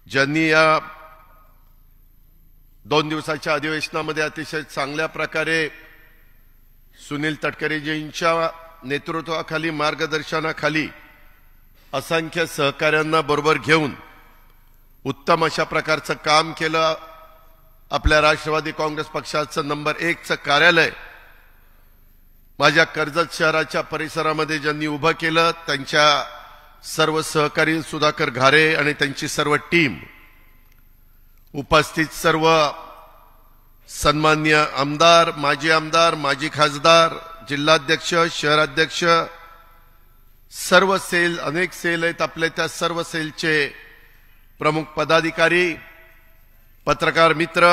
ज्यांनी या 2 दिवसाच्या अधिवेशनामध्ये अतिशय चांगल्या प्रकारे सुनील तटकरेजींच्या नेतृत्वाखाली मार्गदर्शनाखाली असंख्य सहकाऱ्यांना बरोबर घेऊन उत्तम अशा प्रकारचं काम केलं। आपल्या राष्ट्रवादी काँग्रेस पक्षाचं नंबर 1चं कार्यालय माझ्या कर्जत शहराच्या परिसरामध्ये ज्यांनी उभं केलं त्यांच्या सर्व सहकारी सुधाकर घारे आणि त्यांची सर्व टीम, उपस्थित सर्व सन्माननीय आमदार, माजी खासदार, जिल्हाध्यक्ष, शहराध्यक्ष, सर्व सेल, अनेक सेल आहेत आपले, त्या सर्व सेलचे प्रमुख पदाधिकारी, पत्रकार मित्र,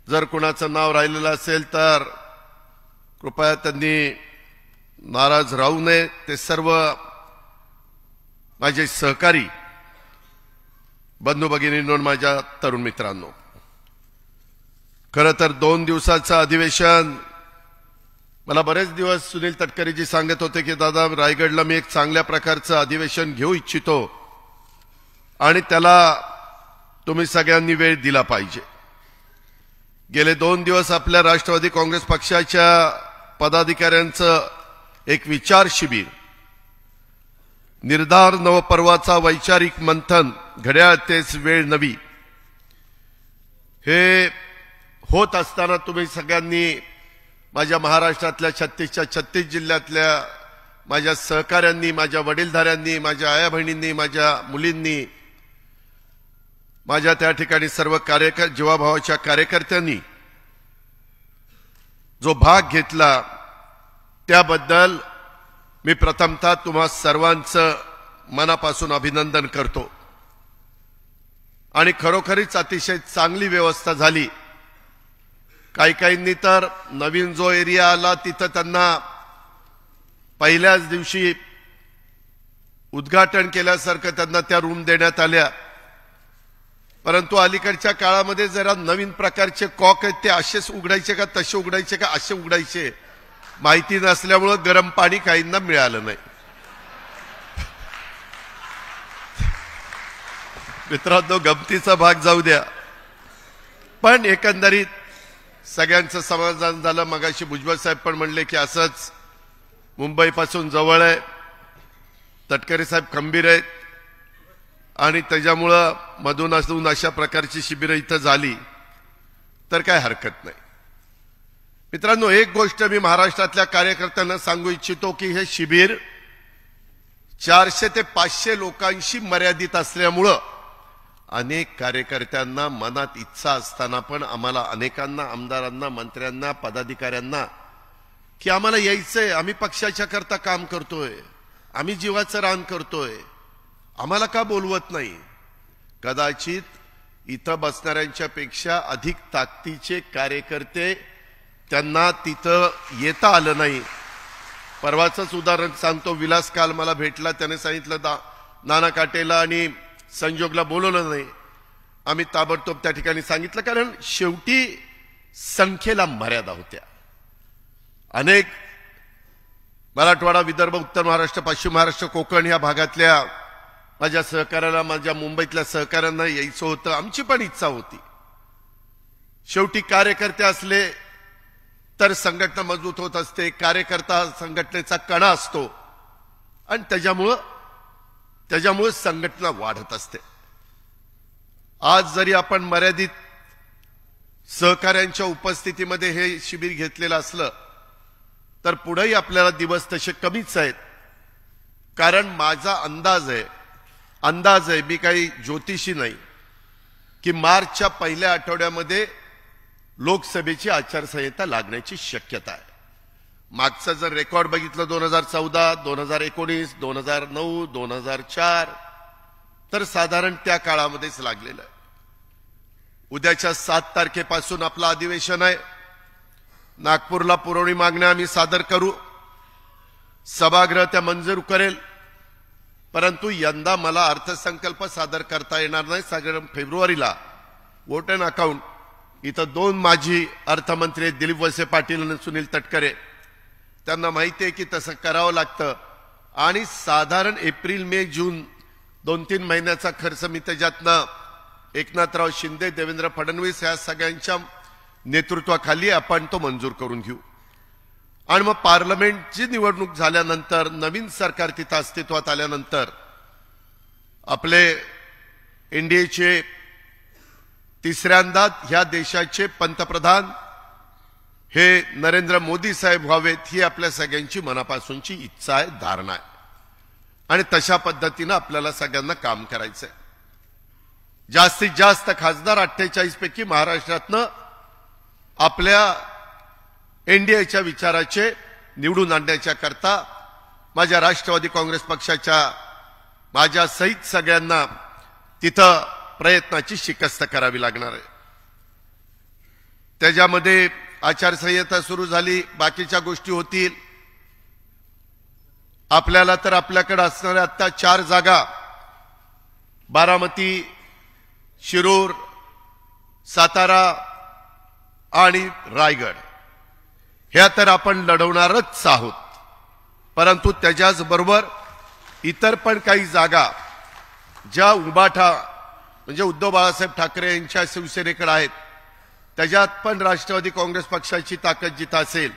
जर कोणाचं नाव राहिलेलं असेल तर कृपया त्यांनी नाराज राहू नये। ते सर्व माझे सहकारी बंधू भगिनींनो, माझ्या तरुण मित्रांनो, खरं तर 2 दिवसाचं अधिवेशन, मला बरेच दिवस सुनील तटकरेजी सांगत होते की दादा रायगडला मी एक चांगल्या प्रकारचं अधिवेशन घेऊ इच्छितो आणि त्याला तुम्ही सगळ्यांनी वेळ दिला पाहिजे। गेले 2 दिवस आपल्या राष्ट्रवादी काँग्रेस पक्षाच्या पदाधिकाऱ्यांचं एक विचार शिबिर, निर्धार नवपर्वाचा वैचारिक मंथन, घड्याळ तेच वेळ नवी, हे होत असताना तुम्ही सगळ्यांनी माझ्या महाराष्ट्रातल्या 36च्या 36 जिल्ह्यातल्या माझ्या सहकाऱ्यांनी, माझ्या वडीलधाऱ्यांनी, माझ्या आया बहिणींनी, माझ्या मुलींनी, माझ्या त्या ठिकाणी सर्व जीवाभावाच्या कार्यकर्त्यांनी जो भाग घेतला त्याबद्दल मी प्रथमतः तुम्हा सर्वांचं मनापासून अभिनंदन करतो। आणि खरोखरीच अतिशय चांगली व्यवस्था झाली। काहींनी तर नवीन जो एरिया आला तिथं त्यांना पहिल्याच दिवशी उद्घाटन केल्यासारखं त्यांना त्या रूम देण्यात आल्या, परंतु अलीकडच्या काळामध्ये जरा नवीन प्रकारचे कॉक आहेत, ते असेच उघडायचे का तसे उघडायचे का असे उघडायचे माहिती नसल्यामुळे गरम पाणी काहींना मिळालं नाही। मित्रांनो, गमतीचा भाग जाऊ द्या, पण एकंदरीत सगळ्यांचं समाधान झालं। मगाशी भुजबळ साहेब पण म्हणले की असंच मुंबईपासून जवळ आहे, तटकरे साहेब खंबीर आहेत आणि त्याच्यामुळं मधून असून अशा प्रकारची शिबिरं इथं झाली तर काय हरकत नाही। मित्रांनो, एक गोष्ट मी महाराष्ट्रातल्या कार्यकर्त्यांना सांगू इच्छितो की हे शिबिर 400 ते 500 लोकांशी मर्यादित असल्यामुळं अनेक कार्यकर्त्यांना मनात इच्छा असताना पण आम्हाला अनेकांना, आमदारांना, मंत्र्यांना, पदाधिकाऱ्यांना की आम्हाला यायचंय, आम्ही पक्षाच्या करता काम करतोय, आम्ही जीवाचं रान करतोय, आम्हाला का बोलवत नाही? कदाचित इथं बसणाऱ्यांच्या पेक्षा अधिक ताकदीचे कार्यकर्ते त्यांना तिथं येता आलं नाही। परवाचंच उदाहरण सांगतो, विलास काल मला भेटला, त्याने सांगितलं नाना काटेला आणि संजोगला बोलवलं नाही। आम्ही ताबडतोब त्या ठिकाणी सांगितलं, कारण शेवटी संख्येला मर्यादा होत्या। अनेक मराठवाडा, विदर्भ, उत्तर महाराष्ट्र, पश्चिम महाराष्ट्र, कोकण या भागातल्या माझ्या सहकाऱ्याला, माझ्या मुंबईतल्या सहकाऱ्यांना यायचं होतं, आमची पण इच्छा होती। शेवटी कार्यकर्ते असले तर संघटना मजबूत होत असते, कार्यकर्ता संघटनेचा कणा असतो आणि त्याच्यामुळे संघटना वाढत असते। आज जरी आपण मर्यादित सहकाऱ्यांच्या उपस्थितीमध्ये हे शिबिर घेतलेलं असलं तर पुढेही आपल्याला दिवस तसे कमीच आहेत, कारण माझा अंदाज आहे, मी काही ज्योतिषी नाही, की मार्चच्या पहिल्या आठवड्यामध्ये लोकसभेची आचारसंहिता लागण्याची शक्यता आहे। मागचं जर रेकॉर्ड बघितलं 2014, 2019, 2009, 2004 तर साधारण त्या काळामध्येच लागलेलं आहे। उद्याच्या 7 तारखेपासून आपलं अधिवेशन आहे। नागपूरला पुरवणी मागण्या आम्ही सादर करू, सभागृह त्या मंजूर करेल, परंतु यंदा मला अर्थसंकल्प सादर करता येणार नाही। साधारण फेब्रुवारीला वोट अँड अकाउंट, इथं 2 माजी अर्थमंत्री दिलीप वळसे पाटील आणि सुनील तटकरे, त्यांना माहिती आहे की तसं करावं लागतं आणि साधारण एप्रिल, मे, जून 2-3 महिन्याचा खर्च मी त्याच्यातनं एकनाथराव शिंदे, देवेंद्र फडणवीस या सगळ्यांच्या नेतृत्वाखाली आपण तो मंजूर करून घेऊ. आणि मग पार्लमेंटची निवडणूक झाल्यानंतर, नवीन सरकार तिथं अस्तित्वात आल्यानंतर आपले एनडीएचे तिसऱ्यांदा ह्या देशाचे पंतप्रधान हे नरेंद्र मोदी साहेब व्हावेत ही आपल्या सगळ्यांची मनापासूनची इच्छा आहे, धारणा आहे. आणि तशा पद्धतीनं आपल्याला सगळ्यांना काम करायचंय. जास्तीत जास्त खासदार 48 पैकी महाराष्ट्रातनं आपल्या एनडीएच्या विचाराचे निवडून आणण्याच्या करता माझ्या राष्ट्रवादी काँग्रेस पक्षाच्या माझ्या सहित सगळ्यांना तिथं प्रयत्नाची शिकस्त करावी लागणार आहे. त्याच्यामध्ये आचारसंहिता सुरू झाली, बाकीच्या गोष्टी होतील. आपल्याला तर आपल्याकडे असणाऱ्या आता 4 जागा, बारामती, शिरूर, सातारा आणि रायगड, ह्या तर आपण लढवणारच आहोत. परंतु त्याच्याच बरोबर इतर पण काही जागा ज्या उभाठा म्हणजे उद्धव बाळासाहेब ठाकरे यांच्या शिवसेनेकडे आहेत, त्याच्यात पण राष्ट्रवादी काँग्रेस पक्षाची ताकद जिथं असेल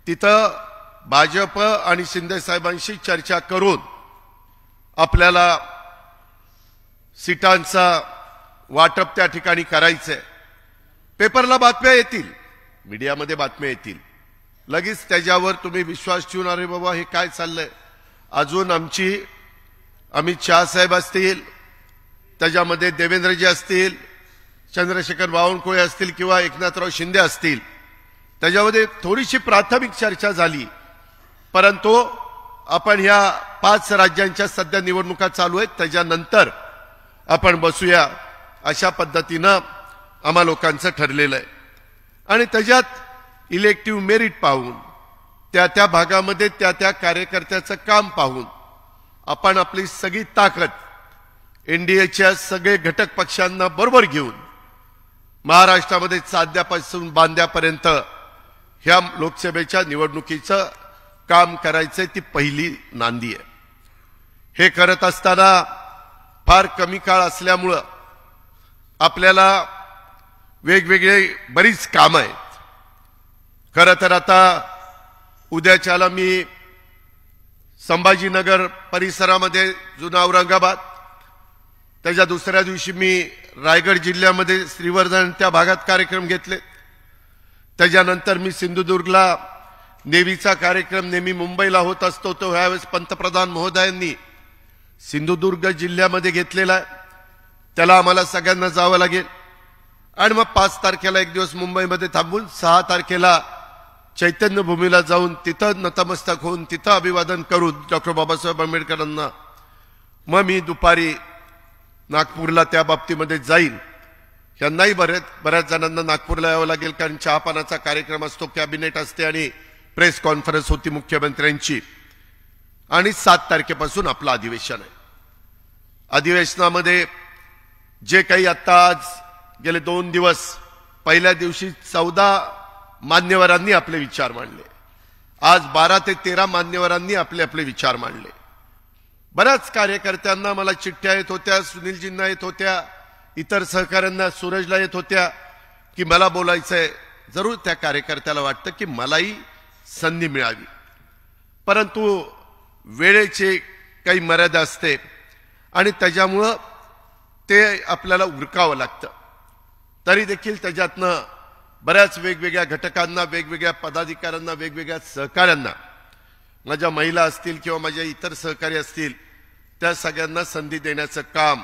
तिथं भाजप आणि शिंदे साहेबांशी चर्चा करून आपल्याला सीटांचा वाटप त्या ठिकाणी करायचंय. पेपरला बातम्या येतील, मीडियामध्ये बातम्या येतील, लगेच त्याच्यावर तुम्ही विश्वास ठेवून अरे बाबा हे काय चाललंय. अजून आमची अमित शहा साहेब असतील, त्याच्यामध्ये देवेंद्रजी असतील, चंद्रशेखर बावनकुळे असतील किंवा एकनाथराव शिंदे असतील, त्याच्यामध्ये थोडीशी प्राथमिक चर्चा झाली. परंतु आपण ह्या 5 राज्यांच्या सध्या निवडणुका चालू आहेत, त्याच्यानंतर आपण बसूया अशा पद्धतीनं आम्हा लोकांचं ठरलेलं आहे. आणि त्याच्यात इलेक्टिव्ह मेरिट पाहून, त्या भागामध्ये त्या कार्यकर्त्याचं काम पाहून आपण आपली सगळी ताकद एनडीएच्या सगळे घटक पक्षांना बरोबर घेऊन महाराष्ट्रामध्ये चाद्यापासून बांद्यापर्यंत ह्या लोकसभेच्या निवडणुकीचं काम करायचंय. ती पहिली नांदी आहे. हे करत असताना फार कमी काळ असल्यामुळं आपल्याला वेगवेगळे बरीच कामं आहेत. खरं तर आता उद्याच्याला मी संभाजीनगर परिसरामध्ये, जुना औरंगाबाद, त्याच्या दुसऱ्या दिवशी मी रायगड जिल्ह्यामध्ये श्रीवर्धन त्या भागात कार्यक्रम घेतले. त्याच्यानंतर मी सिंधुदुर्गला नेव्हीचा कार्यक्रम नेहमी मुंबईला होत असतो तो ह्यावेळेस पंतप्रधान महोदयांनी सिंधुदुर्ग जिल्ह्यामध्ये घेतलेला आहे. त्याला आम्हाला सगळ्यांना जावं लागेल. आणि मग 5 तारखेला एक दिवस मुंबईमध्ये थांबून 6 तारखेला चैतन्यभूमीला जाऊन तिथं नतमस्तक होऊन तिथं अभिवादन करून डॉक्टर बाबासाहेब आंबेडकरांना मग मी दुपारी नागपूरला त्या बाबतीमध्ये जाईल. यांनाही बऱ्याच जणांना नागपूरला यावं लागेल, कारण चहापानाचा कार्यक्रम असतो, कॅबिनेट असते आणि प्रेस कॉन्फरन्स होती मुख्यमंत्र्यांची. आणि 7 तारखेपासून आपलं अधिवेशन आहे. अधिवेशनामध्ये जे काही आता आज गेले 2 दिवस, पहिल्या दिवशी 14 मान्यवरांनी आपले विचार मांडले, आज 12 ते 13 मान्यवरांनी आपले आपले विचार मांडले. बऱ्याच कार्यकर्त्यांना मला चिठ्ठ्या येत होत्या, सुनीलजींना येत होत्या, इतर सहकाऱ्यांना, सूरजला येत होत्या की मला बोलायचंय. जरूर त्या कार्यकर्त्याला वाटतं की मलाही संधी मिळावी, परंतु वेळेची काही मर्यादा असते आणि त्याच्यामुळं ते आपल्याला उरकावं लागतं. तरी देखील त्याच्यातनं बऱ्याच वेगवेगळ्या घटकांना, वेगवेगळ्या पदाधिकाऱ्यांना, वेगवेगळ्या सहकाऱ्यांना, माझ्या महिला असतील किंवा माझ्या इतर सहकारी असतील, त्या सगळ्यांना संधी देण्याचं काम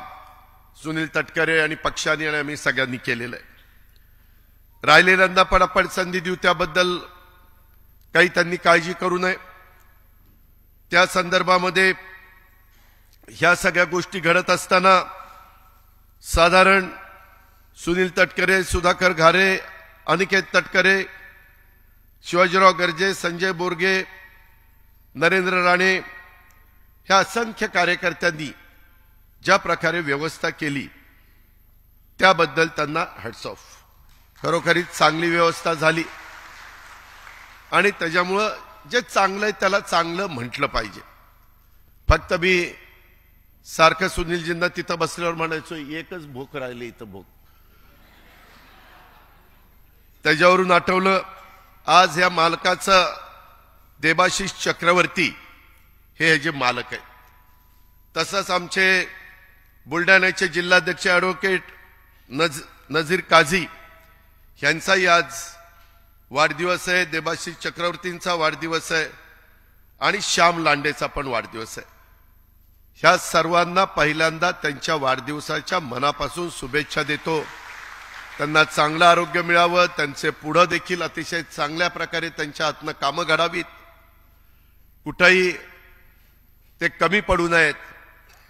सुनील तटकरे आणि पक्षाने आणि आम्ही सगळ्यांनी केलेलं आहे. राहिलेल्यांना पण आपण संधी देऊ, त्याबद्दल काही त्यांनी काळजी करू नये. त्या संदर्भामध्ये ह्या सगळ्या गोष्टी घडत असताना साधारण सुनील तटकरे, सुधाकर घारे, अनिकेत तटकरे, शिवाजीराव गर्जे, संजय बोरगे, नरेंद्र राणे ह्या असंख्य कार्यकर्त्यांनी ज्या प्रकारे व्यवस्था केली त्याबद्दल त्यांना हॅट्स ऑफ. खरोखरीच चांगली व्यवस्था झाली आणि त्याच्यामुळं जे चांगलं आहे त्याला चांगलं म्हटलं पाहिजे. फक्त मी सारखं सुनीलजींना तिथं बसल्यावर म्हणायचो एकच भोक राहिले इथं भोक. त्याच्यावरून आठवलं आज या मालकाचं देबाशिष चक्रवर्ती हे जे मालक आहेत. तसंच आमचे बुलढाण्याचे जिल्हाध्यक्ष ॲडव्होकेट नजीर काझी यांचाही आज वाढदिवस आहे. देबाशिष चक्रवर्तींचा वाढदिवस आहे आणि श्याम लांडेचा पण वाढदिवस आहे. ह्या सर्वांना पहिल्यांदा त्यांच्या वाढदिवसाच्या मनापासून शुभेच्छा देतो. त्यांना चांगलं आरोग्य मिळावं, त्यांचे पुढं देखील अतिशय चांगल्या प्रकारे त्यांच्या हातनं कामं घडावीत, कुठंही ते कमी पडू नयेत.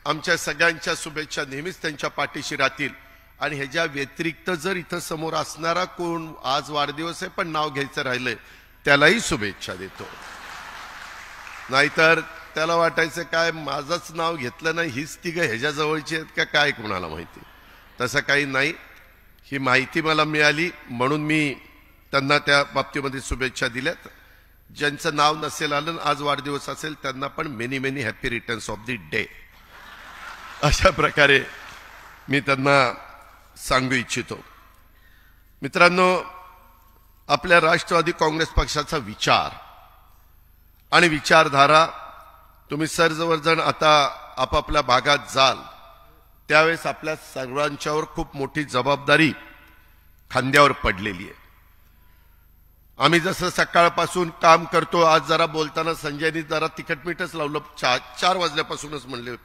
आमच्या सगळ्यांच्या शुभेच्छा नेहमीच त्यांच्या पाठीशी राहतील. आणि ह्याच्या व्यतिरिक्त जर इथं समोर असणारा कोण आज वाढदिवस आहे पण नाव घ्यायचं राहिलंय त्यालाही शुभेच्छा देतो. नाहीतर त्याला वाटायचं काय माझंच नाव घेतलं नाही, हीच तिघं ह्याच्या जवळची आहेत का काय कोणाला माहिती. तसं काही नाही. ही माहिती मला मिळाली म्हणून मी त्यांना त्या बाबतीमध्ये शुभेच्छा दिल्यात. ज्यांचं नाव नसेल आलं आज वाढदिवस असेल त्यांना पण many many happy returns of the day अशा प्रकारे मी त्यांना सांगू इच्छितो. मित्रांनो, आपल्या राष्ट्रवादी काँग्रेस पक्षाचा विचार आणि विचारधारा तुम्ही सर्वजण आता आपापल्या भागात जाल त्यावेळेस आपल्या सर्वांच्यावर खूप मोठी जबाबदारी खांद्यावर पडलेली आहे. आम्ही जसं सकाळपासून काम करतो, आज जरा बोलताना संजयनी जरा तिखटमीठच लावलं. 4 वाजल्यापासूनच म्हणले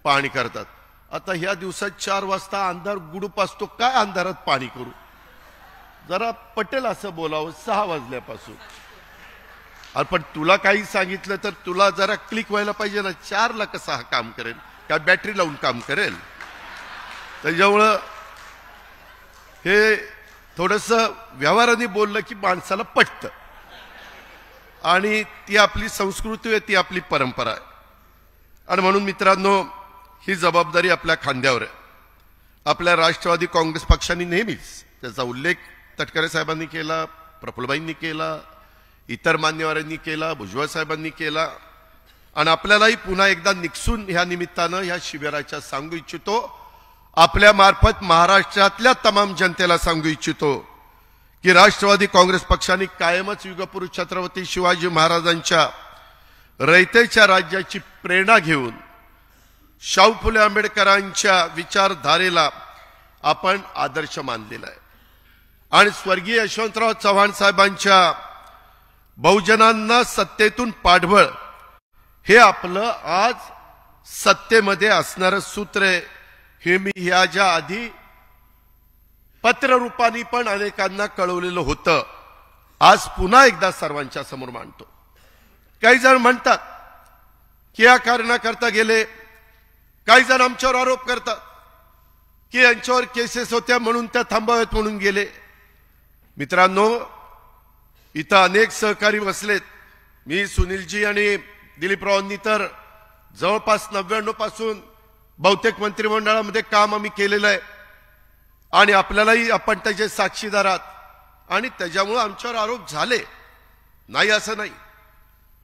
पाणी करतात. आता ह्या दिवसात 4 वाजता अंधार गुडूप असतो, काय अंधारात पाणी करू. जरा पटेल असं बोलावं 6 वाजल्यापासून. पण तुला काही सांगितलं तर तुला जरा क्लिक व्हायला पाहिजे ना. 4ला कसं हा काम करेल, काय बॅटरी लावून काम करेल. त्याच्यामुळं हे थोडंसं व्यवहाराने बोललं की माणसाला पटतं आणि ती आपली संस्कृती आहे, ती आपली परंपरा आहे. आणि म्हणून मित्रांनो, ही जबाबदारी आपल्या खांद्यावर आहे. आपल्या राष्ट्रवादी काँग्रेस पक्षाने नेहमीच त्याचा उल्लेख तटकरे साहेबांनी केला, प्रफुल्लबाईंनी केला, इतर मान्यवरांनी केला, भुजबळ साहेबांनी केला. आणि आपल्यालाही पुन्हा एकदा निक्षून ह्या निमित्तानं ह्या शिबिराच्या सांगू इच्छितो, आपल्या मार्फत महाराष्ट्रातल्या तमाम जनतेला सांगू इच्छितो की राष्ट्रवादी काँग्रेस पक्षाने कायमच युगपुरुष छत्रपती शिवाजी महाराजांच्या रयतेच्या राज्याची प्रेरणा घेऊन शाहू फुले आंबेडकरांच्या विचारधारेला आपण आदर्श मानलेला आहे. आणि स्वर्गीय यशवंतराव चव्हाण साहेबांच्या बहुजनांना सत्तेतून पाठबळ हे आपलं आज सत्तेमध्ये असणारं सूत्र आहे. हे मी ह्याच्या आधी पत्ररूपाने पण अनेकांना कळवलेलं होतं. आज पुन्हा एकदा सर्वांच्या समोर मांडतो. काही जण म्हणतात की या कारणाकरता गेले, काही जण आमच्यावर आरोप करतात की यांच्यावर केसेस होत्या म्हणून त्या थांबाव्यात म्हणून गेले. मित्रांनो, इथं अनेक सहकारी बसलेत. मी, सुनीलजी आणि दिलीपरावांनी तर जवळपास 99 पासून बहुतेक मंत्रिमंडळामध्ये काम आम्ही केलेलं आहे आणि आपल्यालाही आपण त्याचे साक्षीदार आहात आणि त्याच्यामुळे आमच्यावर आरोप झाले नाही असं नाही.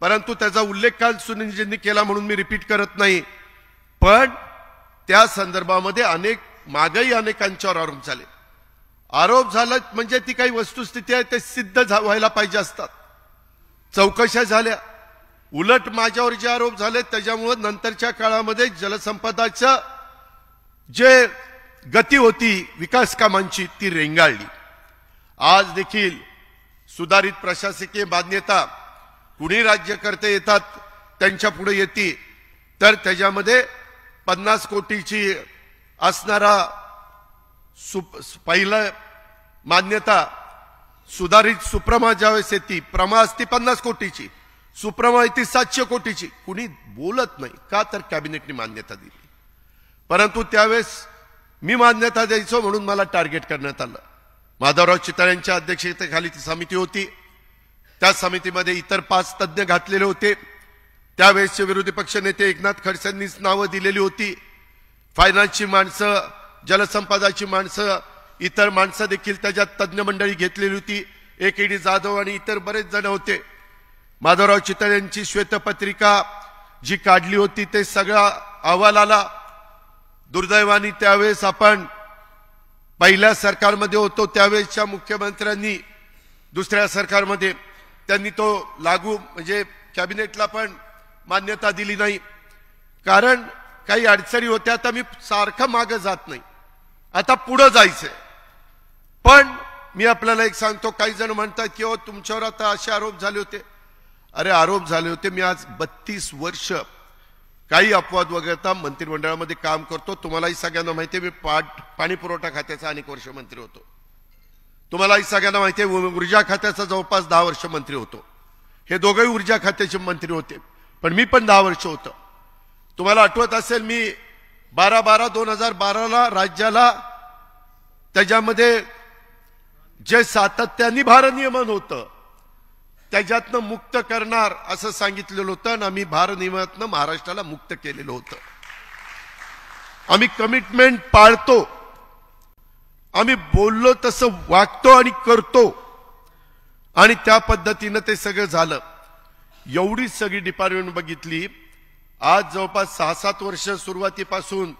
परंतु त्याचा उल्लेख काल सुनीलजींनी केला म्हणून मी रिपीट करत नाही. पण त्या संदर्भामध्ये मागही अनेकांच्यावर आरोप झाले. आरोप झाला म्हणजे ती काही वस्तुस्थिती आहे ते सिद्ध व्हायला पाहिजे असतात. चौकशा झाल्या. उलट माझ्यावर जे आरोप झाले त्याच्यामुळे नंतरच्या काळामध्ये जलसंपदाचं जे गती होती विकास कामांची ती रेंगाळली. आज देखील सुधारित प्रशासकीय मान्यता कुणी राज्यकर्ते येतात त्यांच्या पुढे येते तर त्याच्यामध्ये 50 कोटीची असणारा पहिलं मान्यता सुधारित सुप्रमा ज्यावेळेस येते, प्रमा असते 50 कोटीची, सुप्रमा येते 700 कोटीची. कुणी बोलत नाही का तर कॅबिनेटने मान्यता दिली. परंतु त्यावेळेस मी मान्यता द्यायचो म्हणून मला टार्गेट करण्यात आलं. माधवराव चितळ्यांच्या अध्यक्षतेखाली ती समिती होती. त्या समितीमध्ये इतर 5 तज्ज्ञ घातलेले होते. त्यावेळेसचे विरोधी पक्षनेते एकनाथ खडसेंनीच नावं दिलेली होती. फायनान्सची माणसं, जलसंपदाची माणसं, इतर माणसं देखील त्याच्यात तज्ज्ञ मंडळी घेतलेली होती. AKD जाधव आणि इतर बरेच जण होते. माधवराव चितळे यांची श्वेतपत्रिका जी काढली होती ते सगळा अहवाल आला. दुर्दैवाने त्यावेळेस आपण पहिल्या सरकारमध्ये होतो, त्यावेळेसच्या मुख्यमंत्र्यांनी दुसऱ्या सरकारमध्ये त्यांनी तो लागू म्हणजे कॅबिनेटला पण मान्यता दिली नाही, कारण काही अडचणी होत्या. आता मी सारखं मागे जात नाही, आता पुढे जायचंय. पण मी आपल्याला एक सांगतो, काही जण म्हणतात की तुमच्यावर आता असे आरोप झाले होते. अरे आरोप झाले होते, मी आज 32 वर्ष काही अपवाद वगळता मंत्रिमंडळामध्ये काम करतो. तुम्हालाही सगळ्यांना माहिती आहे, मी पाणी पुरवठा खात्याचा अनेक वर्ष मंत्री होतो. तुम्हालाही सगळ्यांना माहिती आहे, ऊर्जा खात्याचा जवळपास 10 वर्ष मंत्री होतो. हे दोघंही ऊर्जा खात्याचे मंत्री होते, पण मी पण 10 वर्ष होतो. तुम्हाला आठवत असेल, मी 2012 राज्याला त्याच्यामध्ये जे सातत्याने भारनियमन होतं त्याच्यातनं मुक्त करणार असं सांगितलेलं होतं, आणि आम्ही भारनियमनातनं महाराष्ट्राला मुक्त केलेलं होतं. आम्ही कमिटमेंट पाळतो, आम्ही बोललो तसं वागतो आणि करतो, आणि त्या पद्धतीनं ते सगळं झालं. एवढी सगळी डिपार्टमेंट बघितली. आज जवळपास 6-7 वर्ष सुरुवातीपासून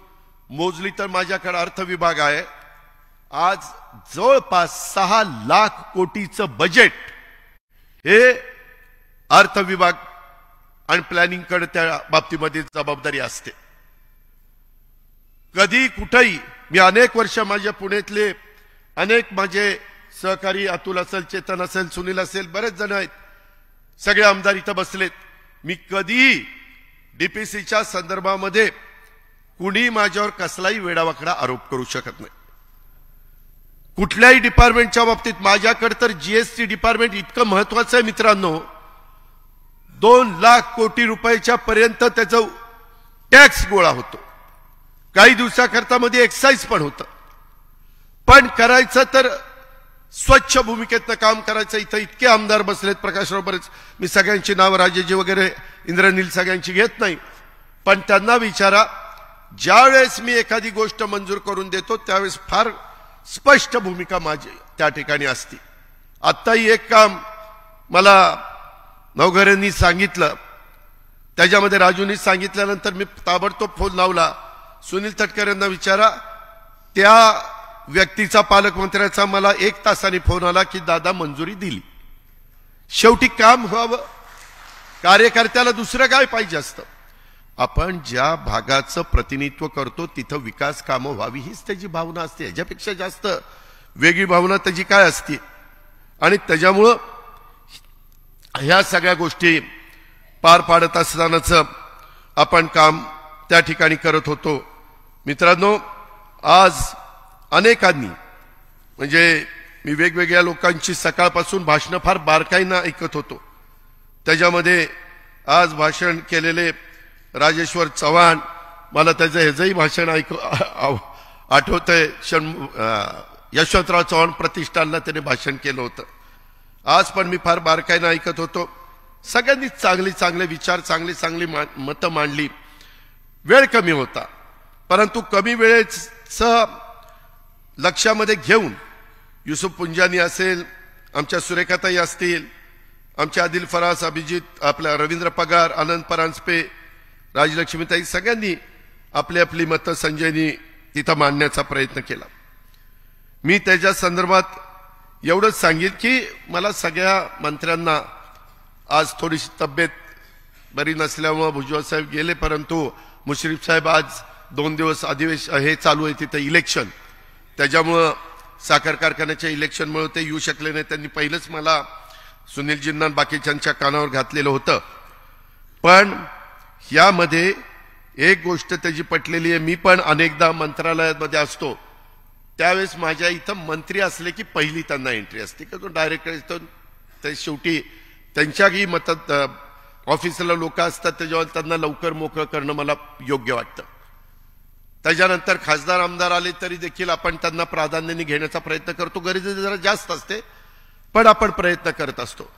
मोजली तर माझ्याकडे अर्थ विभाग आहे. आज जवळपास 6 लाख कोटीचं बजेट हे अर्थ विभाग आणि प्लॅनिंग कडे त्या बाबतीमध्ये जबाबदारी असते. कधी कुठेही मी अनेक वर्ष माझ्या पुण्यातले अनेक माझे सहकारी अतुल असेल, चेतन असेल, सुनील असेल, बरेच जण आहेत, सगळे आमदार इथं बसलेत. मी कधी डीपीसीच्या संदर्भामध्ये कुणी माझ्यावर कसलाही वेडावाकडा आरोप करू शकत नाही. कुठल्याही डिपार्टमेंटच्या बाबतीत माझ्याकडे तर जीएसटी डिपार्टमेंट इतकं महत्वाचं आहे मित्रांनो, 2 लाख कोटी रुपयाच्या पर्यंत त्याचं टॅक्स गोळा होतो. काही दिवसाकरता मध्ये एक्साइज पण होतं. पण करायचं तर स्वच्छ भूमिकेतनं काम करायचं. इथं इतके आमदार बसलेत, प्रकाशराव बरेच, मी सगळ्यांची नावं राजेजी वगैरे इंद्रनील सगळ्यांची घेत नाही, पण त्यांना विचारा, ज्यावेळेस मी एखादी गोष्ट मंजूर करून देतो त्यावेळेस फार स्पष्ट भूमिका माझी त्या ठिकाणी असते. आत्ताही एक काम मला नवघरेंनी सांगितलं, त्याच्यामध्ये राजूंनी सांगितल्यानंतर मी ताबडतोब फोन लावला, सुनील तटकरेंना विचारा. त्या व्यक्तीचा, पालकमंत्र्याचा मला 1 तासाने फोन आला की दादा मंजुरी दिली. शेवटी काम व्हावं, कार्यकर्त्याला दुसरं काय पाहिजे असतं. आपण ज्या भागाचं प्रतिनिधित्व करतो तिथं विकास कामं व्हावी हीच त्याची भावना असते. ह्याच्यापेक्षा जास्त वेगळी भावना त्याची काय असते. आणि त्याच्यामुळं ह्या सगळ्या गोष्टी पार पाडत असतानाच आपण काम त्या ठिकाणी करत होतो. मित्रांनो, आज अनेकांनी, म्हणजे मी वेगवेगळ्या लोकांची सकाळपासून भाषणं फार बारकाईनं ऐकत होतो. त्याच्यामध्ये आज भाषण केलेले राजेश्वर चव्हाण, मला त्याचं ह्याचंही भाषण आठवतंय. यशवंतराव चव्हाण प्रतिष्ठानला त्याने भाषण केलं होतं. आज पण मी फार बारकाईनं ऐकत होतो. सगळ्यांनी चांगले विचार, चांगली मतं मांडली. वेळ कमी होता, परंतु कमी वेळेचं लक्षामध्ये घेऊन युसुफ पुंजानी असेल, आमच्या सुरेखाताई असतील, आमच्या आदिल फरास, अभिजित, आपल्या रवींद्र पगार, आनंद परांजपे, राजलक्ष्मीताई, सगळ्यांनी आपली आपली मतं संजयनी तिथं मांडण्याचा प्रयत्न केला. मी त्याच्या संदर्भात एवढंच सांगेन की मला सगळ्या मंत्र्यांना आज थोडीशी तब्येत बरी नसल्यामुळे भुजबळ साहेब गेले, परंतु मुश्रीफ साहेब आज 2 दिवस हे चालू आहे तिथं इलेक्शन, त्याच्यामुळं साखर कारखान्याच्या इलेक्शनमुळे ते येऊ शकले नाही. त्यांनी पहिलंच मला सुनीलजींना बाकीच्यांच्या कानावर घातलेलं होतं. पण यामध्ये एक गोष्ट त्याची पटलेली आहे. मी पण अनेकदा मंत्रालयामध्ये असतो, त्यावेळेस माझ्या इथं मंत्री असले की पहिली त्यांना एंट्री असते, की तो डायरेक्ट येतो. ते शेवटी त्यांच्याही मतात ऑफिसला लोक असतात, त्याच्यावर त्यांना लवकर मोकळं करणं मला योग्य वाटतं. त्याच्यानंतर खासदार आमदार आले तरी देखील आपण त्यांना प्राधान्याने घेण्याचा प्रयत्न करतो. गरज जरा जास्त असते, पण आपण प्रयत्न करत असतो.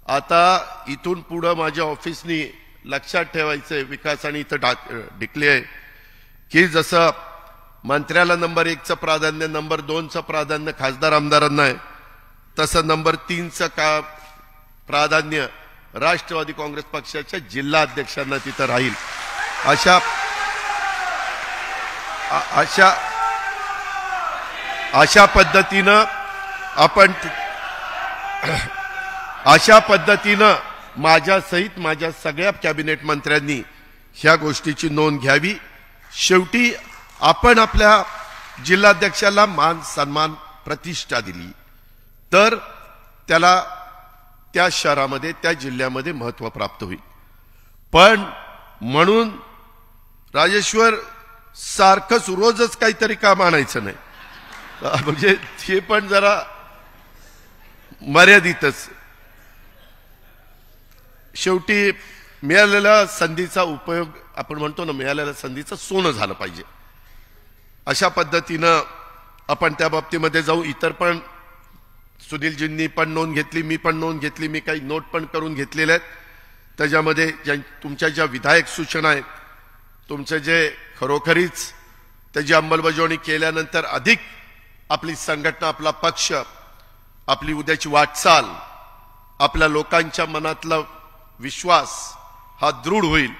आता इथून पुढं माझ्या ऑफिसनी लक्षात ठेवायचंय विकास, आणि इथं डिक्ले आहे की जसं मंत्र्याला नंबर 1चं प्राधान्य, नंबर 2चं प्राधान्य खासदार आमदारांना आहे, तसं नंबर 3चं प्राधान्य राष्ट्रवादी काँग्रेस पक्षाच्या जिल्हा अध्यक्षांना तिथं राहील. अशा पद्धतीनं माझ्यासहित माझ्या सगळ्या कॅबिनेट मंत्र्यांनी ह्या गोष्टीची नोंद घ्यावी. शेवटी आपण आपल्या जिल्हाध्यक्षाला मान सन्मान प्रतिष्ठा दिली तर त्याला त्या शहरामध्ये त्या जिल्ह्यामध्ये महत्त्व प्राप्त होईल. पण म्हणून राजेश्वर सारखंच रोजच काहीतरी काम आणायचं नाही, म्हणजे ते पण जरा मर्यादितच. शेवटी मिळालेल्या संधीचा उपयोग आपण म्हणतो ना, मिळालेल्या संधीचं सोनं झालं पाहिजे. अशा पद्धतीनं आपण त्या बाबतीमध्ये जाऊ. इतर पण सुनीलजींनी पण नोंद घेतली, मी पण नोंद घेतली, मी काही नोट पण करून घेतलेल्या आहेत. त्याच्यामध्ये तुमच्या ज्या विधायक सूचना आहेत, तुमचे जे खरोखरीच त्याची अंमलबजावणी केल्यानंतर अधिक आपली संघटना, आपला पक्ष, आपली उद्याची वाटचाल, आपल्या लोकांच्या मनातला विश्वास हा दृढ होईल,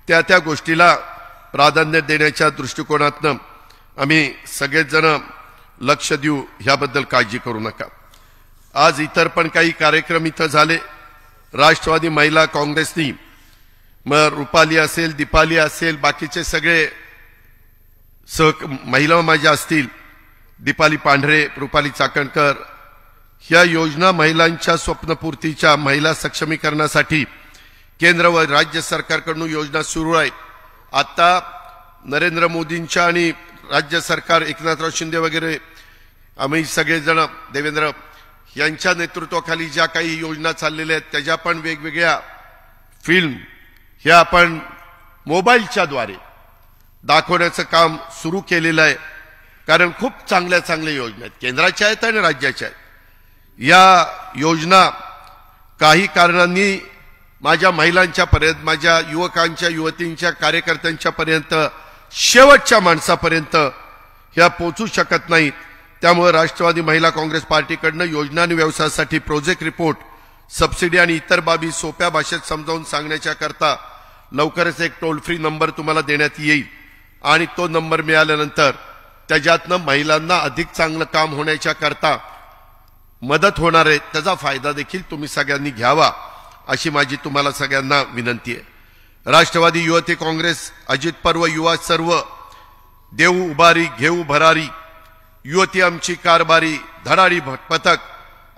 त्या गोष्टीला प्राधान्य देण्याच्या दृष्टिकोनातनं आम्ही सगळेच जण लक्ष देऊ, ह्याबद्दल काळजी करू नका. आज इतर पण काही कार्यक्रम इथं झाले. राष्ट्रवादी महिला काँग्रेसनी मग रुपाली असेल, दीपाली असेल, बाकीचे सगळे महिला माझ्या असतील, दीपाली पांढरे, रुपाली चाकणकर, ह्या योजना महिलांच्या स्वप्नपूर्तीच्या, महिला सक्षमीकरणासाठी केंद्र व राज्य सरकारकडून योजना सुरू आहेत. आता नरेंद्र मोदींच्या आणि राज्य सरकार एकनाथराव शिंदे वगैरे आम्ही सगळेजण देवेंद्र यांच्या नेतृत्वाखाली ज्या काही योजना चाललेल्या आहेत त्याच्या पण वेगवेगळ्या फिल्म ह्या आपण मोबाईलच्या द्वारे दाखवण्याचं काम सुरू केलेलं आहे. कारण खूप चांगल्या योजना आहेत, केंद्राच्या आहेत आणि राज्याच्या आहेत. या योजना काही कारणांनी माझ्या महिलांच्या पर्यंत, माझ्या युवकांच्या, युवतींच्या, कार्यकर्त्यांच्या पर्यंत, शेवटच्या माणसापर्यंत ह्या पोहोचू शकत नाहीत. त्यामुळे राष्ट्रवादी महिला काँग्रेस पार्टीकडनं योजना आणि व्यवसायासाठी प्रोजेक्ट रिपोर्ट, सबसिडी आणि इतर बाबी सोप्या भाषेत समजावून सांगण्याच्या करता लवकरच एक टोल फ्री नंबर तुम्हाला देण्यात येईल. आणि तो नंबर मिळाल्यानंतर त्याच्यातनं महिलांना अधिक चांगलं काम होण्याच्या करता मदत होणार आहे, त्याचा फायदा देखील तुम्ही सगळ्यांनी घ्यावा, अशी माझी तुम्हाला सगळ्यांना विनंती आहे. राष्ट्रवादी युवती काँग्रेस, अजित पर्व, युवा सर्व, देऊ उभारी घेऊ भरारी, युवती आमची कारभारी, धडाडी पथक,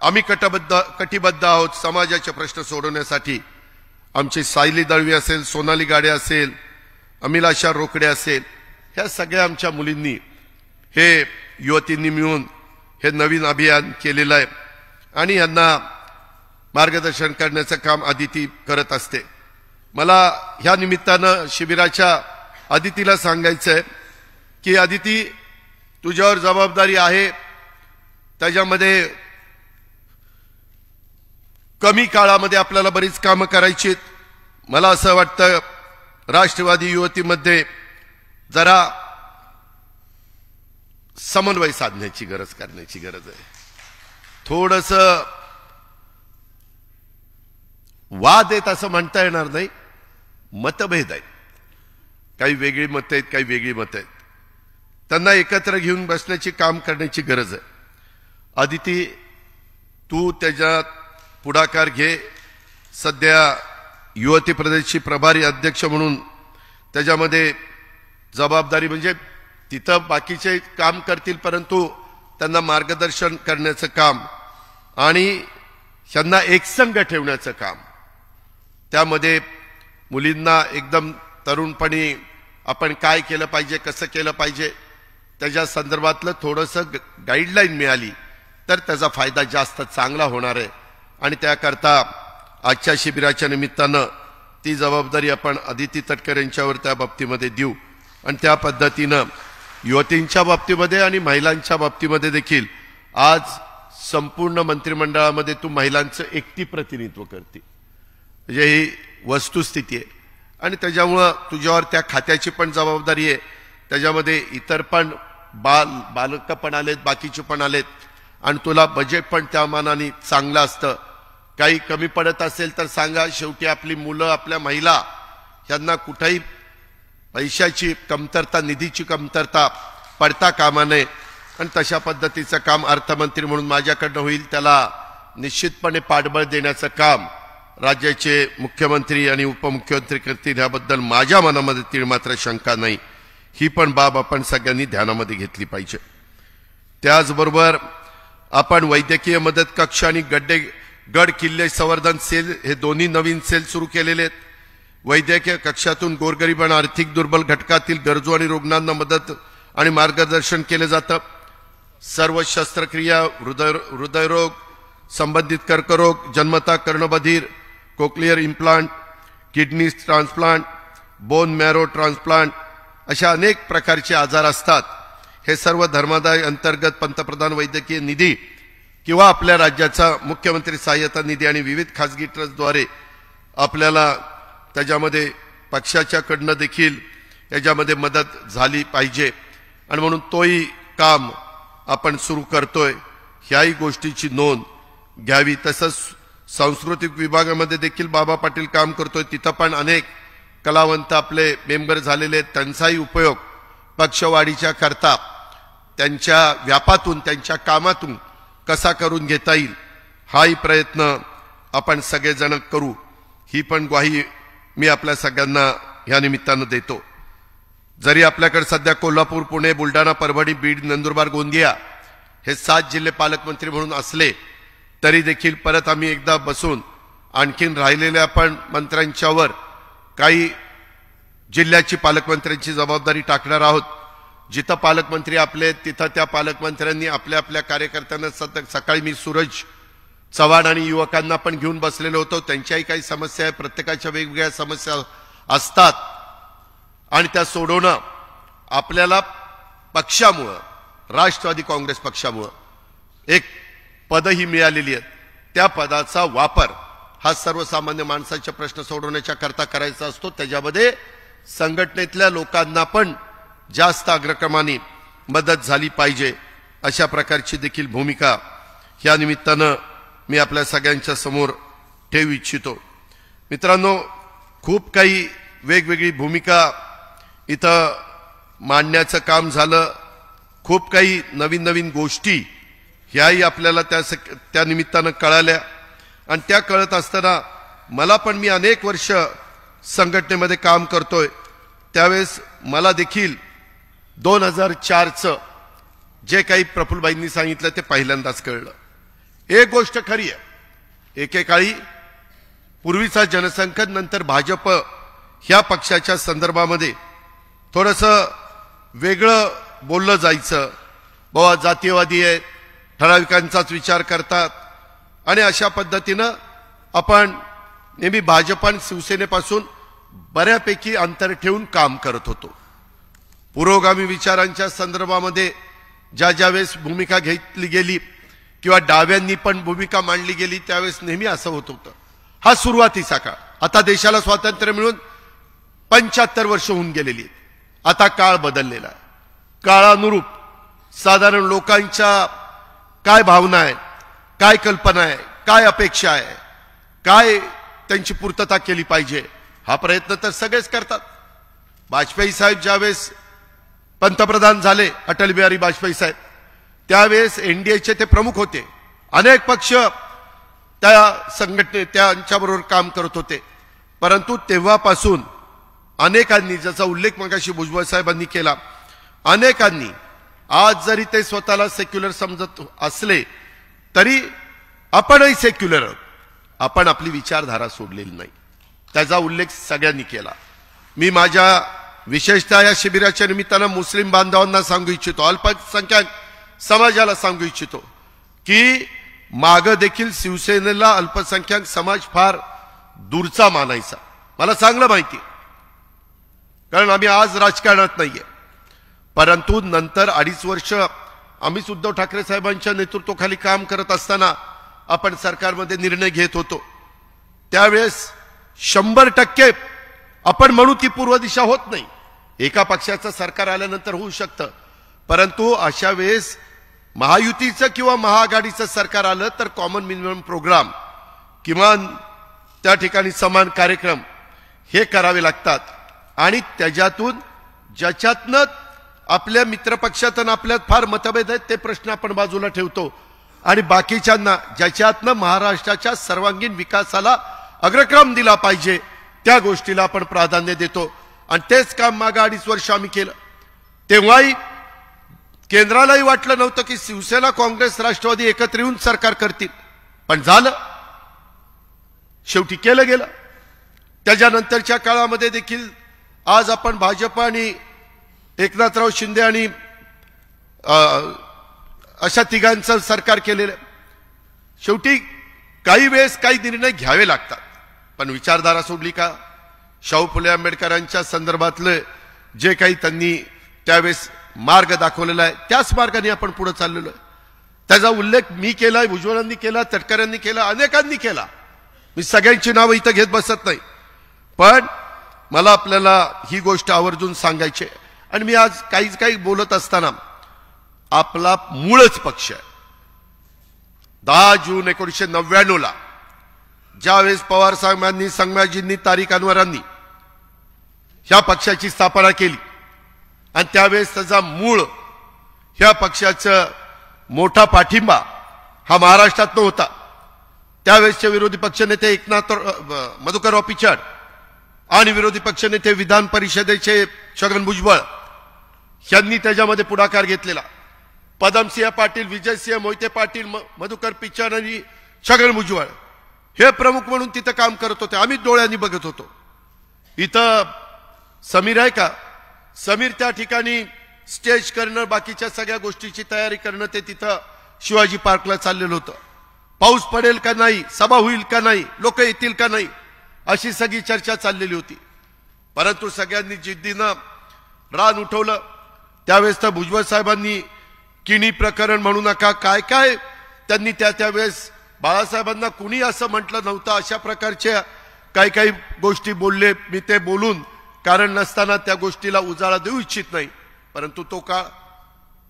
आम्ही कटिबद्ध आहोत समाजाचे प्रश्न सोडवण्यासाठी. आमची सायली दळवी असेल, सोनाली गाडे असेल, अमिलाशा रोकडे असेल, ह्या सगळ्या आमच्या मुलींनी, हे युवतींनी मिळून हे नवीन अभियान केलेलं आहे आणि यांना मार्गदर्शन करण्याचं काम आदिती करत असते. मला ह्या निमित्तानं शिबिराच्या आदितीला सांगायचं आहे की आदिती, तुझ्यावर जबाबदारी आहे, त्याच्यामध्ये कमी काळामध्ये आपल्याला बरीच कामं करायची आहेत. मला असं वाटतं राष्ट्रवादी युवतीमध्ये जरा समन्वय साधण्याची करण्याची गरज आहे. थोडंसं वाद आहेत असं म्हणता येणार नाही, मतभेद आहेत, काही वेगळी मतं आहेत, काही वेगळी मतं आहेत, त्यांना एकत्र घेऊन बसण्याची काम करण्याची गरज आहे. आदिती, तू त्याच्यात पुढाकार घे. सध्या युवती प्रदेशची प्रभारी अध्यक्ष म्हणून त्याच्यामध्ये जबाबदारी, म्हणजे तिथं बाकीचे काम करतील परंतु त्यांना मार्गदर्शन करण्याचं काम आणि त्यांना एकसंघ ठेवण्याचं काम, त्यामध्ये मुलींना एकदम तरुणपणी आपण काय केलं पाहिजे, कसं केलं पाहिजे, त्याच्या संदर्भातलं थोडंसं गाईडलाईन मिळाली तर त्याचा फायदा जास्त चांगला होणार आहे. आणि त्याकरता आजच्या शिबिराच्या निमित्तानं ती जबाबदारी आपण आदिती तटकर यांच्यावर त्या बाबतीमध्ये देऊ. आणि त्या पद्धतीनं युवतींच्या बाबतीमध्ये आणि महिलांच्या बाबतीमध्ये देखील आज संपूर्ण मंत्रिमंडळामध्ये तू महिलांचं एकटी प्रतिनिधित्व करते, म्हणजे ही वस्तुस्थिती आहे. आणि त्याच्यामुळं तुझ्यावर त्या खात्याची पण जबाबदारी आहे. त्याच्यामध्ये इतर पण बालक पण आलेत, बाकीचे पण आलेत, आणि तुला बजेट पण त्या मानाने चांगलं असतं. काही कमी पडत असेल तर सांगा. शेवटी आपली मुलं, आपल्या महिला यांना कुठेही पैशाची कमतरता, निधीची कमतरता पडता कामा नये आणि तशा पद्धतीचं काम अर्थमंत्री म्हणून माझ्याकडनं होईल त्याला निश्चितपणे पाठबळ देण्याचं काम राज्याचे मुख्यमंत्री आणि उपमुख्यमंत्री करतील याबद्दल माझ्या मनामध्ये तीळ मात्र शंका नाही. ही पण बाब आपण सगळ्यांनी ध्यानामध्ये घेतली पाहिजे. त्याचबरोबर आपण वैद्यकीय मदत कक्ष आणि गड किल्ले संवर्धन सेल हे दोन्ही नवीन सेल सुरू केलेले आहेत. वैद्यकीय कक्षातून गोरगरीब आणि आर्थिक दुर्बल घटकातील गरजू आणि रुग्णांना मदत आणि मार्गदर्शन केले जातं. सर्व शस्त्रक्रिया, हृदयरोग संबंधित कर्करोग, जन्मता कर्णबधीर, cochlear implant, kidney transplant, bone marrow transplant अशा अनेक प्रकारचे आजार असतात. हे सर्व धर्मादाय अंतर्गत पंतप्रधान वैद्यकीय निधी किंवा आपल्या राज्याचा मुख्यमंत्री सहाय्यता निधी आणि विविध खासगी ट्रस्टद्वारे आपल्याला त्याच्यामध्ये पक्षाच्याकडनं देखील याच्यामध्ये मदत झाली पाहिजे आणि म्हणून तोही काम आपण सुरू करतोय. ह्याही गोष्टीची नोंद घ्यावी. तसंच सांस्कृतिक विभागामध्ये देखील बाबा पाटील काम करतोय. तिथं पण अनेक कलावंत आपले मेंबर झालेले आहेत. त्यांचाही उपयोग पक्षवाढीच्या करता त्यांच्या व्यापातून, त्यांच्या कामातून कसा करून घेता येईल हाही प्रयत्न आपण सगळेजण करू. ही पण ग्वाही मी आपल्या सगळ्यांना ह्या निमित्तानं देतो. जरी आपल्याकडे सध्या कोल्हापूर, पुणे, बुलढाणा, परभणी, बीड, नंदुरबार, गोंदिया हे 7 जिल्हे पालकमंत्री म्हणून असले तरी देखील परत आम्ही एकदा बसून आणखीन राहिलेल्या आपण मंत्र्यांच्यावर काही जिल्ह्याची पालकमंत्र्यांची जबाबदारी टाकणार आहोत. जिथं पालकमंत्री आपले तिथं त्या पालकमंत्र्यांनी आपल्या आपल्या कार्यकर्त्यांना सकाळी मी सूरज चव्हाण आणि युवकांना पण घेऊन बसलेलो होतो. त्यांच्याही काही समस्या आहे, प्रत्येकाच्या वेगवेगळ्या समस्या असतात आणि त्या सोडवणं आपल्याला पक्षामुळं, राष्ट्रवादी काँग्रेस पक्षामुळं एक पदही मिळालेली आहेत. त्या पदाचा वापर हा सर्वसामान्य माणसाचे प्रश्न सोडवण्याच्या करता करायचा असतो. त्याच्यामध्ये संघटनेतल्या लोकांना पण जास्त अग्रक्रमाने मदत झाली पाहिजे अशा प्रकारची देखील भूमिका ह्या निमित्तानं मी आपल्या सगळ्यांच्या समोर ठेवू इच्छितो. मित्रांनो, खूप काही वेगवेगळी भूमिका इथं मांडण्याचं काम झालं. खूप काही नवीन नवीन गोष्टी ह्याही आपल्याला त्या निमित्तानं कळाल्या आणि त्या कळत असताना मला पण, मी अनेक वर्ष संघटनेमध्ये काम करतोय, त्यावेळेस मला देखील 2004चं जे काही प्रफुल्लबाईंनी सांगितलं ते पहिल्यांदाच कळलं. एक गोष्ट खरी आहे, एकेकाळी पूर्वीचा जनसंघ नंतर भाजप ह्या पक्षाच्या संदर्भामध्ये थोडंसं वेगळं बोललं जायचं. बाबा जातीयवादी आहे, ठराविकांचाच विचार करतात आणि अशा पद्धतीनं आपण नेहमी भाजप आणि शिवसेनेपासून बऱ्यापैकी अंतर ठेवून काम करत होतो. पुरोगामी विचारांच्या संदर्भामध्ये ज्या वेळेस भूमिका घेतली गेली किंवा डाव्यांनी पण भूमिका मांडली गेली त्यावेळेस नेहमी असं होत होतं. हा सुरुवातीचा काळ. आता देशाला स्वातंत्र्य मिळून 75 वर्ष होऊन गेलेली आहेत. आता काळ बदललेला आहे. काळानुरूप साधारण लोकांच्या काय भावना आहे, काय कल्पना आहे, काय अपेक्षा आहे, काय त्यांची पूर्तता केली पाहिजे हा प्रयत्न तर सगळेच करतात. वाजपेयी साहेब ज्यावेळेस पंतप्रधान झाले, अटल बिहारी वाजपेयी साहेब, त्यावेळेस एनडीएचे ते प्रमुख होते. अनेक पक्ष त्या त्यांच्याबरोबर काम करत होते. परंतु तेव्हापासून अनेकांनी, ज्याचा उल्लेख मगाशी भुजबळ साहेबांनी केला, अनेकांनी आज जरी ते स्वतःला सेक्युलर समजत असले तरी आपणही सेक्युलर आहोत. आपण आपली विचारधारा सोडलेली नाही, त्याचा उल्लेख सगळ्यांनी केला. मी माझ्या विशेषतः या शिबिराच्या निमित्तानं मुस्लिम बांधवांना सांगू इच्छितो, अल्पसंख्याक समाजाला सांगू इच्छितो की मागं देखील शिवसेनेला अल्पसंख्याक समाज फार दूरचा मानायचा. मला चांगलं माहिती, कारण आम्ही आज राजकारणात नाहीये. परंतु नंतर 2.5 वर्ष आम्हीच उद्धव ठाकरे साहेबांच्या नेतृत्वाखाली काम करत असताना आपण सरकारमध्ये निर्णय घेत होतो. त्यावेळेस 100% आपण म्हणू की पूर्व दिशा होत नाही. एका पक्षाचं सरकार आल्यानंतर होऊ शकतं, परंतु अशा वेळेस महायुतीचं किंवा महाआघाडीचं सरकार आलं तर कॉमन मिनिमम प्रोग्राम, किमान त्या ठिकाणी समान कार्यक्रम हे करावे लागतात. आणि त्याच्यातून ज्याच्यातनं आपल्या मित्रपक्षातून आपल्यात फार मतभेद आहेत ते प्रश्न आपण बाजूला ठेवतो आणि बाकीच्यांना ज्याच्यातनं महाराष्ट्राच्या सर्वांगीण विकासाला अग्रक्रम दिला पाहिजे त्या गोष्टीला आपण प्राधान्य देतो आणि तेच काम मागे 2.5 वर्ष आम्ही केलं. तेव्हाही केंद्रालाही वाटलं नव्हतं की शिवसेना काँग्रेस राष्ट्रवादी एकत्र येऊन सरकार करतील, पण झालं, शेवटी केलं गेलं. त्याच्यानंतरच्या काळामध्ये देखील आज आपण भाजप आणि एकनाथराव शिंदे आणि अशा तिघांचं सरकार केलेलं. शेवटी काही वेळेस काही निर्णय घ्यावे लागतात, पण विचारधारा सोडली का? शाहू फुले आंबेडकरांच्या संदर्भातलं जे काही त्यांनी त्यावेळेस मार्ग दाखवलेला आहे त्याच मार्गाने आपण पुढे चाललेलो आहे. त्याचा उल्लेख मी केलाय, भुजबळांनी केला, तटकऱ्यांनी केला, अनेकांनी केला. मी सगळ्यांची नावं इथं घेत बसत नाही, पण मला आपल्याला ही गोष्ट आवर्जून सांगायची आहे. आणि मी आज काही बोलत असताना आपला मूळच पक्ष आहे. 10 जून 1999 ज्यावेळेस पवार साहेबांनी, संगमाजींनी, तारिक अनवरांनी ह्या पक्षाची स्थापना केली आणि त्यावेळेस त्याचा मूळ ह्या पक्षाचं मोठा पाठिंबा हा महाराष्ट्रात होता. त्यावेळेसचे विरोधी पक्षनेते मधुकरराव पिचड आणि विरोधी पक्षनेते विधान परिषदेचे छगन भुजबळ यांनी त्याच्यामध्ये पुढाकार घेतलेला. पदमसिंह पाटील, विजयसिंह मोहिते पाटील, मधुकर पिचड आणि छगन भुजबळ हे प्रमुख म्हणून तिथं काम करत होते. आम्ही डोळ्यांनी बघत होतो. इथं समीर आहे का? समीर त्या ठिकाणी स्टेज करणं, बाकीच्या सगळ्या गोष्टीची तयारी करणं ते तिथं शिवाजी पार्कला चाललेलं होतं. पाऊस पडेल का नाही, सभा होईल का नाही, लोक येतील का नाही, अशी सगळी चर्चा चाललेली होती. परंतु सगळ्यांनी जिद्दीनं रान उठवलं. त्यावेळेस तर भुजबळ साहेबांनी किणी प्रकरण म्हणू नका, काय काय त्यांनी त्यावेळेस बाळासाहेबांना कुणी असं म्हटलं नव्हतं, अशा प्रकारच्या काही गोष्टी बोलले. मी ते बोलून कारण नसताना त्या गोष्टीला उजाळा देऊ इच्छित नाही. परंतु तो काळ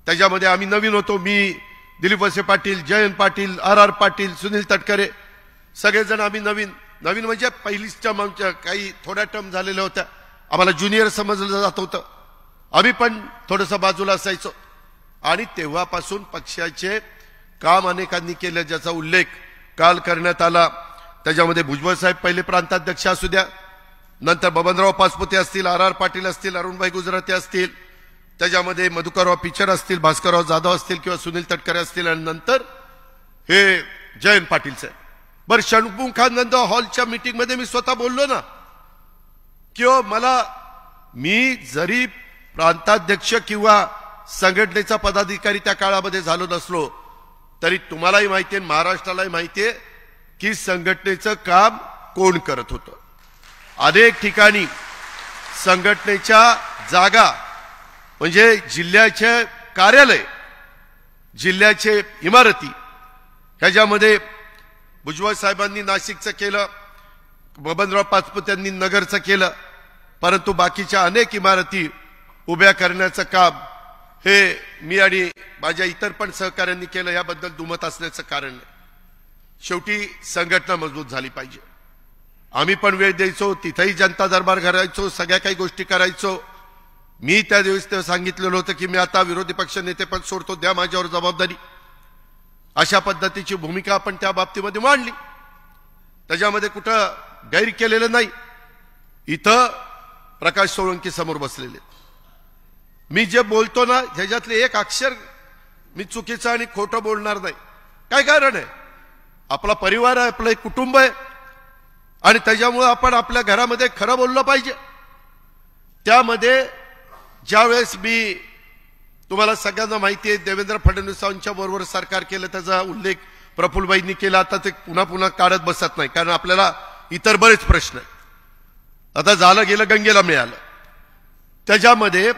त्याच्यामध्ये आम्ही नवीन होतो. मी, दिलीप वळसे पाटील, जयंत पाटील, आर पाटील, सुनील तटकरे सगळेजण आम्ही नवीन म्हणजे पहिलीच टर्म आमच्या काही थोड्या टर्म झालेल्या होत्या. आम्हाला ज्युनियर समजलं जात होतं. आम्ही पण थोडंसं बाजूला असायचो आणि तेव्हापासून पक्षाचे काम अनेकांनी केलं ज्याचा उल्लेख काल करण्यात आला. त्याच्यामध्ये भुजबळ साहेब पहिले प्रांताध्यक्ष असू द्या, नंतर बबनराव पाचपुते असतील, आर पाटील असतील, अरुणभाई गुजराती असतील, त्याच्यामध्ये मधुकरराव पिचड असतील, भास्करराव जाधव असतील किंवा सुनील तटकरे असतील आणि नंतर हे जयंत पाटील साहेब. बरं, षणमुखानंद हॉलच्या मीटिंगमध्ये मी स्वतः बोललो ना किंवा मी जरी प्रांताध्यक्ष किंवा संघटनेचा पदाधिकारी त्या काळामध्ये झालो नसलो तरी तुम्हालाही माहिती आहे, महाराष्ट्रालाही माहिती आहे की संघटनेचं काम कोण करत होतं. अनेक ठिकाणी संघटनेच्या जागा म्हणजे जिल्ह्याचे कार्यालय, जिल्ह्याचे इमारती ह्याच्यामध्ये भुजबळ साहेबांनी नाशिकचं केलं, बबनराव पाचपुत्यांनी नगरचं केलं, परंतु बाकीच्या अनेक इमारती उभ्या करण्याचं काम हे मी आणि माझ्या इतर पण सहकाऱ्यांनी केलं. याबद्दल दुमत असण्याचं कारण नाही. शेवटी संघटना मजबूत झाली पाहिजे. आम्ही पण वेळ द्यायचो, तिथेही जनता दरबार करायचो, सगळ्या काही गोष्टी करायचो. मी त्या दिवशी सांगितलेलं होतं की मी आता विरोधी पक्ष नेते पण सोडतो, द्या माझ्यावर जबाबदारी. अशा पद्धतीची भूमिका आपण त्या बाबतीमध्ये मांडली. त्याच्यामध्ये कुठं गैर केलेलं नाही. इथं प्रकाश सोळंकी समोर बसलेले, मी जे बोलतो ना ह्याच्यातले एक अक्षर मी चुकीचं आणि खोटं बोलणार नाही. काय कारण आहे? आपला परिवार आहे, आपलं एक कुटुंब आहे आणि त्याच्यामुळे आपण आपल्या घरामध्ये खरं बोललं पाहिजे. त्यामध्ये ज्यावेळेस मी, तुम्हाला सगळ्यांना माहिती आहे, देवेंद्र फडणवीसांच्या बरोबर सरकार केलं त्याचा उल्लेख प्रफुल्लबाईंनी केला. आता ते पुन्हा काढत बसत नाही कारण आपल्याला इतर बरेच प्रश्न आहेत. आता झालं गेलं, गंगेला मिळालं. त्याच्यामध्ये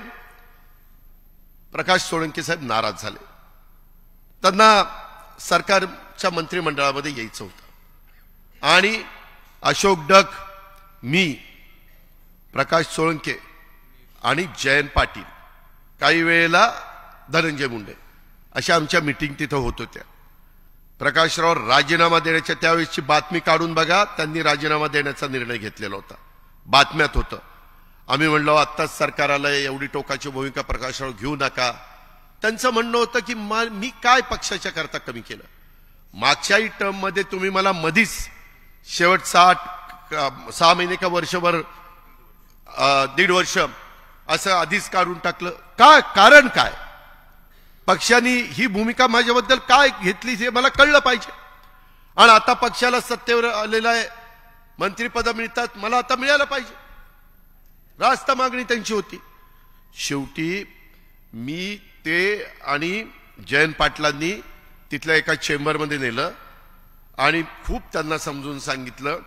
प्रकाश सोळंकी साहेब नाराज झाले. त्यांना सरकारच्या मंत्रिमंडळामध्ये यायचं होतं आणि अशोक डग, मी, प्रकाश सोळंके आणि जयंत पाटील, काही वेळेला धनंजय मुंडे अशा आमच्या मीटिंग तिथं होत होत्या. प्रकाशराव राजीनामा देण्याच्या त्यावेळेसची बातमी काढून बघा, त्यांनी राजीनामा देण्याचा निर्णय घेतलेला होता, बातम्यात होतं. आम्ही म्हणलो आत्ताच सरकार आलंय, एवढी टोकाची भूमिका प्रकाशराव घेऊ नका. त्यांचं म्हणणं होतं की मी काय पक्षाच्या करता कमी केलं. मागच्याही टर्म मध्ये तुम्ही मला मधीच शेवट 6 महिने का वर्षभर 1.5 वर्ष असं आधीच काढून टाकलं. काय कारण काय, पक्षाने ही भूमिका माझ्याबद्दल काय घेतली हे मला कळलं पाहिजे. आणि आता पक्षाला सत्तेवर आलेला आहे, मंत्रिपद मिळतात, मला आता मिळायला पाहिजे. रास्त मागणी त्यांची होती. शेवटी मी ते आणि जयंत पाटलांनी तिथल्या एका चेंबरमध्ये नेलं आणि खूप त्यांना समजून सांगितलं,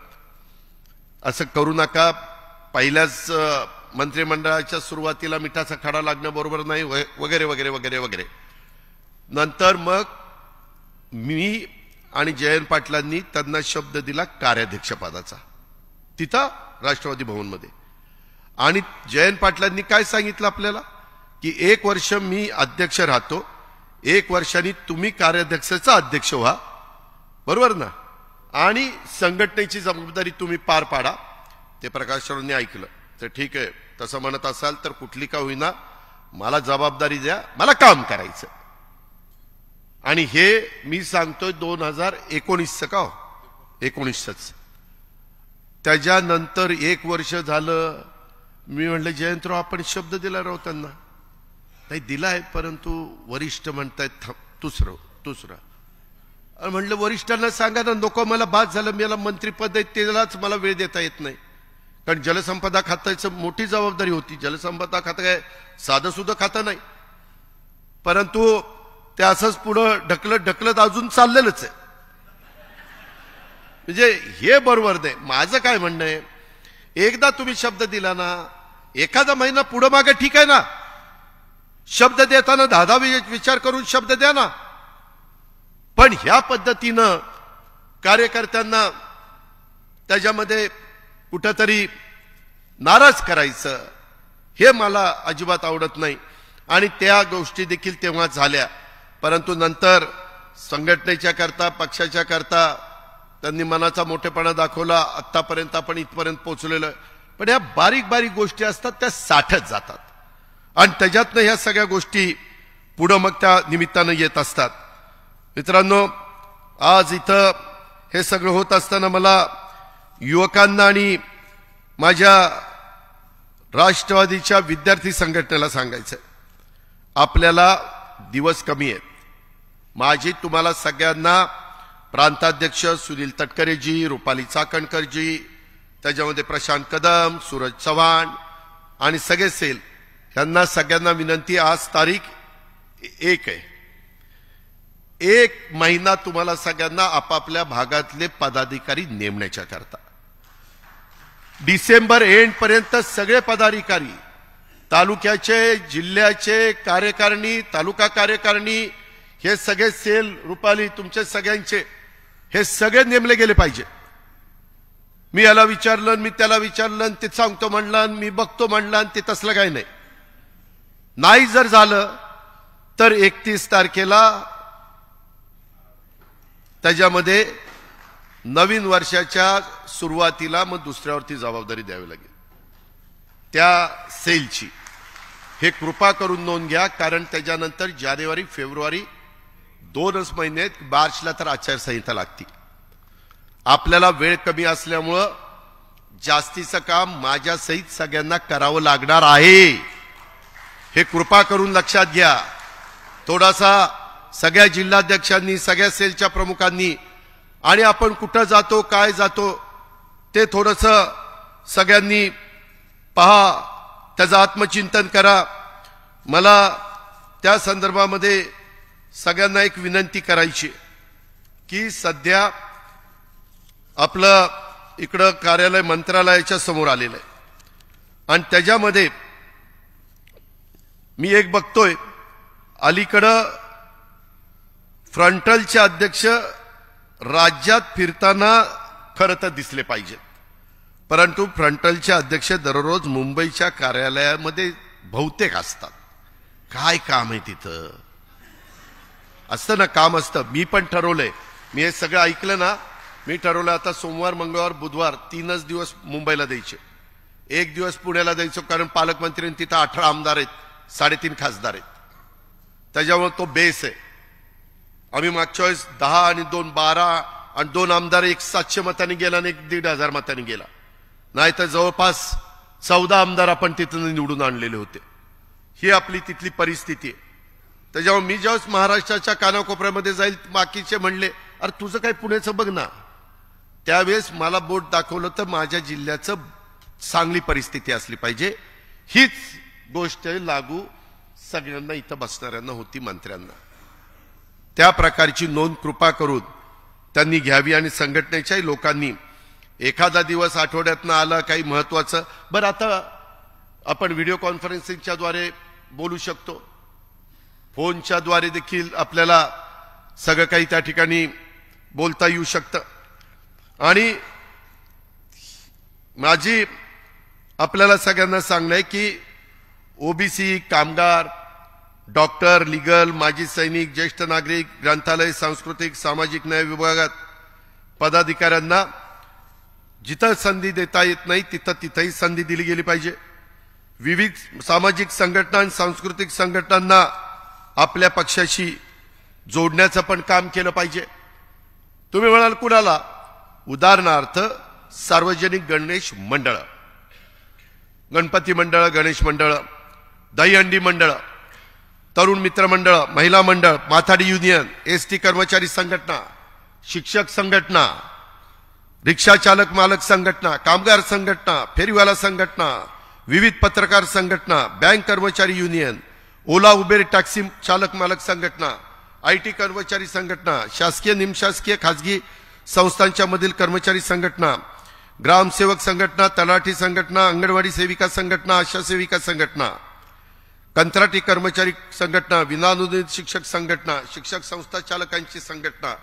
असं करू नका. पहिल्याच मंत्रिमंडळाच्या सुरुवातीला मिठाचा खडा लागणं बरोबर नाही, वगैरे वगैरे वगैरे वगैरे. नंतर मग मी आणि जयंत पाटलांनी त्यांना शब्द दिला कार्याध्यक्षपदाचा तिथं राष्ट्रवादी भवनमध्ये. आणि जयंत पाटलांनी काय सांगितलं आपल्याला की 1 वर्ष मी अध्यक्ष राहतो, 1 वर्षांनी तुम्ही कार्याध्यक्षाचा अध्यक्ष व्हा, बरोबर ना, आणि संघटनेची जबाबदारी तुम्ही पार पाडा. ते प्रकाशरावांनी ऐकलं. तर ठीक आहे, तसं म्हणत असाल तर कुठली का होईना मला जबाबदारी द्या, मला काम करायचं. आणि हे मी सांगतोय 2019 का 19च. त्याच्यानंतर 1 वर्ष झालं. मी म्हणलं जयंतराव आपण शब्द दिला राव त्यांना. नाही दिलाय, परंतु वरिष्ठ म्हणतायत दुसरं. म्हणलं वरिष्ठांना सांगा ना, नको मला बाद झालं, मला मंत्रिपद आहे त्यालाच मला वेळ देता येत नाही. कारण जलसंपदा खात्याचं मोठी जबाबदारी होती. जलसंपदा खातं काय साधं सुद्धा खातं नाही, परंतु ते असंच पुढं ढकलत अजून चाललेलंच आहे. म्हणजे हे बरोबर नाही. माझं काय म्हणणं आहे, एकदा तुम्ही शब्द दिला ना, एखादा महिना पुढं मागे ठीक आहे ना, शब्द देताना 10 विचार करून शब्द द्या ना. पण ह्या पद्धतीनं कार्यकर्त्यांना त्याच्यामध्ये कुठंतरी नाराज करायचं हे मला अजिबात आवडत नाही. आणि त्या गोष्टी देखील तेव्हा झाल्या. परंतु नंतर संघटनेच्या करता, पक्षाच्या करता त्यांनी मनाचा मोठेपणा दाखवला. आतापर्यंत आपण इथपर्यंत पोहोचलेलो आहे. पण या बारीक बारीक गोष्टी असतात त्या साठत जातात आणि त्याच्यातनं ह्या सगळ्या गोष्टी पुढं मग त्या निमित्तानं येत असतात. मित्रांनो, आज इथं हे सगळं होत असताना मला युवकांना आणि माझ्या राष्ट्रवादीच्या विद्यार्थी संघटनेला सांगायचं, आपल्याला दिवस कमी आहेत. माझी तुम्हाला सगळ्यांना प्रांताध्यक्ष सुनील तटकरेजी, रुपाली चाकणकरजी, त्याच्यामध्ये प्रशांत कदम, सूरज चव्हाण आणि सगळे सेल, यांना सगळ्यांना विनंती, आज तारीख 1 आहे. 1 महिना तुम्हाला सगळ्यांना आपापल्या भागातले पदाधिकारी नेमण्याच्या करता, डिसेंबर एंड पर्यंत सगळे पदाधिकारी, तालुक्याचे, जिल्ह्याचे कार्यकारिणी, तालुका कार्यकारिणी, हे सगळे सेल, रुपाली तुमचे सगळ्यांचे हे सगळे नेमले गेले पाहिजे. मी याला विचारलं, मी त्याला विचारलं, ते सांगतो म्हणलं, मी बघतो म्हणलं, ते तसलं काही नाही. नाही जर झालं तर 31 तारखेला त्याच्यामध्ये नवीन वर्षाच्या सुरुवातीला मग दुसऱ्यावरती जबाबदारी द्यावी लागेल त्या सेलची. हे कृपा करून नोंद घ्या, कारण त्याच्यानंतर जानेवारी फेब्रुवारी 2च महिने आहेत. मार्चला तर आचारसंहिता लागते. आपल्याला वेळ कमी असल्यामुळं जास्तीचं काम माझ्या सहित सगळ्यांना करावं लागणार आहे. हे कृपा करून लक्षात घ्या. थोडासा सगळ्या जिल्हाध्यक्षांनी, सगळ्या सेलच्या प्रमुखांनी, आणि आपण कुठं जातो, काय जातो, ते थोडंसं सगळ्यांनी पहा, त्याचं आत्मचिंतन करा. मला त्या संदर्भामध्ये सगळ्यांना एक विनंती करायची की सध्या आपलं इकडं कार्यालय मंत्रालयाच्या समोर आलेलं आहे आणि त्याच्यामध्ये मी एक बघतोय, अलीकडं फ्रंटलचे अध्यक्ष राज्यात फिरताना खरं तर दिसले पाहिजेत, परंतु फ्रंटलचे अध्यक्ष दररोज मुंबईच्या कार्यालयामध्ये बहुतेक असतात. काय काम आहे तिथं? असतं ना, काम असतं. मी पण ठरवलंय, मी हे सगळं ऐकलं ना, मी ठरवलं आता सोमवार, मंगळवार, बुधवार 3च दिवस मुंबईला द्यायचे. एक दिवस पुण्याला जायचो, कारण पालकमंत्र्यांनी तिथं 18 आमदार आहेत, 3.5 खासदार आहेत, त्याच्यामुळे तो बेस आहे. आम्ही मागच्या वेळेस 10 आणि 2 12 आणि 2 आमदार 700 मतांनी गेला आणि 1,500 मतांनी गेला. नाही तर जवळपास 14 आमदार आपण तिथून निवडून आणलेले होते. ही आपली तिथली परिस्थिती आहे. त्याच्यामुळे मी ज्यावेळेस महाराष्ट्राच्या कानाकोपऱ्यामध्ये जाईल, बाकीचे म्हणले अरे तुझं काय पुण्याचं बघ ना, त्यावेळेस मला बोट दाखवलं तर माझ्या जिल्ह्याचं चांगली परिस्थिती असली पाहिजे. हीच गोष्ट लागू सगळ्यांना इथं बसणाऱ्यांना होती, मंत्र्यांना. त्या प्रकारची नोंद कृपा करून त्यांनी घ्यावी आणि संघटनेच्याही लोकांनी एखादा दिवस आठवड्यातनं आला काही महत्वाचं. बरं, आता आपण व्हिडिओ कॉन्फरन्सिंगच्या द्वारे बोलू शकतो, फोनच्या द्वारे देखील आपल्याला सगळं काही त्या ठिकाणी बोलता येऊ शकतं. आणि माझी आपल्याला सगळ्यांना सांगणं आहे की ओबीसी, कामगार, डॉक्टर, लिगल, माजी सैनिक, ज्येष्ठ नागरिक, ग्रंथालय, सांस्कृतिक, सामाजिक न्याय विभागात पदाधिकाऱ्यांना जिथं संधी देता येत नाही तिथंही संधी दिली गेली पाहिजे. विविध सामाजिक संघटना आणि सांस्कृतिक संघटनांना आपल्या पक्षाशी जोडण्याचं पण काम केलं पाहिजे. तुम्ही म्हणाल कुणाला? उदाहरणार्थ सार्वजनिक गणेश मंडळ, गणपती मंडळ, गणेश मंडळ, दहीहंडी मंडळ, तरुण मित्र मंडळ, महिला मंडळ, माथाडी युनियन, एसटी कर्मचारी संघटना, शिक्षक संघटना, रिक्षा चालक मालक संघटना, कामगार संघटना, फेरीवाला संघटना, विविध पत्रकार संघटना, बँक कर्मचारी युनियन, ओला उबेर टॅक्सी चालक मालक संघटना, आयटी कर्मचारी संघटना, शासकीय निमशासकीय खाजगी संस्थांच्या मधील कर्मचारी संघटना, ग्रामसेवक संघटना, तलाठी संघटना, अंगणवाडी सेविका संघटना, आशा सेविका संघटना, कंत्राटी कर्मचारी संघटना, विनाअनुदानित शिक्षक संघटना, शिक्षक संस्था चालकांची संघटना,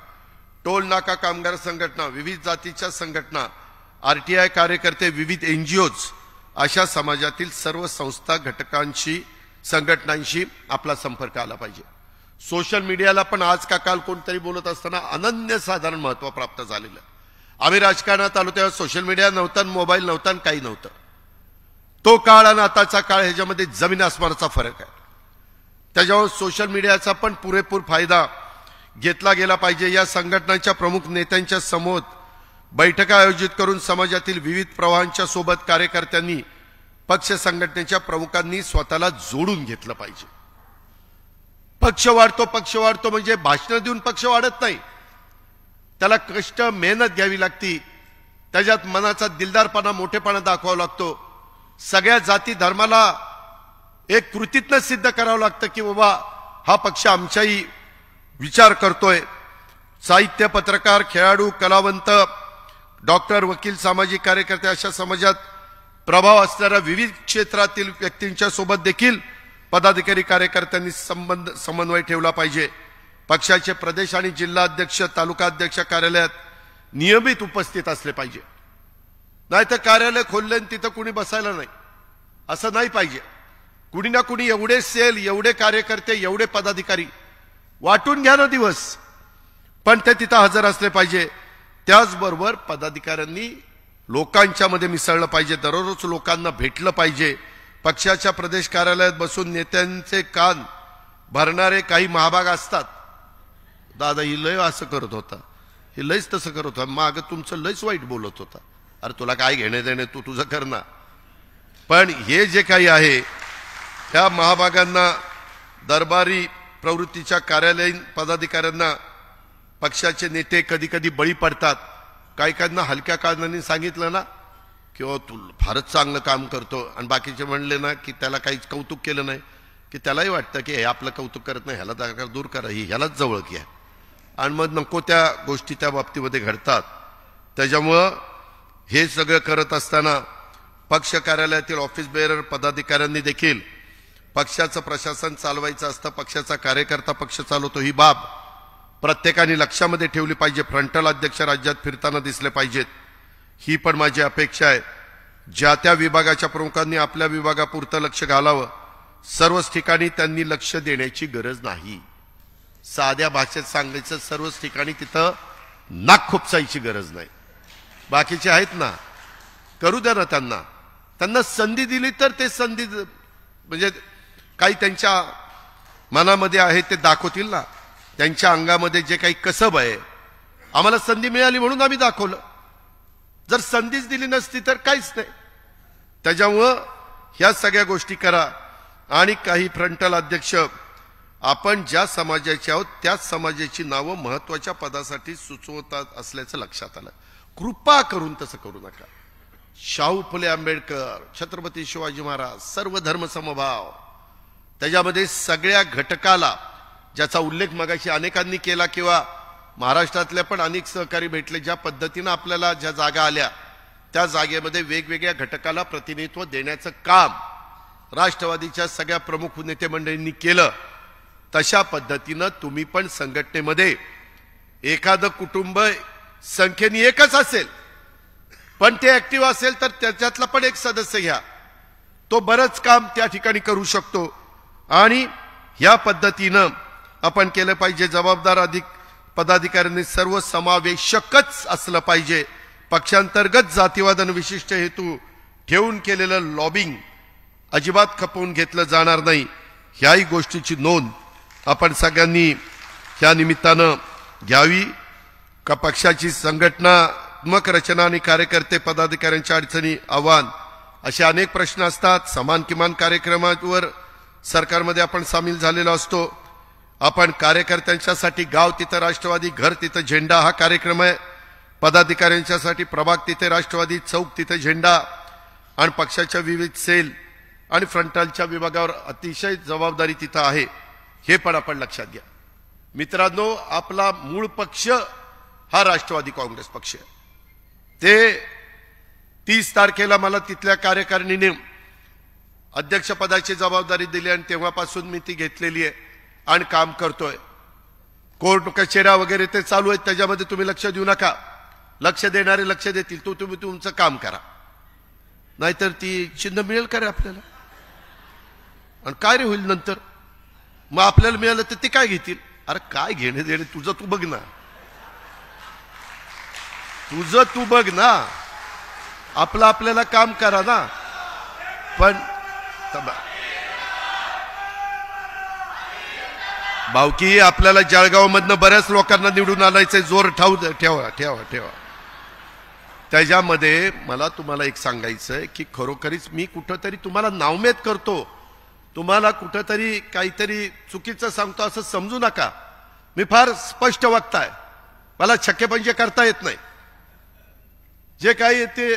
टोल नाका कामगार संघटना, विविध जातीच्या संघटना, आरटीआय कार्यकर्ते, विविध एनजीओज, अशा समाजातील सर्व संस्था घटकांशी संघटनांशी आपला संपर्क आला पाहिजे. सोशल मीडियाला पण आज का काल कोणतरी बोलत असताना अनन्यसाधारण महत्व प्राप्त झालेलं. आम्ही राजकारणात आलो तेव्हा सोशल मीडिया नव्हता, मोबाईल नव्हता, काही नव्हतं. तो काळ आणि आताचा काळ ह्याच्यामध्ये जमीन आसमानाचा फरक आहे. त्याच्यावर सोशल मीडियाचा पण पुरेपूर फायदा घेतला गेला पाहिजे. या संघटनांच्या प्रमुख नेत्यांच्या समोर बैठका आयोजित करून समाजातील विविध प्रवाहांच्या सोबत कार्यकर्त्यांनी, पक्ष संघटनेच्या प्रमुखांनी स्वतःला जोडून घेतलं पाहिजे. पक्ष वाढतो म्हणजे भाषण देऊन पक्ष वाढत नाही. त्याला कष्ट, मेहनत घ्यावी लागती. त्याच्यात मनाचा दिलदारपणा, मोठेपणा दाखवावा लागतो. सगळ्या जाती धर्माला एक कृतीतनं सिद्ध करावं लागतं की बाबा हा पक्ष आमचाही विचार करतोय. साहित्य, पत्रकार, खेळाडू, कलावंत, डॉक्टर, वकील, सामाजिक कार्यकर्ते अशा समाजात प्रभाव असणाऱ्या विविध क्षेत्रातील व्यक्तींच्या सोबत देखील पदाधिकारी कार्यकर्त्यांनी समन्वय ठेवला पाहिजे. पक्षाचे प्रदेश आणि जिल्हा अध्यक्ष, तालुका अध्यक्ष कार्यालयात नियमित उपस्थित असले पाहिजे. नाहीतर कार्यालय खोलले तिथं कुणी बसायला नाही, असं नाही पाहिजे. कुणी ना कुणी एवढे सेल, एवढे कार्यकर्ते, एवढे पदाधिकारी वाटून घ्या ना दिवस, पण ते तिथं हजर असले पाहिजे. त्याचबरोबर पदाधिकाऱ्यांनी लोकांच्या मध्ये मिसळलं पाहिजे, दररोज लोकांना भेटलं पाहिजे. पक्षाच्या प्रदेश कार्यालयात बसून नेत्यांचे कान भरणारे काही महाभाग असतात. दादा ही लय असं करत होता, हे लयच तसं करत होता, माग तुमचं लयच वाईट बोलत होता. अरे तुला काय घेणे देणे, तू तुझं कर ना. पण हे जे काही आहे त्या महाभागांना, दरबारी प्रवृत्तीच्या कार्यालयीन पदाधिकाऱ्यांना पक्षाचे नेते कधी कधी बळी पडतात. काही काहींना हलक्या कारणाने सांगितलं ना किंवा तू फारच चांगलं काम करतो, आणि बाकीचे म्हणले ना की त्याला काहीच कौतुक केलं नाही की त्यालाही वाटतं की हे आपलं कौतुक करत नाही, ह्याला दूर करा, ही ह्यालाच जवळ घ्या, आणि मग नको त्या गोष्टी त्या बाबतीमध्ये घडतात. त्याच्यामुळं हे सगळं करत असताना पक्ष कार्यालयातील ऑफिस बेअरर पदाधिकाऱ्यांनी देखील पक्षाचं प्रशासन चालवायचं असतं. पक्षाचा कार्यकर्ता पक्ष चालवतो ही बाब प्रत्येकाने लक्षामध्ये ठेवली पाहिजे. फ्रंटल अध्यक्ष राज्यात फिरताना दिसले पाहिजेत, ही पण माझी अपेक्षा आहे. ज्या त्या विभागाच्या प्रमुखांनी आपल्या विभागापुरतं लक्ष घालावं. सर्वच ठिकाणी त्यांनी लक्ष देण्याची गरज नाही. साध्या भाषेत सांगायचं, सर्वच ठिकाणी तिथं नाक खुपसायची गरज नाही. बाकीचे आहेत ना, करू द्या ना त्यांना. त्यांना संधी दिली तर ते संधी म्हणजे काही त्यांच्या मनामध्ये आहे ते दाखवतील ना, त्यांच्या अंगामध्ये जे काही कसब आहे. आम्हाला संधी मिळाली म्हणून आम्ही दाखवलं. जर संधीच दिली नसती तर काहीच नाही. त्याच्यामुळं ह्या सगळ्या गोष्टी करा. आणि काही फ्रंटल अध्यक्ष आपण ज्या समाजाचे आहोत त्याच समाजाची नावं महत्वाच्या पदासाठी सुचवतात असल्याचं लक्षात आलं. कृपा करून तसं करू नका. शाहू फुले आंबेडकर, छत्रपती शिवाजी महाराज, सर्व धर्म समभाव, त्याच्यामध्ये सगळ्या घटकाला ज्याचा उल्लेख मगाशी अनेकांनी केला किंवा महाराष्ट्रातल्या पण अनेक सहकारी भेटले, ज्या पद्धतीनं आपल्याला ज्या जागा आल्या त्या जागेमध्ये वेगवेगळ्या घटकाला प्रतिनिधित्व देण्याचं काम राष्ट्रवादीच्या सगळ्या प्रमुख नेते मंडळींनी केलं. तशा पद्धतीनं तुम्ही पण संघटनेमध्ये एखादं कुटुंब संख्येने एकच असेल पण ते ऍक्टिव्ह असेल तर त्याच्यातला पण एक सदस्य घ्या. तो बरंच काम त्या ठिकाणी करू शकतो. आणि या पद्धतीनं आपण केलं पाहिजे. जबाबदार पदाधिकाऱ्यांनी सर्व समावेशकच असलं पाहिजे. पक्षांतर्गत जातीवाद आणि विशिष्ट हेतू ठेवून केलेलं लॉबिंग अजिबात खपवून घेतलं जाणार नाही. ह्याही गोष्टीची नोंद आपण सगळ्यांनी ह्या निमित्तानं घ्यावी. का पक्षाची संघटनात्मक रचना आणि कार्यकर्ते पदाधिकाऱ्यांच्या अडचणी आव्हान असे अनेक प्रश्न असतात. समान किमान कार्यक्रमावर सरकारमध्ये आपण सामील झालेलो असतो. आपण कार्यकर्त्यांच्यासाठी गाव तिथं राष्ट्रवादी, घर तिथं झेंडा हा कार्यक्रम आहे. पदाधिकाऱ्यांच्यासाठी प्रभाग तिथे राष्ट्रवादी, चौक तिथे झेंडा. आणि पक्षाच्या विविध सेल आणि फ्रंटलच्या विभागावर अतिशय जबाबदारी तिथं आहे. हे पण आपण लक्षात घ्या. मित्रांनो, आपला मूळ पक्ष हा राष्ट्रवादी काँग्रेस पक्ष आहे. ते 30 तारखेला मला तिथल्या कार्यकारिणीने अध्यक्षपदाची जबाबदारी दिली आणि तेव्हापासून मी ती घेतलेली आहे आणि काम करतोय. कोर्ट कचेऱ्या वगैरे ते चालू आहेत, त्याच्यामध्ये तुम्ही लक्ष देऊ नका. लक्ष देणारे लक्ष देतील. तुम्ही तुमचं काम करा. नाहीतर ती चिन्ह मिळेल का रे आपल्याला? आणि काय रे होईल नंतर? मग आपल्याला मिळालं तर ते काय घेतील? अरे काय घेणे देणे तुझं तू बघ ना. तुझं तू बघ ना. आपलं आपल्याला काम करा ना. पण भावकी, आपल्याला जळगाव मधनं बऱ्याच लोकांना निवडून आणायचंय. जोर ठेवा ठेवा ठेवा. त्याच्यामध्ये मला तुम्हाला एक सांगायचंय की खरोखरीच मी कुठंतरी तुम्हाला नावमेद करतो, तुम्हाला कुठंतरी काहीतरी चुकीचं सांगतो असं समजू नका. मी फार स्पष्ट वक्ता आहे. मला छक्केपंजे करता येत नाही. जे काही ते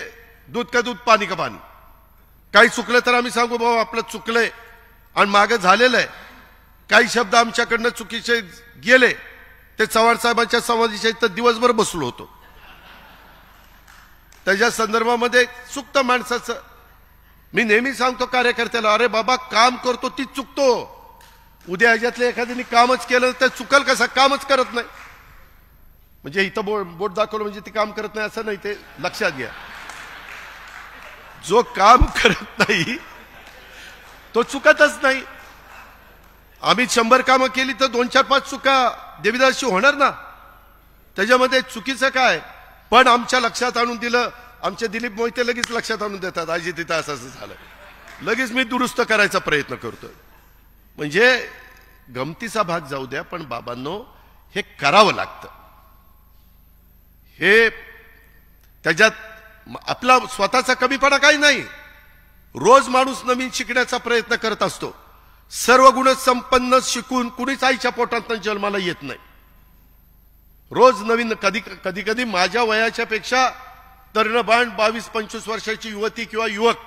दूध का दूध पाणी का पाणी. काही चुकलं तर आम्ही सांगू भाऊ आपलं चुकलंय आणि मागं झालेलं आहे. काही शब्द आमच्याकडनं चुकीचे गेले ते चव्हाण साहेबांच्या समाधीच्या इथं दिवसभर बसलो होतो. त्याच्या संदर्भामध्ये चुकतं माणसाचं. मी नेहमी सांगतो कार्यकर्त्याला, अरे बाबा काम करतो ती चुकतो. उद्या ह्याच्यातल्या एखाद्याने कामच केलं तर चुकल कसा? कामच करत नाही म्हणजे इथं बोट दाखवलं म्हणजे ती काम करत नाही असं नाही. ते लक्षात घ्या. जो काम करत नाही तो चुकतच नाही. आम्ही 100 कामं केली तर 2, 4, 5 चुका देवीदासची होणार ना. त्याच्यामध्ये चुकीचं काय? पण आमच्या लक्षात आणून दिलं. आमचे दिलीप मोहिते लगेच लक्षात आणून देतात, आजी तिथं असं झालं. लगेच मी दुरुस्त करायचा प्रयत्न करतोय. म्हणजे गमतीचा भाग जाऊ द्या, पण बाबांनो हे करावं लागतं. हे त्याच्यात आपला स्वतःचा कमीपणा काही नाही. रोज माणूस नवीन शिकण्याचा प्रयत्न करत असतो. सर्व गुण संपन्न शिकून कुणीच आईच्या पोटात जन्माला येत नाही. रोज नवीन. कधी कधी माझ्या वयाच्या पेक्षा तरुणबाण 22-25 वर्षाची युवती किंवा युवक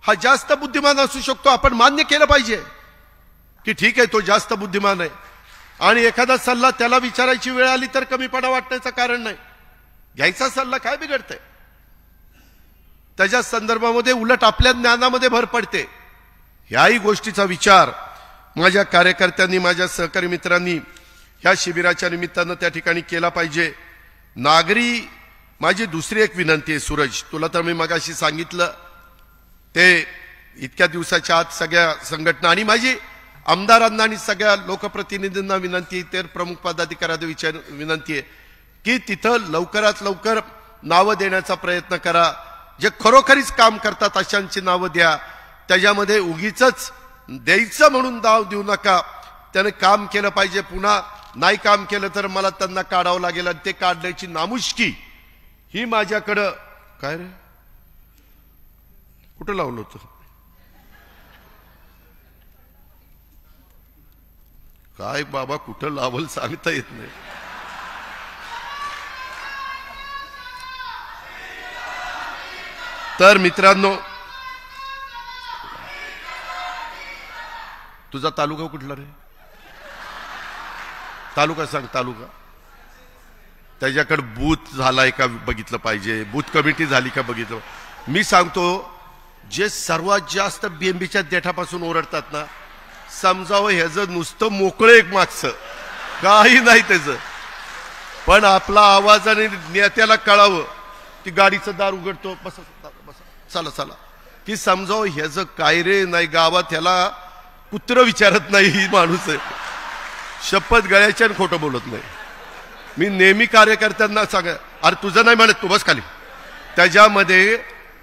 हा जास्त बुद्धिमान असू शकतो. आपण मान्य केलं पाहिजे की ठीक आहे तो जास्त बुद्धिमान आहे. आणि एखादा सल्ला त्याला विचारायची वेळ आली तर कमीपणा वाटण्याचं कारण नाही. घ्यायचा सल्ला काय बिघडतंय? त्याच्या संदर्भामध्ये उलट आपल्या ज्ञानामध्ये भर पडते. ह्याही गोष्टीचा विचार माझ्या कार्यकर्त्यांनी, माझ्या सहकारी मित्रांनी ह्या शिबिराच्या निमित्तानं त्या ठिकाणी केला पाहिजे. नागरी माझी दुसरी एक विनंती आहे सूरज, तुला तर मी मगाशी सांगितलं ते इतक्या दिवसाच्या आत सगळ्या संघटना आणि माझी आमदारांना आणि सगळ्या लोकप्रतिनिधींना विनंती, तर प्रमुख पदाधिकाऱ्यांना विनंती आहे की तिथं लवकरात लवकर नावं देण्याचा प्रयत्न करा. जे खरोखरीच काम करतात अशांची नावं द्या. त्याच्यामध्ये उगीचच द्यायचं म्हणून नाव देऊ नका. त्याने काम केलं पाहिजे, पुन्हा नाही काम केलं तर मला त्यांना काढावं लागेल आणि ते काढण्याची नामुष्की ही माझ्याकडं. काय रे कुठं लावलं होतं? काय बाबा कुठं लावल सांगता येत नाही. तर मित्रांनो, तुझा तालुका कुठला रे? तालुका सांग. तालुका त्याच्याकडे बूथ झालाय का बघितलं पाहिजे, बूथ कमिटी झाली का बघितलं. मी सांगतो, जे सर्वात जास्त बीएमबीच्या देठापासून ओरडतात ना, समजावं ह्याचं नुसतं मोकळं एक मागचं काही नाही त्याचं, पण आपला आवाजाने नेत्याला कळावं. ती गाडीचं दार उघडतो, बसा चला चला, की समजावं ह्याचं काय रे नाही. गावात ह्याला कुत्र विचारत नाही ही माणूस आहे. शपथ गळ्याच्या खोटं बोलत नाही. मी नेहमी कार्यकर्त्यांना सांग, अरे तुझं नाही म्हणत, तू बस खाली. त्याच्यामध्ये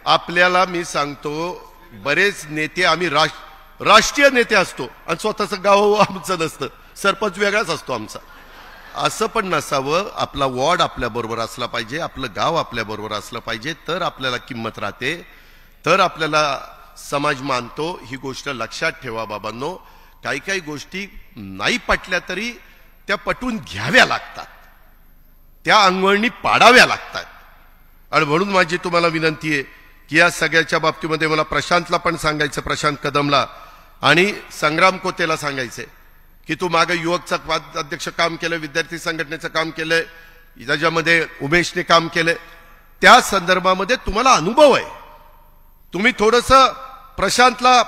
आपल्याला मी सांगतो, बरेच नेते आम्ही राष्ट्रीय नेते असतो आणि स्वतःचं गाव आमचं नसतं, सरपंच वेगळाच असतो आमचा. असं पण नसावं. आपला वॉर्ड आपल्या बरोबर असला पाहिजे, आपलं गाव आपल्या बरोबर असलं पाहिजे, तर आपल्याला किंमत राहते, तर आपल्याला समाज मानतो. ही गोष्ट लक्षात ठेवा बाबांनो. काही काही गोष्टी नाही पटल्या तरी त्या पटवून घ्याव्या लागतात, त्या अंगवळणी पाडाव्या लागतात. आणि म्हणून माझी तुम्हाला विनंती आहे की या सगळ्याच्या बाबतीमध्ये मला प्रशांतला पण सांगायचं, प्रशांत कदमला आणि संग्राम कोतेला सांगायचंय की तू मागे युवकचा अध्यक्ष काम केलं, विद्यार्थी संघटनेचं काम केलंय, त्याच्यामध्ये उमेशने काम केलंय. त्या संदर्भामध्ये तुम्हाला अनुभव आहे. तुम्ही थोडंसं प्रशांतला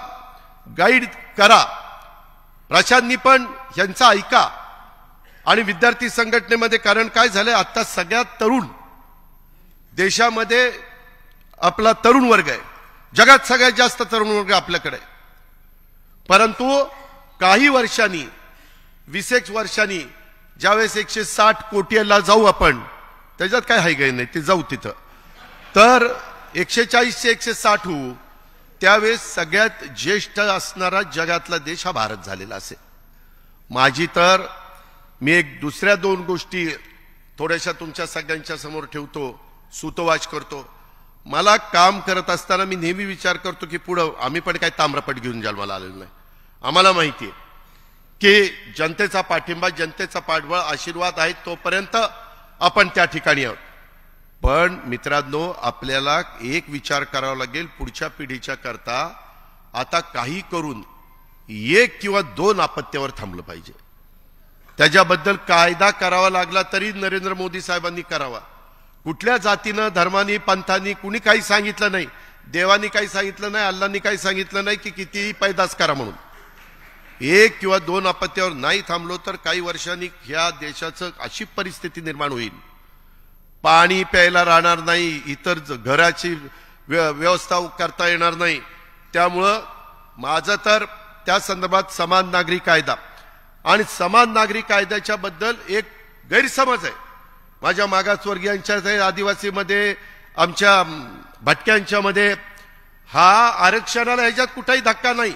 गाईड करा, प्रशांतनी पण यांचा ऐका. आणि विद्यार्थी संघटनेमध्ये, कारण काय झालंय, आता सगळ्यात तरुण देशामध्ये आपला तरुण वर्ग आहे, जगात सगळ्यात जास्त तरुण वर्ग आपल्याकडे. परंतु काही वर्षांनी, 20 वर्षांनी ज्यावेळेस 160 कोटीला जाऊ आपण, त्याच्यात काय हाय काही नाही, ते जाऊ तिथं, तर 140 ते 160 होऊ, त्यावेळेस सगळ्यात ज्येष्ठ असणारा जगातला देश हा भारत झालेला असेल. माझी तर मी एक दुसऱ्या 2 गोष्टी थोड्याशा तुमच्या सगळ्यांच्या समोर ठेवतो, सूतवाच करतो. मला काम करत असताना मी नेहमी विचार करतो की पुढं आम्ही पण काही ताम्रपट घेऊन जन्माला आलेलो नाही. आम्हाला माहिती आहे की जनतेचा पाठिंबा, जनतेचा पाठबळ, आशीर्वाद आहे, तोपर्यंत आपण त्या ठिकाणी आहोत. पण मित्रांनो, आपल्याला एक विचार करावा लागेल, पुढच्या पिढीच्या करता आता काही करून 1 किंवा 2 आपत्त्यावर थांबलं पाहिजे. त्याच्याबद्दल कायदा करावा लागला तरी नरेंद्र मोदी साहेबांनी करावा. कुठल्या जातीनं, धर्मानी, पंथांनी कुणी काही सांगितलं नाही, देवानी काही सांगितलं नाही, अल्लांनी काही सांगितलं नाही की कितीही पैदास करा म्हणून. 1 किंवा 2 आपत्त्यावर नाही थांबलो तर काही वर्षांनी ह्या देशाचं अशी परिस्थिती निर्माण होईल, पाणी प्यायला राहणार नाही, इतर घराची व्यवस्था करता येणार नाही. त्यामुळं माझं तर त्या संदर्भात समान नागरी कायदा आणि समान नागरी कायद्याच्या बद्दल एक गैरसमज आहे माझ्या मागासवर्गीयांच्या, आदिवासीमध्ये, आमच्या भटक्यांच्या मध्ये. हा आरक्षणाला ह्याच्यात कुठेही धक्का नाही,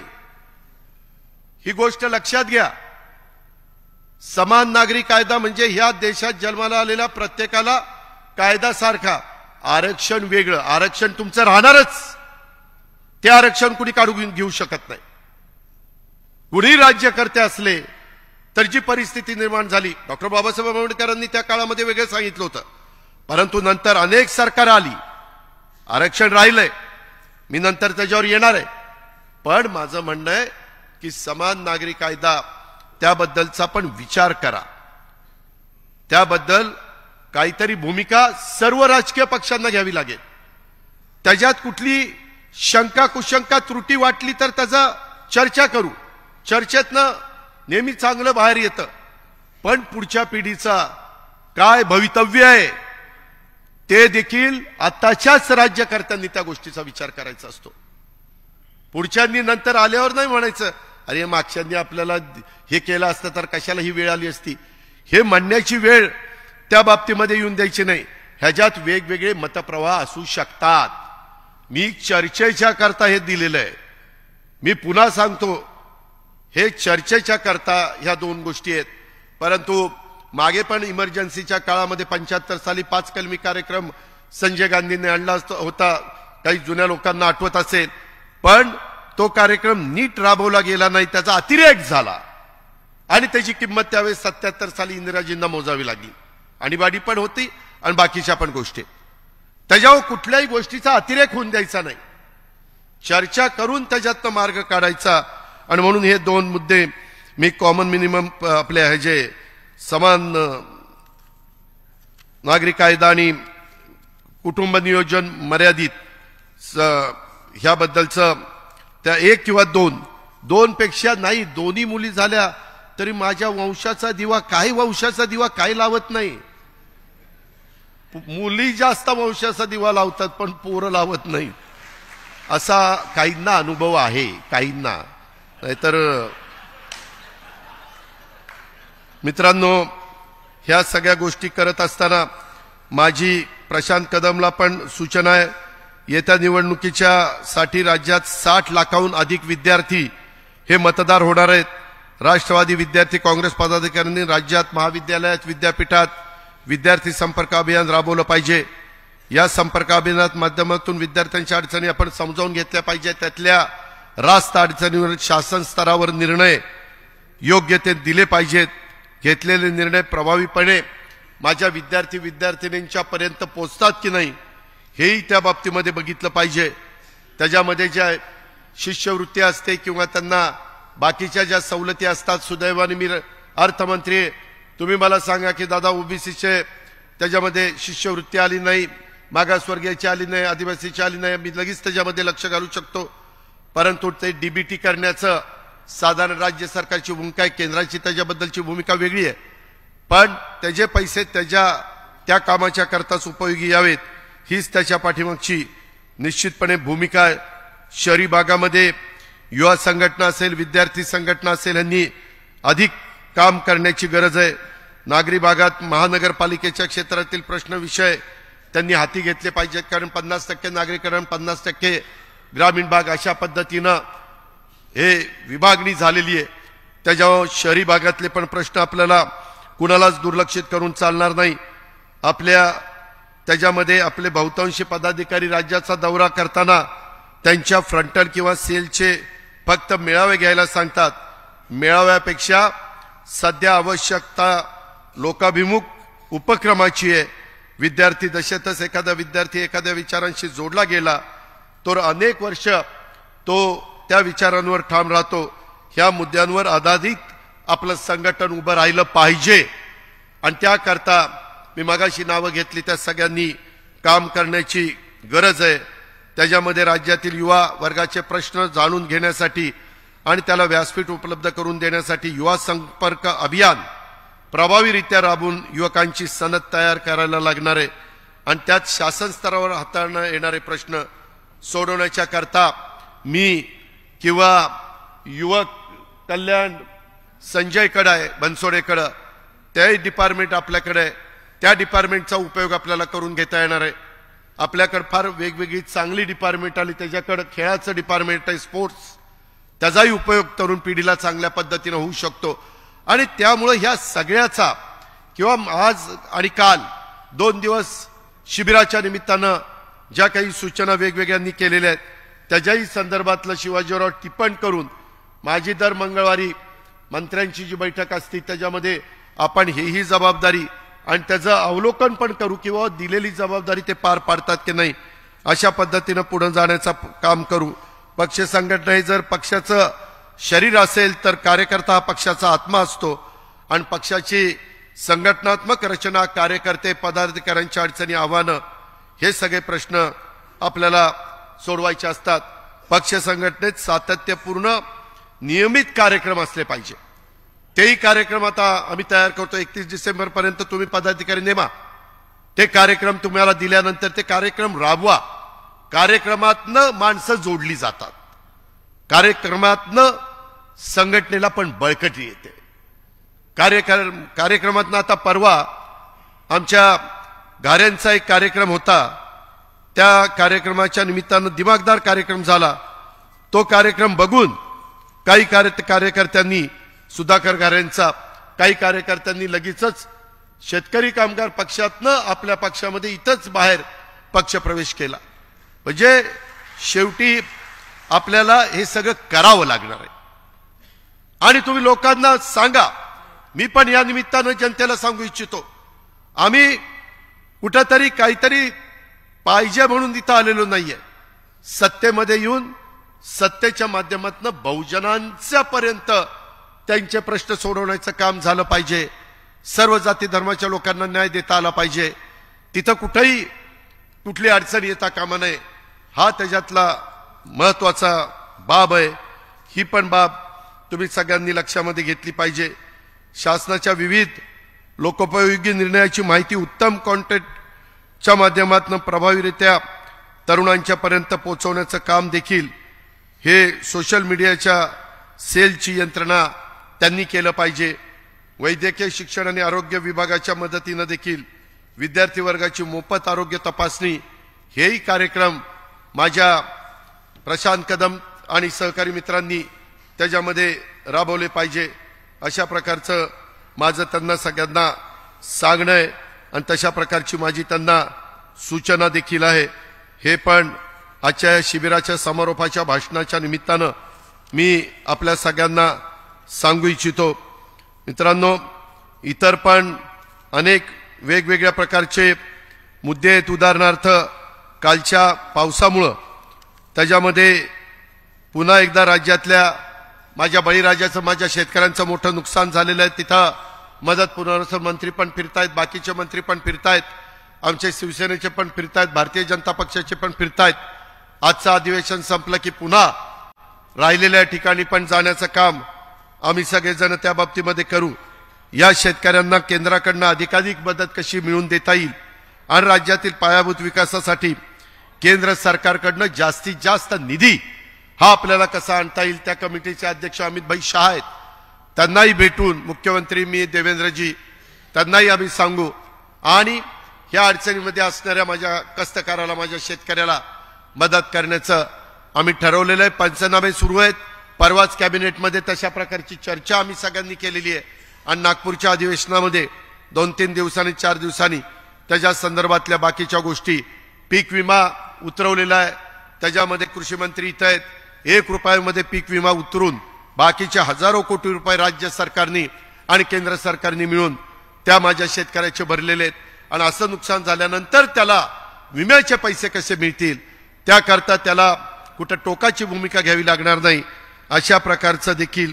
ही गोष्ट लक्षात घ्या. समान नागरी कायदा म्हणजे ह्या देशात जन्माला आलेल्या प्रत्येकाला कायदा सारखा. आरक्षण वेगळं, आरक्षण तुमचं राहणारच, ते आरक्षण कुणी काढून घेऊ शकत नाही. कुणी राज्यकर्ते असले तर जी परिस्थिती निर्माण झाली, डॉक्टर बाबासाहेब आंबेडकरांनी त्या काळामध्ये वेगळं सांगितलं होतं, परंतु नंतर अनेक सरकार आली, आरक्षण राहिलंय, मी नंतर त्याच्यावर येणार आहे. पण माझं म्हणणं आहे की समान नागरी कायदा त्याबद्दलचा पण विचार करा, त्याबद्दल काहीतरी भूमिका सर्व राजकीय पक्षांना घ्यावी लागेल. त्याच्यात कुठली शंका कुशंका त्रुटी वाटली तर त्याचा चर्चा करू, चर्चेतनं नेहमी चांगलं बाहेर येतं. पण पुढच्या पिढीचा काय भवितव्य आहे ते देखील आताच्याच राज्यकर्त्यांनी त्या गोष्टीचा विचार करायचा असतो. पुढच्यांनी नंतर आल्यावर नाही म्हणायचं अरे मागच्यांनी आपल्याला हे केलं असतं तर कशाला ही वेळ आली असती, हे म्हणण्याची वेळ त्या बाबतीमध्ये येऊन द्यायची नाही. ह्याच्यात वेगवेगळे मतप्रवाह असू शकतात मी चर्चेच्या करता हे दिलेलं आहे. मी पुन्हा सांगतो, हे चर्चेच्या करता ह्या दोन गोष्टी आहेत. परंतु मागे पण इमर्जन्सीच्या काळामध्ये 75 साली 5 कलमी कार्यक्रम संजय गांधींनी आणला होता, काही जुन्या लोकांना आठवत असेल. पण तो कार्यक्रम नीट राबवला गेला नाही, त्याचा अतिरेक झाला आणि त्याची किंमत त्यावेळेस 77 साली इंदिराजींना मोजावी लागली. आणीबाणी पण होती आणि बाकीच्या पण गोष्टी. त्याच्यावर कुठल्याही गोष्टीचा अतिरेक होऊन द्यायचा नाही, चर्चा करून त्याच्यातनं मार्ग काढायचा. आणि म्हणून हे दोन मुद्दे मी कॉमन मिनिमम आपले हे जे समान नागरी कायदा आणि कुटुंब नियोजन मर्यादित ह्याबद्दलचं त्या 1 किंवा 2 पेक्षा नाही, दोन्ही मुली झाल्या तरी माझ्या वंशाचा दिवा काही लावत नाही. मुली जास्त वंशाचा दिवा लावतात पण पोरं लावत नाही, असा काहींना अनुभव आहे. काहींना नाहीतर मित्रांनो, ह्या सगळ्या गोष्टी करत असताना माझी प्रशांत कदमला पण सूचना आहे. येत्या निवडणुकीच्या साठी राज्यात 60 लाखाहून अधिक विद्यार्थी हे मतदार होणार आहेत. राष्ट्रवादी विद्यार्थी काँग्रेस पदाधिकाऱ्यांनी राज्यात महाविद्यालयात विद्यापीठात विद्यार्थी संपर्क अभियान राबवलं पाहिजे. या संपर्क अभियानात माध्यमातून विद्यार्थ्यांच्या अडचणी आपण समजावून घेतल्या पाहिजे. त्यातल्या रास्त अडचणीवर शासन स्तरावर निर्णय योग्य ते दिले पाहिजेत. घेतलेले निर्णय प्रभावीपणे माझ्या विद्यार्थ्यांच्या पर्यंत पोहोचतात की नाही हेही त्या बाबतीमध्ये बघितलं पाहिजे. त्याच्यामध्ये ज्या शिष्यवृत्ती असते किंवा त्यांना बाकीच्या ज्या सवलती असतात, सुदैवाने मी अर्थमंत्री, तुम्ही मला सांगा की दादा ओबीसीचे त्याच्यामध्ये शिष्यवृत्ती आली नाही, मागासवर्गीयाची आली नाही, आदिवासीची आली नाही, मी लगेच त्याच्यामध्ये लक्ष घालू शकतो. परंतु ते डीबीटी करण्याचं साधारण राज्य सरकारची भूमिका आहे, केंद्राची त्याच्याबद्दलची भूमिका वेगळी आहे. पण त्याचे पैसे त्या कामाच्या करताच उपयोगी यावेत हीच त्याच्या पाठीमागची निश्चितपणे भूमिका आहे. शहरी भागामध्ये युवा संघटना असेल, विद्यार्थी संघटना असेल, यांनी अधिक काम करण्याची गरज आहे. नागरी भागात महानगरपालिकेच्या क्षेत्रातील प्रश्न विषय त्यांनी हाती घेतले पाहिजेत. कारण 50% नागरीकरण, 50% ग्रामीण भाग अशा पद्धतीनं हे विभागणी झालेली आहे. त्याच्यावर शहरी भागातले पण प्रश्न आपल्याला कुणालाच दुर्लक्षित करून चालणार नाही. त्याच्यामध्ये आपले बहुतांशी पदाधिकारी राज्याचा दौरा करताना त्यांच्या फ्रंटल किंवा सेलचे फक्त मेळावे घ्यायला सांगतात. मेळाव्यापेक्षा सध्या आवश्यकता लोकाभिमुख उपक्रमाची आहे. विद्यार्थी दशेतच एखादा विद्यार्थी एखाद्या विचारांशी जोडला गेला तर अनेक वर्ष तो त्या विचारांवर ठाम राहतो. ह्या मुद्द्यांवर आधारित आपलं संघटन उभं राहिलं पाहिजे आणि त्याकरता मी मगाशी नावं घेतली त्या सगळ्यांनी काम करण्याची गरज आहे. त्याच्यामध्ये राज्यातील युवा वर्गाचे प्रश्न जाणून घेण्यासाठी आणि त्याला व्यासपीठ उपलब्ध करून देण्यासाठी युवा संपर्क अभियान प्रभावीरित्या राबवून युवकांची सनद तयार करायला लागणार आहे. आणि त्यात शासन स्तरावर हाताळण्यात येणारे प्रश्न सोडवण्याच्या करता मी किंवा युवक कल्याण संजयकडे आहे, बनसोडेकडे, ते डिपार्टमेंट आपल्याकडे आहे, त्या डिपार्टमेंटचा उपयोग आपल्याला करून घेता येणार आहे. आपल्याकडे फार वेगवेगळी चांगली डिपार्टमेंट आली, त्याच्याकडे खेळाचं डिपार्टमेंट आहे, स्पोर्ट्स, त्याचाही उपयोग तरुण पिढीला चांगल्या पद्धतीने होऊ शकतो. आणि त्यामुळे ह्या सगळ्याचा किंवा आज आणि काल 2 दिवस शिबिराच्या निमित्तानं ज्या काही सूचना वेगवेगळ्यांनी केलेल्या आहेत त्याच्याही संदर्भातलं शिवाजीराव टिप्पण करून माझी दर मंगळवारी मंत्र्यांची जी बैठक असते त्याच्यामध्ये आपण हेही जबाबदारी आणि त्याचं अवलोकन पण करू किंवा दिलेली जबाबदारी ते पार पाडतात की नाही अशा पद्धतीनं पुढे जाण्याचं काम करू. पक्ष संघटना हे जर पक्षाचं शरीर असेल तर कार्यकर्ता हा पक्षाचा आत्मा असतो आणि पक्षाची संघटनात्मक रचना, कार्यकर्ते, पदाधिकाऱ्यांच्या अडचणी, आव्हानं हे सगळे प्रश्न आपल्याला सोडवायचे असतात. पक्ष संघटनेत सातत्यपूर्ण नियमित कार्यक्रम असले पाहिजे. तेही कार्यक्रम आता आम्ही तयार करतो. 31 डिसेंबर पर्यंत तुम्ही पदाधिकारी नेमा, ते कार्यक्रम तुम्हाला दिल्यानंतर ते कार्यक्रम राबवा. कार्यक्रमातनं माणसं जोडली जातात, कार्यक्रमातनं संघटनेला पण बळकटी येते. कार्यक्रमातनं आता परवा आमच्या घाऱ्यांचा एक कार्यक्रम होता, त्या कार्यक्रमाच्या निमित्तानं दिमागदार कार्यक्रम झाला. तो कार्यक्रम बघून काही कार्यकर्त्यांनी, सुधाकर घारेंचा, काही कार्यकर्त्यांनी लगेचच शेतकरी कामगार पक्षातनं आपल्या पक्षामध्ये इथंच बाहेर पक्षप्रवेश केला. म्हणजे शेवटी आपल्याला हे सगळं करावं लागणार आहे. आणि तुम्ही लोकांना सांगा, मी पण या निमित्तानं जनतेला सांगू इच्छितो, आम्ही कुठंतरी काहीतरी पाहिजे म्हणून इथं आलेलो नाहीये. सत्तेमध्ये येऊन सत्तेच्या माध्यमातून बहुजनांच्या पर्यंत त्यांचे प्रश्न सोडवण्याचं काम झालं पाहिजे. सर्व जाती धर्माच्या लोकांना न्याय देता आला पाहिजे. तिथं कुठेही कुठली अडचण येता कामा नये. हा त्याच्यातला महत्वाचा बाब आहे. ही पण बाब तुम्ही सगळ्यांनी लक्षामध्ये घेतली पाहिजे. शासनाच्या विविध लोकोपयोगी निर्णयाची माहिती उत्तम कॉन्टेंटच्या माध्यमातून प्रभावीरित्या तरुणांच्या पर्यंत पोहोचवण्याचं काम देखील हे सोशल मीडियाच्या सेलची यंत्रणा त्यांनी केलं पाहिजे. वैद्यकीय शिक्षण आणि आरोग्य विभागाच्या मदतीनं देखील विद्यार्थी वर्गाची मोफत आरोग्य तपासणी हेही कार्यक्रम माझ्या प्रशांत कदम आणि सहकारी मित्रांनी त्याच्यामध्ये राबवले पाहिजे. अशा प्रकारचं माझं त्यांना सगळ्यांना सांगणं आहे आणि तशा प्रकारची माझी त्यांना सूचना देखील आहे. हे पण आजच्या या शिबिराच्या समारोपाच्या भाषणाच्या निमित्तानं मी आपल्या सगळ्यांना सांगू इच्छितो. मित्रांनो, इतर पण अनेक वेगवेगळ्या प्रकारचे मुद्दे आहेत. उदाहरणार्थ कालच्या पावसामुळं त्याच्यामध्ये पुन्हा एकदा राज्यातल्या माझ्या बळीराजाचं, माझ्या शेतकऱ्यांचं मोठं नुकसान झालेलं आहे. तिथं मदत पुनर्वसन मंत्री पण फिरतायत, बाकीचे मंत्री पण फिरतायत, आमचे शिवसेनेचे पण फिरतायत, भारतीय जनता पक्षाचे पण फिरतायत. आजचं अधिवेशन संपलं की पुन्हा राहिलेल्या ठिकाणी पण जाण्याचं काम आम्ही सगळेजण त्या बाबतीमध्ये करू. या शेतकऱ्यांना केंद्राकडनं अधिकाधिक मदत कशी मिळवून देता येईल आणि राज्यातील पायाभूत विकासासाठी केंद्र सरकारकडनं जास्तीत जास्त निधी हा आपल्याला कसा आणता येईल, त्या कमिटीचे अध्यक्ष अमितभाई शाह आहेत. त्यांनाही भेटून मुख्यमंत्री मी, देवेंद्रजी, त्यांनाही आम्ही सांगू आणि ह्या अडचणीमध्ये असणाऱ्या माझ्या कष्टकाराला, माझ्या शेतकऱ्याला मदत करण्याचं आम्ही ठरवलेलं आहे. पंचनामे सुरू आहेत. परवाच कॅबिनेटमध्ये तशा प्रकारची चर्चा आम्ही सगळ्यांनी केलेली आहे आणि नागपूरच्या अधिवेशनामध्ये 2-3 दिवसांनी, 4 दिवसांनी त्याच्या संदर्भातल्या बाकीच्या गोष्टी, पीक विमा उतरवलेला आहे, त्याच्यामध्ये कृषी मंत्री इथं आहेत. 1 रुपयामध्ये पीक विमा उतरून बाकीचे हजारो कोटी रुपये राज्य सरकारने आणि केंद्र सरकारने मिळून त्या माझ्या शेतकऱ्याचे भरलेले आहेत. आणि असं नुकसान झाल्यानंतर त्याला विम्याचे पैसे कसे मिळतील, त्याकरता त्याला कुठं टोकाची भूमिका घ्यावी लागणार नाही. अशा प्रकारचं देखील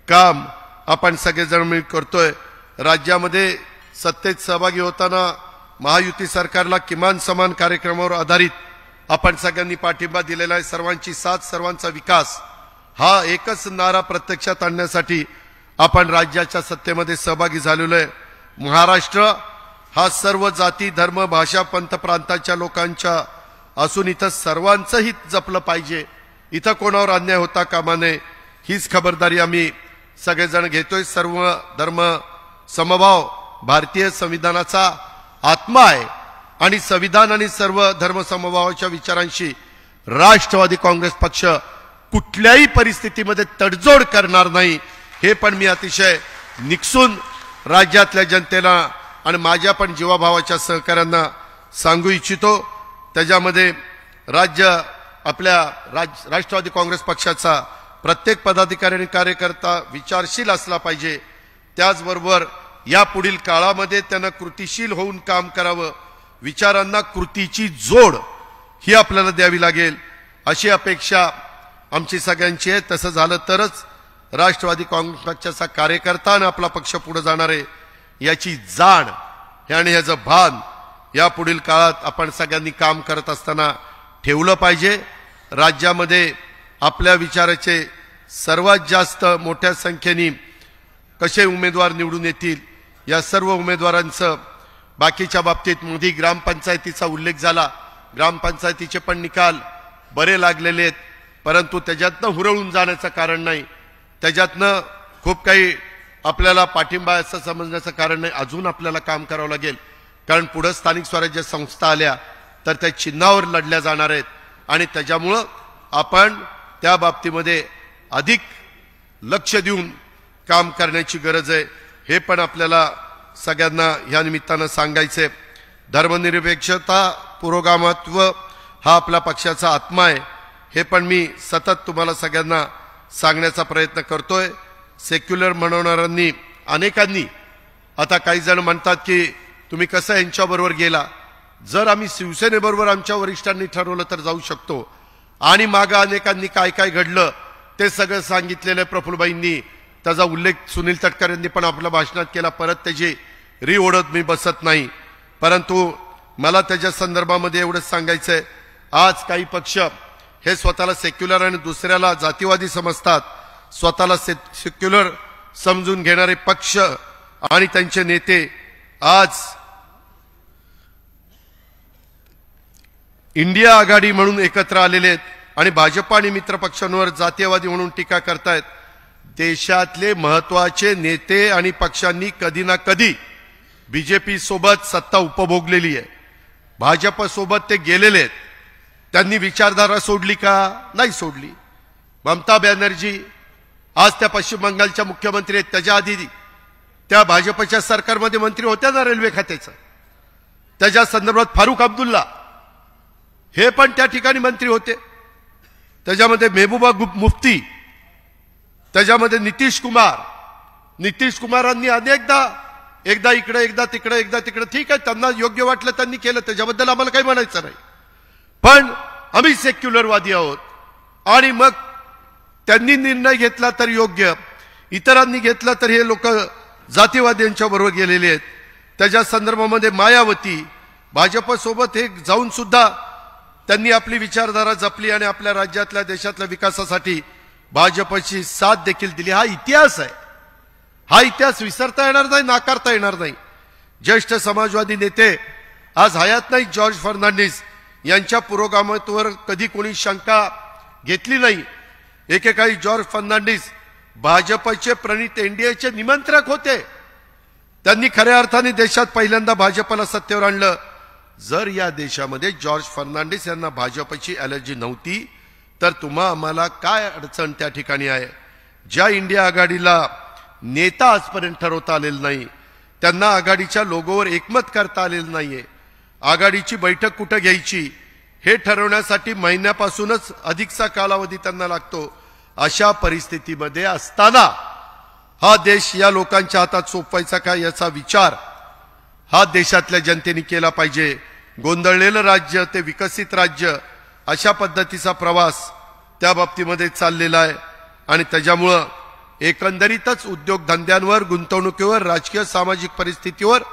काम आपण सगळेजण मिळून करतोय. राज्यामध्ये सत्तेत सहभागी होताना महायुती सरकारला किमान समान कार्यक्रमावर आधारित आपण सगळ्यांनी पाठिंबा दिलेला आहे. सर्वांची साथ, सर्वांचा विकास हा एकच नारा प्रत्यक्षात आणण्यासाठी आपण राज्याच्या सत्तेमध्ये सहभागी झालेलो आहे. महाराष्ट्र हा सर्व जाती, धर्म, भाषा, पंथ, प्रांताच्या लोकांच्या असून इथं सर्वांचं हित जपलं पाहिजे. इथं कोणावर अन्याय होता कामा नये, हीच खबरदारी आम्ही सगळेजण घेतोय. सर्व धर्म समभाव भारतीय संविधानाचा आत्मा आहे आणि संविधान आणि सर्व धर्म समभावाच्या विचारांशी राष्ट्रवादी काँग्रेस पक्ष कुठल्याही परिस्थितीमध्ये तडजोड करणार नाही. हे पण मी अतिशय निक्षून राज्यातल्या जनतेला आणि माझ्या पण जीवाभावाच्या सहकाऱ्यांना सांगू इच्छितो. त्याच्यामध्ये राज्य आपल्या राष्ट्रवादी काँग्रेस पक्षाचा प्रत्येक पदाधिकारी आणि कार्यकर्ता विचारशील असला पाहिजे. त्याचबरोबर या पुढील काळामध्ये त्यानं कृतीशील होऊन काम करावं. विचारांना कृतीची जोड ही आपल्याला द्यावी लागेल अशी अपेक्षा आमची सगळ्यांची आहे. तसं झालं तरच राष्ट्रवादी काँग्रेस पक्षाचा कार्यकर्ता आणि आपला पक्ष पुढे जाणार आहे याची जाण आणि याचं भान या पुढील काळात आपण सगळ्यांनी काम करत असताना ठेवलं पाहिजे. राज्यामध्ये आपल्या विचाराचे सर्वात जास्त मोठ्या संख्येने कसे उमेदवार निवडून येतील या सर्व उमेदवारांचं बाकीच्या बाबतीत मोदी ग्रामपंचायतीचा उल्लेख झाला. ग्रामपंचायतीचे पण निकाल बरे लागलेले आहेत, परंतु त्याच्यातनं हुरळून जाण्याचं कारण नाही, त्याच्यातनं खूप काही आपल्याला पाठिंबा असं समजण्याचं कारण नाही. अजून आपल्याला काम करावं लागेल, कारण पुढे स्थानिक स्वराज्य संस्था आल्या, तर त्या चिन्हावर लढल्या जाणार आहेत आणि त्याच्यामुळं आपण त्या बाबतीमध्ये अधिक लक्ष देऊन काम करण्याची गरज आहे, हे पण आपल्याला सगळ्यांना या निमित्तानं सांगायचंय. धर्मनिरपेक्षता, पुरोगामित्व हा आपल्या पक्षाचा आत्मा आहे, हे पण मी सतत तुम्हाला सगळ्यांना सांगण्याचा प्रयत्न करतोय. सेक्युलर म्हणणाऱ्यांनी अनेकांनी, आता काही जण म्हणतात की तुम्ही कसं यांच्याबरोबर गेला, जर आम्ही शिवसेनेबरोबर आमच्या वरिष्ठांनी ठरवलं तर जाऊ शकतो. आणि मागं अनेकांनी काय काय घडलं ते सगळं सांगितलेलं प्रफुल्लबाईंनी, त्याचा उल्लेख सुनील तटकरे यांनी पण आपल्या भाषणात केला. परत त्याची ओढत मी बसत नाही, परंतु मला त्याच्या संदर्भामध्ये एवढंच सांगायचंय, आज काही पक्ष हे स्वतःला सेक्युलर आणि दुसऱ्याला जातीवादी समजतात. स्वतःला सेक्युलर समजून घेणारे पक्ष आणि त्यांचे नेते आज इंडिया आघाडी म्हणून एकत्र आलेले आहेत आणि भाजप आणि मित्र पक्षांवर जातीयवादी म्हणून टीका करतायत. देशातले महत्वाचे नेते आणि पक्षांनी कधी ना कधी बीजेपी सोबत सत्ता उपभोगलेली आहे. भाजप सोबत ते गेलेले आहेत. त्यांनी विचारधारा सोडली का? नाही सोडली. ममता बॅनर्जी आज त्या पश्चिम बंगालच्या मुख्यमंत्री आहेत, त्याच्या आधी त्या भाजपच्या सरकारमध्ये मंत्री होत्या ना रेल्वे खात्याचं. त्याच्या संदर्भात फारुख अब्दुल्ला हे पण त्या ठिकाणी मंत्री होते. त्याच्यामध्ये मेहबूबा मुफ्ती, त्याच्यामध्ये नितीश कुमारांनी अनेकदा एकदा इकडे एकदा तिकडे एकदा तिकडे, ठीक आहे, त्यांना योग्य वाटलं त्यांनी केलं, त्याच्याबद्दल आम्हाला काही म्हणायचं नाही. पण आम्ही सेक्युलरवादी आहोत आणि मग त्यांनी निर्णय घेतला तर योग्य, इतरांनी घेतला तर हे लोक जातीवाद्यांच्या बरोबर गेलेले आहेत. त्याच्या संदर्भामध्ये मायावती भाजपसोबत हे जाऊन सुद्धा त्यांनी आपली विचारधारा जपली आणि आपल्या राज्यातल्या देशातल्या विकासासाठी भाजपची साथ देखील दिली. हा इतिहास आहे. हा इतिहास विसरता येणार नाही, नाकारता येणार नाही. ज्येष्ठ समाजवादी नेते आज हयात नाही, जॉर्ज फर्नांडिस यांच्या पुरोगामित्वावर कधी कोणी शंका घेतली नाही. एकेकाळी जॉर्ज फर्नांडिस भाजपचे प्रणित एनडीएचे निमंत्रक होते. त्यांनी खऱ्या अर्थाने देशात पहिल्यांदा भाजपला सत्तेवर आणलं. जर या देशामध्ये जॉर्ज फर्नांडिस यांना भाजपची ॲलर्जी नव्हती तर आम्हाला काय अडचण त्या ठिकाणी आहे? ज्या इंडिया आघाडीला नेता आजपर्यंत ठरवता आलेलं नाही, त्यांना आघाडीच्या लोगोवर एकमत करता आलेलं नाहीये, आघाडीची बैठक कुठं घ्यायची हे ठरवण्यासाठी महिन्यापासूनच अधिकचा कालावधी त्यांना लागतो. अशा परिस्थितीमध्ये असताना हा देश या लोकांच्या हातात सोपवायचा का याचा विचार हा देशातल्या जनतेने केला पाहिजे. गोंधळलेलं राज्य ते विकसित राज्य अशा पद्धतीचा प्रवास त्या बाबतीमध्ये चाललेला आहे आणि त्याच्यामुळं एकंदरीतच उद्योगधंद्यांवर, गुंतवणुकीवर, राजकीय सामाजिक परिस्थितीवर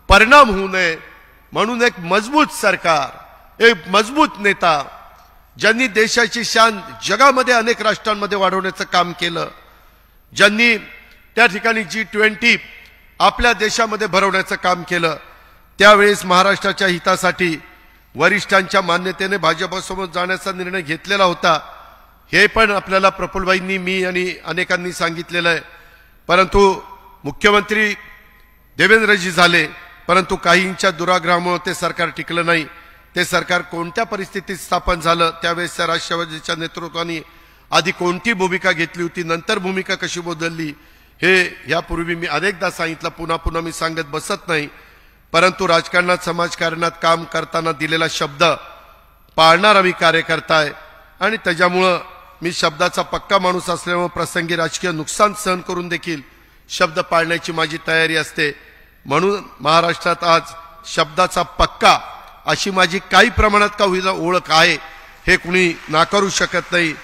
परिणाम होऊ नये म्हणून एक मजबूत सरकार, एक मजबूत नेता ज्यांनी देशाची शान जगामध्ये अनेक राष्ट्रांमध्ये वाढवण्याचं काम केलं, ज्यांनी त्या ठिकाणी G20 आपल्या देशामध्ये भरवण्याचं काम केलं, त्यावेळेस महाराष्ट्राच्या हितासाठी वरिष्ठांच्या मान्यतेने भाजपसोबत जाण्याचा निर्णय घेतलेला होता. हे पण आपल्याला प्रफुल्लबाईंनी, मी आणि अनेकांनी सांगितलेलं आहे. परंतु मुख्यमंत्री देवेंद्रजी झाले, परंतु काहींच्या दुराग्रहामुळे ते सरकार टिकलं नाही. ते सरकार कोणत्या परिस्थितीत स्थापन झालं, त्यावेळेस राष्ट्रवादीच्या नेतृत्वाने आधी कोणती भूमिका घेतली होती, नंतर भूमिका कशी बदलली, हे यापूर्वी मी अनेकदा सांगितलं, पुन्हा पुन्हा मी सांगत बसत नाही. परंतु राजकारणात, समाजकारणात काम करताना दिलेला शब्द पाळणारा मी कार्यकर्ता आहे आणि त्याच्यामुळं मी शब्दाचा पक्का माणूस असल्यामुळे प्रसंगी राजकीय नुकसान सहन करून देखील शब्द पाळण्याची माझी तयारी असते. म्हणून महाराष्ट्रात आज शब्दाचा पक्का अशी माझी काही प्रमाणात का होईना ओळख आहे, हे कुणी नाकारू शकत नाही.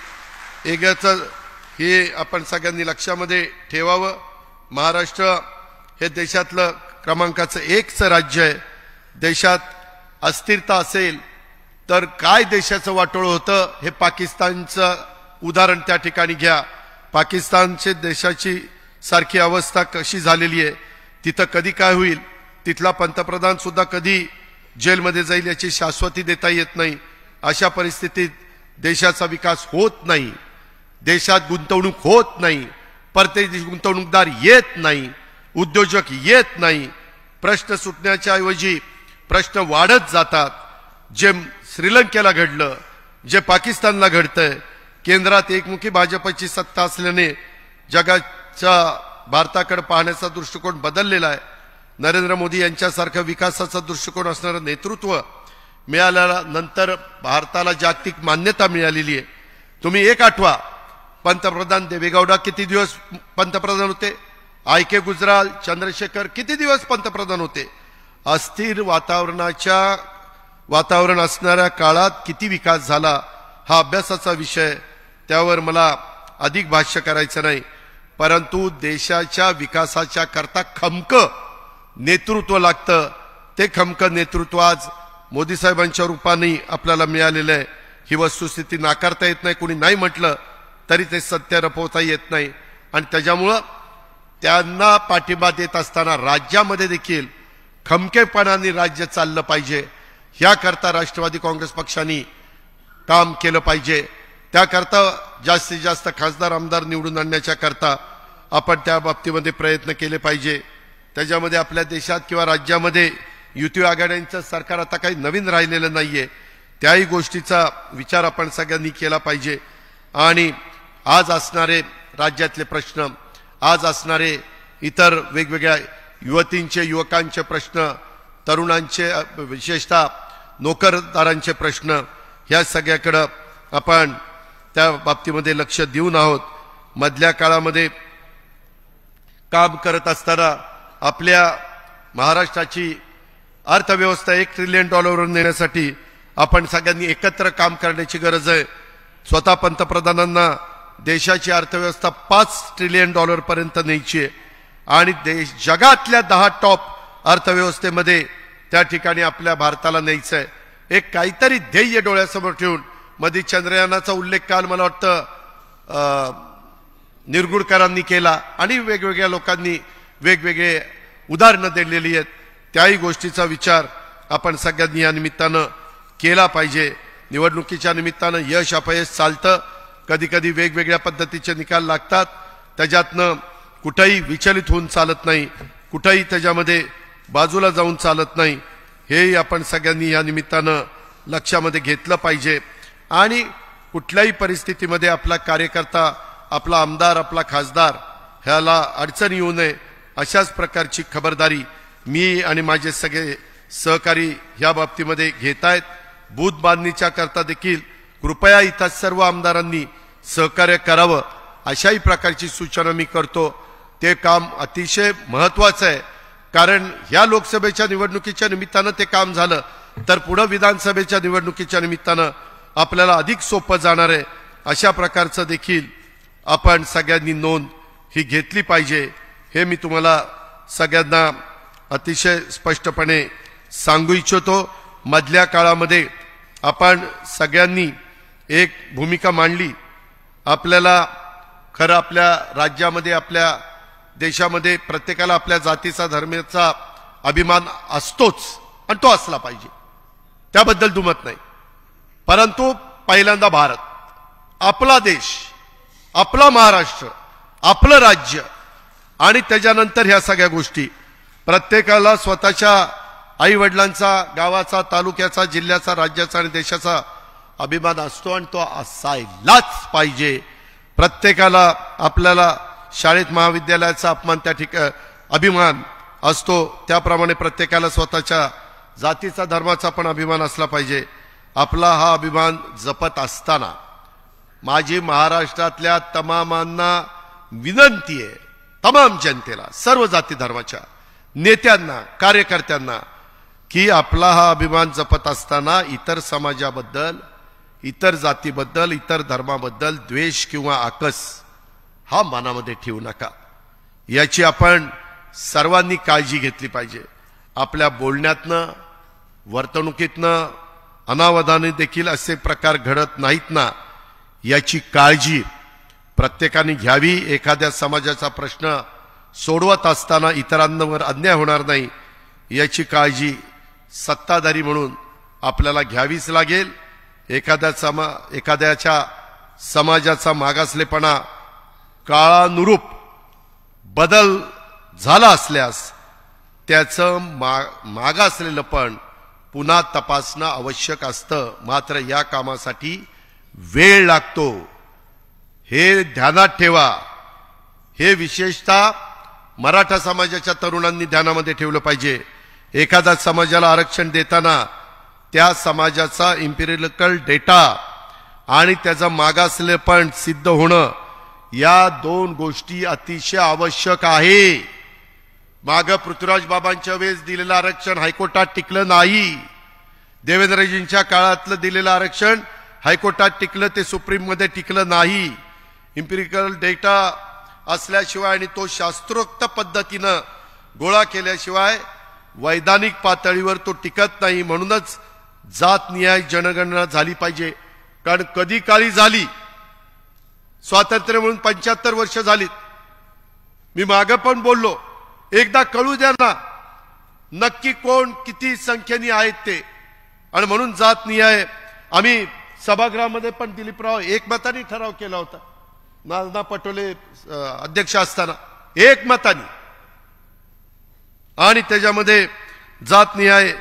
एकच हे आपण सगळ्यांनी लक्षामध्ये ठेवावं. महाराष्ट्र हे देशातलं क्रमांकाचं 1चं राज्य आहे. देशात अस्थिरता असेल तर काय देशाचं वाटोळं होतं हे पाकिस्तानचं उदाहरण त्या ठिकाणी घ्या. पाकिस्तानचे देशाची सारखी अवस्था कशी झालेली आहे, तिथं कधी काय होईल, तिथला पंतप्रधान सुद्धा कधी जेलमध्ये जाईल याची शाश्वती देता येत नाही. अशा परिस्थितीत देशाचा विकास होत नाही, देशात गुंतवणूक होत नाही, परदेशी गुंतवणूकदार येत नाही, उद्योजक येत नाही. प्रश्न सुटण्याच्या ऐवजी प्रश्न वाढत जातात. जे श्रीलंकेला घडलं, जे पाकिस्तानला घडतंय, केंद्रात एकमुखी भाजपची सत्ता असल्याने जगाच्या भारताकडे पाहण्याचा दृष्टिकोन बदललेला आहे. नरेंद्र मोदी यांच्यासारखं विकासाचा दृष्टिकोन असणारं नेतृत्व मिळाल्यानंतर भारताला जागतिक मान्यता मिळालेली आहे. तुम्ही एक आठवा, पंतप्रधान देवेगौडा किती दिवस पंतप्रधान होते, आय के गुजराल, चंद्रशेखर किती दिवस पंतप्रधान होते. अस्थिर वातावरण असणाऱ्या काळात किती विकास झाला हा अभ्यासाचा विषय, त्यावर मला अधिक भाष्य करायचं नाही. परंतु देशाच्या विकासाच्या करता खमकं नेतृत्व लागतं. ते खमकं नेतृत्व आज मोदी साहेबांच्या रूपाने आपल्याला मिळालेलं आहे. ही वस्तुस्थिती नाकारता येत नाही. कोणी नाही म्हटलं तरी ते सत्य रपवता येत नाही. आणि त्याच्यामुळं त्यांना पाठिंबा देत असताना राज्यामध्ये देखील खमकेपणाने राज्य चाललं पाहिजे. याकरता राष्ट्रवादी काँग्रेस पक्षाने काम केलं पाहिजे. त्याकरता जास्तीत जास्त खासदार आमदार निवडून आणण्याच्या करता आपण त्या बाबतीमध्ये प्रयत्न केले पाहिजे. त्याच्यामध्ये आपल्या देशात किंवा राज्यामध्ये युती आघाड्यांचं सरकार आता काही नवीन राहिलेलं नाहीये. त्याही गोष्टीचा विचार आपण सगळ्यांनी केला पाहिजे. आणि आज असणारे राज्यातले प्रश्न, आज असणारे इतर वेगवेगळ्या युवकांचे प्रश्न, तरुणांचे विशेषतः नोकरदारांचे प्रश्न, ह्या सगळ्याकडं आपण त्या बाबतीमध्ये लक्ष देऊन आहोत. मधल्या काळामध्ये काम करत असताना आपल्या महाराष्ट्राची अर्थव्यवस्था $1 ट्रिलियन वर नेण्यासाठी आपण सगळ्यांनी एकत्र काम करण्याची गरज आहे. स्वतः पंतप्रधानांना देशाची अर्थव्यवस्था $5 ट्रिलियन पर्यंत न्यायची आहे. आणि जगातल्या 10 टॉप अर्थव्यवस्थेमध्ये त्या ठिकाणी आपल्या भारताला न्यायचं आहे. एक काहीतरी ध्येय डोळ्यासमोर ठेवून मध्ये चंद्रयानाचा उल्लेख काल मला वाटतं निरगुडकरांनी केला आणि वेगवेगळ्या लोकांनी वेगवेगळे उदाहरणं दिलेली आहेत. त्याही गोष्टीचा विचार आपण सगळ्यांनी या निमित्तानं केला पाहिजे. निवडणुकीच्या निमित्तानं यश अपयश चालतं, कधी कधी वेगवेगळ्या पद्धतीचे निकाल लागतात. त्याच्यातनं कुठेही विचलित होऊन चालत नाही, कुठेही त्याच्यामध्ये बाजूला जाऊन चालत नाही. हेही आपण सगळ्यांनी या निमित्तानं लक्षामध्ये घेतलं पाहिजे. आणि कुठल्याही परिस्थितीमध्ये आपला कार्यकर्ता, आपला आमदार, आपला खासदार ह्याला अडचण येऊ नये अशाच प्रकारची खबरदारी मी आणि माझे सगळे सहकारी ह्या बाबतीमध्ये घेत आहेत. बूथ बांधणीच्या करता देखील कृपया इथं सर्व आमदारांनी सहकार्य करावं अशाही प्रकारची सूचना मी करतो. ते काम अतिशय महत्वाचं आहे. कारण ह्या लोकसभेच्या निवडणुकीच्या निमित्तानं ते काम झालं तर पुढे विधानसभेच्या निवडणुकीच्या निमित्तानं आपल्याला अधिक सोपं जाणार आहे. अशा प्रकारचं देखील आपण सगळ्यांनी नोंद ही घेतली पाहिजे. हे मी तुम्हाला सगळ्यांना अतिशय स्पष्टपणे सांगू इच्छितो. मधल्या काळामध्ये आपण सगळ्यांनी एक भूमिका मांडली. आपल्याला खरं आपल्या राज्यामध्ये, आपल्या देशामध्ये प्रत्येकाला आपल्या जातीचा, धर्माचा अभिमान असतोच आणि तो असला पाहिजे, त्याबद्दल दुमत नाही. परंतु पहिल्यांदा भारत, आपला देश, आपला महाराष्ट्र, आपलं राज्य आणि त्याच्यानंतर ह्या सगळ्या गोष्टी प्रत्येकाला स्वतःच्या आई वडिलांचा, गावाचा, तालुक्याचा, जिल्ह्याचा, राज्याचा आणि देशाचा अभिमान असतो आणि तो असायलाच पाहिजे. प्रत्येकाला आपल्याला शाळेत महाविद्यालयाचा अपमान त्या ठिकाणी अभिमान असतो, त्याप्रमाणे प्रत्येकाला स्वतःच्या जातीचा, धर्माचा पण अभिमान असला पाहिजे. आपला हा अभिमान जपत असताना माझी महाराष्ट्रातल्या तमामांना विनंती आहे, तमाम जनतेला, सर्व जाती धर्माच्या नेत्यांना, कार्यकर्त्यांना, की आपला हा अभिमान जपत असताना इतर समाजाबद्दल, इतर जातीबद्दल, इतर धर्माबद्दल द्वेष किंवा आकस हा मनामध्ये ठेवू नका. याची आपण सर्वांनी काळजी घेतली पाहिजे. आपल्या बोलण्यातनं, वर्तणुकीतनं अनावधाने देखील असे प्रकार घडत नाहीत ना, याची काळजी प्रत्येकाने घ्यावी. एखाद्या समाजाचा प्रश्न सोडवत असताना इतरांवर अन्याय होणार नाही याची काळजी सत्ताधारी म्हणून आपल्याला घ्यावीच लागेल. एखाद्याच्या समाजाचा मागासलेपणा काळानुरूप बदल झाला असल्यास त्याचं मागासलेलं पण पुन्हा तपासणं आवश्यक असतं. मात्र या कामासाठी वेळ लागतो, हे ध्यानात ठेवा. हे विशेषतः मराठा समाजाच्या तरुणांनी ध्यानामध्ये ठेवलं पाहिजे. एखाद्या समाजाला आरक्षण देताना त्या समाजाचा इम्पिरिकल डेटा आणि त्याचं मागासलेपण सिद्ध होणं, या दोन गोष्टी अतिशय आवश्यक आहे. माग पृथ्वीराज बाबांच्या वेळेस दिलेलं आरक्षण हायकोर्टात टिकलं नाही. देवेंद्रजींच्या काळातलं दिलेलं आरक्षण हायकोर्टात टिकलं, ते सुप्रीम मध्ये टिकलं नाही. इम्पिरिकल डेटा असल्याशिवाय आणि तो शास्त्रोक्त पद्धतीनं गोळा केल्याशिवाय वैधानिक पातळीवर तो टिकत नाही. म्हणूनच जातनिहाय जनगणना झाली पाहिजे. कारण कधी काळी झाली, स्वातंत्र्य म्हणून 75 वर्ष झालीत. मी मागं पण बोललो, एकदा कळू द्या ना नक्की कोण किती संख्येने आहेत ते. आणि म्हणून जातनिहाय आम्ही सभागृहामध्ये पण दिलीपराव एकमताने ठराव केला होता, नाना पटोले अध्यक्ष असताना एकमताने. आणि त्याच्यामध्ये जातनिहाय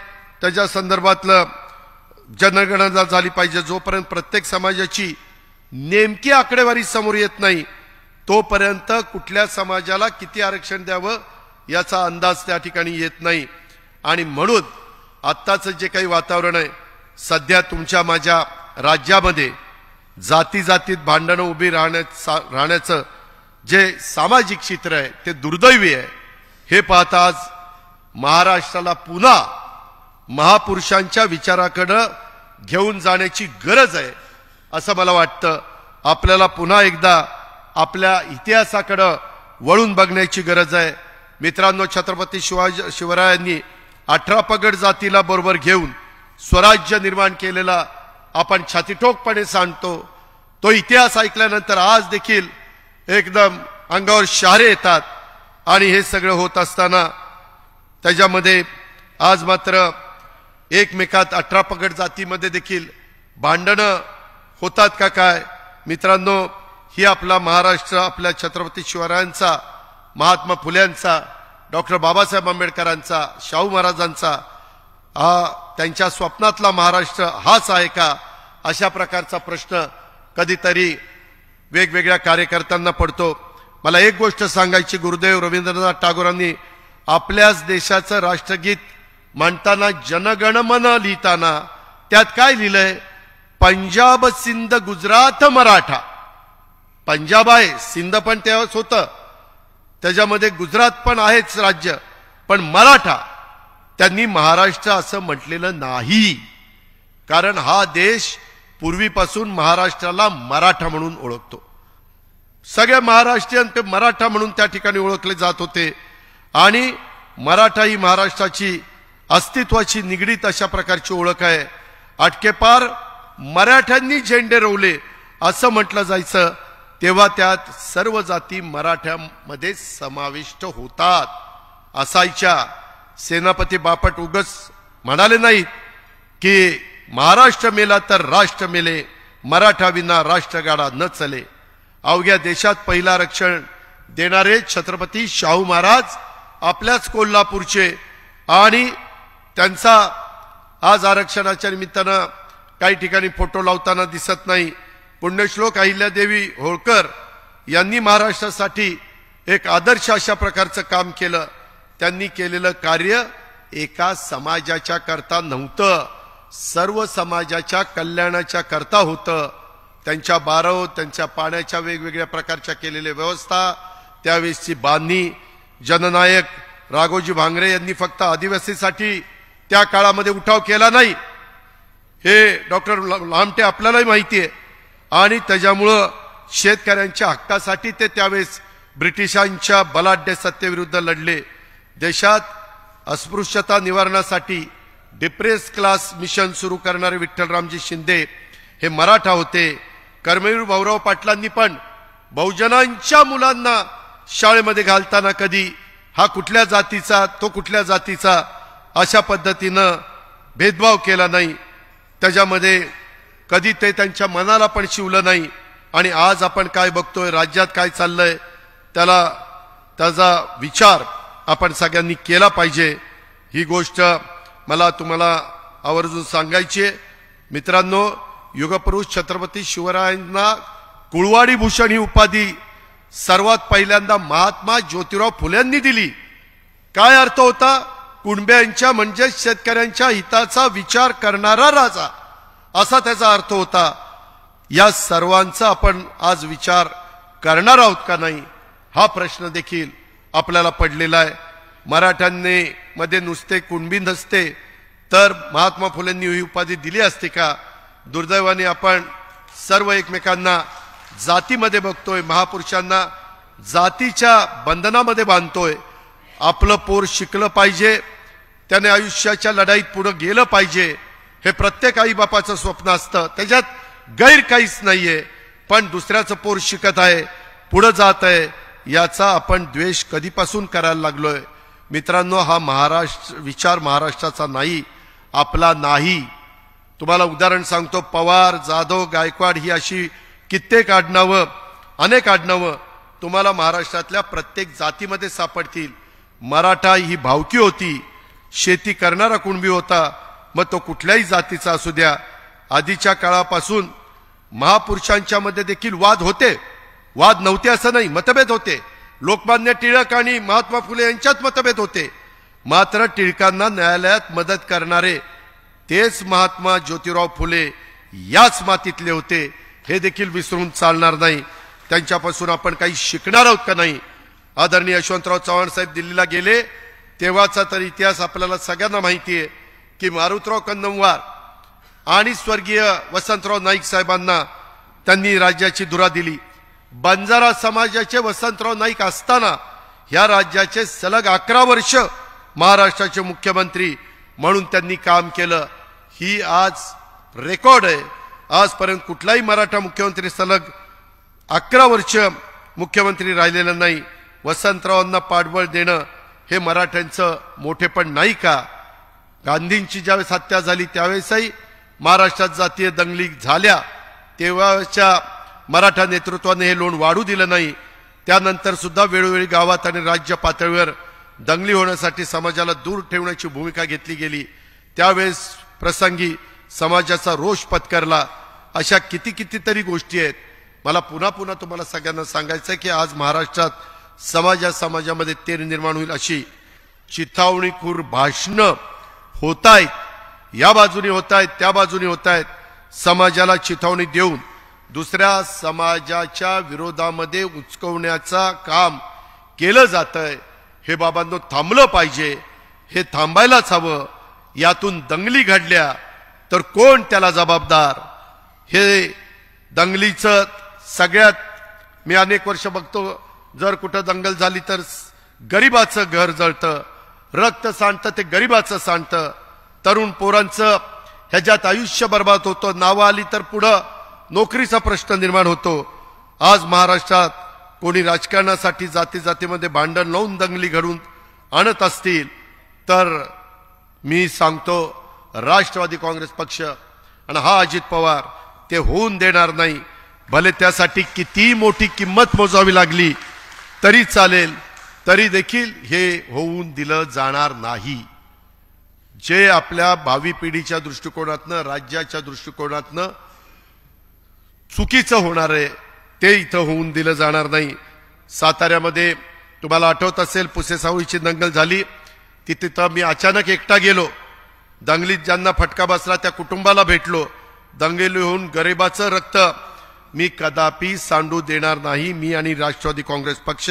त्याच्या संदर्भातलं जनगणना झाली पाहिजे. जोपर्यंत प्रत्येक समाजाची नेमकी आकडेवारी समोर येत नाही तोपर्यंत कुठल्या समाजाला किती आरक्षण द्यावं याचा अंदाज त्या ठिकाणी येत नाही. आणि म्हणून आत्ताचं जे काही वातावरण आहे, सध्या तुमच्या माझ्या राज्यामध्ये जाती जातीत भांडणं उभी राहण्याचं जे सामाजिक चित्र आहे ते दुर्दैवी आहे. हे पाहता आज महाराष्ट्राला पुन्हा महापुरुषांच्या विचाराकडे घेऊन जाण्याची गरज आहे असं मला वाटतं. आपल्याला पुन्हा एकदा आपल्या इतिहासाकडे वळून बघण्याची गरज आहे. मित्रांनो, छत्रपती शिवरायांनी 18 पगड जातीला बरोबर घेऊन स्वराज्य निर्माण केलेला आपण छातीठोकपणे सांगतो. तो इतिहास ऐकल्यानंतर आज देखील एकदम अंगावर शहारे येतात. आणि हे सगळं होत असताना त्याच्यामध्ये आज मात्र एकमेकात 18 पगड जातीमध्ये देखील भांडणं होतात का काय? मित्रांनो, ही आपला महाराष्ट्र आपल्या छत्रपती शिवरायांचा, महात्मा फुल्यांचा, डॉक्टर बाबासाहेब आंबेडकरांचा, शाहू महाराजांचा त्यांच्या स्वप्नातला महाराष्ट्र हाच आहे का? अशा प्रकारचा प्रश्न कधीतरी वेगवेगळ्या कार्यकर्त्यांना पडतो. मला एक गोष्ट सांगायची, गुरुदेव रवींद्रनाथ टागोरांनी आपल्याच देशाचं राष्ट्रगीत म्हणताना जनगणमन लिहिताना त्यात काय लिहिलंय? पंजाब सिंध गुजरात मराठा. पंजाब आहे, सिंध पण तेव्हाच होतं, त्याच्यामध्ये गुजरात पण आहेच राज्य, पण मराठा त्यांनी महाराष्ट्र असं म्हटलेलं नाही. कारण हा देश पूर्वीपासून महाराष्ट्राला मराठा म्हणून ओळखतो. सगळे महाराष्ट्रीयन ते मराठा म्हणून त्या ठिकाणी ओळखले जात होते. आणि मराठा ही महाराष्ट्राची अस्तित्वाची निगडीत अशा प्रकारची ओळख आहे. अटकेपार मराठ्यांनी झेंडे रोवले असं म्हटलं जायचं, तेव्हा त्यात सर्व जाती मराठ्यामध्ये समाविष्ट होतात असायच्या. सेनापती बापट उगच म्हणाले नाहीत की महाराष्ट्र मेला तर राष्ट्र मेले, मराठा विना राष्ट्रगाडा न चले. अवघ्या देशात पहिलं आरक्षण देणारे छत्रपती शाहू महाराज आपल्याच कोल्हापूरचे. आणि त्यांचा आज आरक्षणाच्या निमित्तानं काही ठिकाणी फोटो लावताना दिसत नाही. पुण्यश्लोक अहिल्यादेवी होळकर यांनी महाराष्ट्रासाठी एक आदर्श अशा प्रकारचं काम केलं. त्यांनी केलेलं कार्य एका समाजाच्या करता नव्हतं, सर्व समाजाच्या कल्याणाच्या करता होतं. त्यांच्या बारव, त्यांच्या पाण्याच्या वेगवेगळ्या प्रकारच्या केलेल्या व्यवस्था, त्यावेळेसची बांधणी. जननायक राघोजी भांगरे यांनी फक्त आदिवासीसाठी त्या काळामध्ये उठाव केला नाही, हे डॉक्टर लामटे आपल्यालाही माहिती आहे. आणि त्याच्यामुळं शेतकऱ्यांच्या हक्कासाठी ते त्यावेळेस ब्रिटिशांच्या बलाढ्य सत्तेविरुद्ध लढले. देशात अस्पृश्यता निवारणासाठी डिप्रेस क्लास मिशन सुरू करणारे विठ्ठलरामजी शिंदे हे मराठा होते. कर्मवीर भाऊराव पाटलांनी पण बहुजनांच्या मुलांना शाळेमध्ये घालताना कधी हा कुठल्या जातीचा तो कुठल्या जातीचा अशा पद्धतीनं भेदभाव केला नाही. त्याच्यामध्ये कधी ते त्यांच्या मनाला पण शिवलं नाही. आणि आज आपण काय बघतोय, राज्यात काय चाललंय, त्याचा विचार आपण सगळ्यांनी केला पाहिजे. ही गोष्ट मला तुम्हाला आवर्जून सांगायचे. मित्रांनो, युगपुरुष छत्रपती शिवरायांना कुळवाडी भूषण ही उपाधी सर्वात पहिल्यांदा महात्मा ज्योतिराव फुल्यांनी दिली. काय अर्थ होता? कुणब्यांच्या म्हणजे शेतकऱ्यांच्या हिताचा विचार करणारा राजा, असा त्याचा अर्थ होता. या सर्वांचा आपण आज विचार करणार आहोत का नाही, हा प्रश्न देखील आपल्याला पडलेला आहे. मराठ्यांनी मध्ये नुसते कुणबी नसते तर महात्मा फुलेंनी ही उपाधी दिली असते का? दुर्दैवाने आपण सर्व एकमेकांना जातीमध्ये बघतोय, महापुरुषांना जातीच्या बंधनामध्ये बांधतोय. आपलं पोर शिकलं पाहिजे, त्याने आयुष्याच्या लढाईत पुढे गेलं पाहिजे, हे प्रत्येक आई बापाचं स्वप्न असतं, त्याच्यात गैर काहीच नाहीये. पण दुसऱ्याचं पोर शिकत आहे, पुढे जात आहे, याचा आपण द्वेष कधीपासून करायला लागलोय? मित्रांनो, हा विचार महाराष्ट्राचा नाही, आपला नाही. तुम्हाला उदाहरण सांगतो. पवार, जाधव, गायकवाड ही अशी कित्येक आडनावं, अनेक आडनावं तुम्हाला महाराष्ट्रातल्या प्रत्येक जातीमध्ये सापडतील. मराठा ही भावकी होती, शेती करणारा कुणबी होता, मग तो कुठल्याही जातीचा असू द्या. आधीच्या काळापासून महापुरुषांच्या मध्ये देखील वाद होते, वाद नव्हते असं नाही, मतभेद होते. लोकमान्य टिळक आणि महात्मा फुले यांच्यात मतभेद होते. मात्र टिळकांना न्यायालयात मदत करणारे तेच महात्मा ज्योतिराव फुले याच मातीतले होते, हे देखील विसरून चालणार नाही. त्यांच्यापासून आपण काही शिकणार आहोत का नाही? आदरणीय यशवंतराव चव्हाण साहेब दिल्लीला गेले तेव्हाचा तर इतिहास आपल्याला सगळ्यांना माहिती आहे की मारुतराव कन्नमवार आणि स्वर्गीय वसंतराव नाईक साहेबांना त्यांनी राज्याची धुरा दिली. बंजारा समाजाचे वसंतराव नाईक असताना ह्या राज्याचे सलग 11 वर्ष महाराष्ट्राचे मुख्यमंत्री म्हणून त्यांनी काम केलं. ही आज रेकॉर्ड आहे. आजपर्यंत कुठलाही मराठा मुख्यमंत्री सलग 11 वर्ष मुख्यमंत्री राहिलेला नाही. वसंतरावांना पाठबळ देणं हे मराठ्यांचं मोठेपण नाही का? गांधींची ज्यावेळेस हत्या झाली त्यावेळेसही महाराष्ट्रात जातीय दंगली झाल्या, तेव्हाच्या मराठा नेतृत्वाने हे लोण वाढू दिलं नाही. त्यानंतर सुद्धा वेळोवेळी गावात आणि राज्य पातळीवर दंगली होण्यासाठी समाजाला दूर ठेवण्याची भूमिका घेतली गेली. त्यावेळेस प्रसंगी समाजाचा रोष पत्करला. अशा कितीतरी गोष्टी आहेत. मला पुन्हा पुन्हा तुम्हाला सगळ्यांना सांगायचं की आज महाराष्ट्रात समाजामध्ये तेढ निर्माण होईल अशी चिथावणीखोर भाषणं होत आहेत. या बाजूने होत आहेत, त्या बाजूने होत आहेत. समाजाला चिथावणी देऊन दुसऱ्या समाजाच्या विरोधामध्ये उचकवण्याचा काम केलं जातंय. हे बाबांनो थांबलं पाहिजे, हे थांबायलाच हवं. यातून दंगली घडल्या तर कोण त्याला जबाबदार? हे दंगलीचं सगळ्यात मी अनेक वर्ष बघतो, जर कुठं दंगल झाली तर गरिबाचं घर जळतं, रक्त सांडतं ते गरिबाचं सांडतं, तरुण पोरांचं ह्याच्यात आयुष्य बर्बाद होतं. नावं आली तर पुढं नोकरीचा प्रश्न निर्माण होतो. आज महाराष्ट्रात कोणी राजकारणासाठी जातीमध्ये भांडण लावून दंगली घडून आणत असतील तर मी सांगतो, राष्ट्रवादी काँग्रेस पक्ष आणि हा अजित पवार ते होऊन देणार नाही. भले त्यासाठी किती मोठी किंमत मोजावी लागली तरी चालेल, तरी देखील हे होऊन दिलं जाणार नाही. जे आपल्या भावी पिढीच्या दृष्टिकोनातनं, राज्याच्या दृष्टिकोनातनं चुकीचं होणार आहे ते इथं होऊन दिलं जाणार नाही. साताऱ्यामध्ये तुम्हाला आठवत असेल पुसेसावळीची दंगल झाली. तिथं मी अचानक एकटा गेलो. दंगलीत ज्यांना फटका बसला त्या कुटुंबाला भेटलो. दंगली होऊन गरिबाचं रक्त मी कदापि सांडू देणार नाही. मी आणि राष्ट्रवादी काँग्रेस पक्ष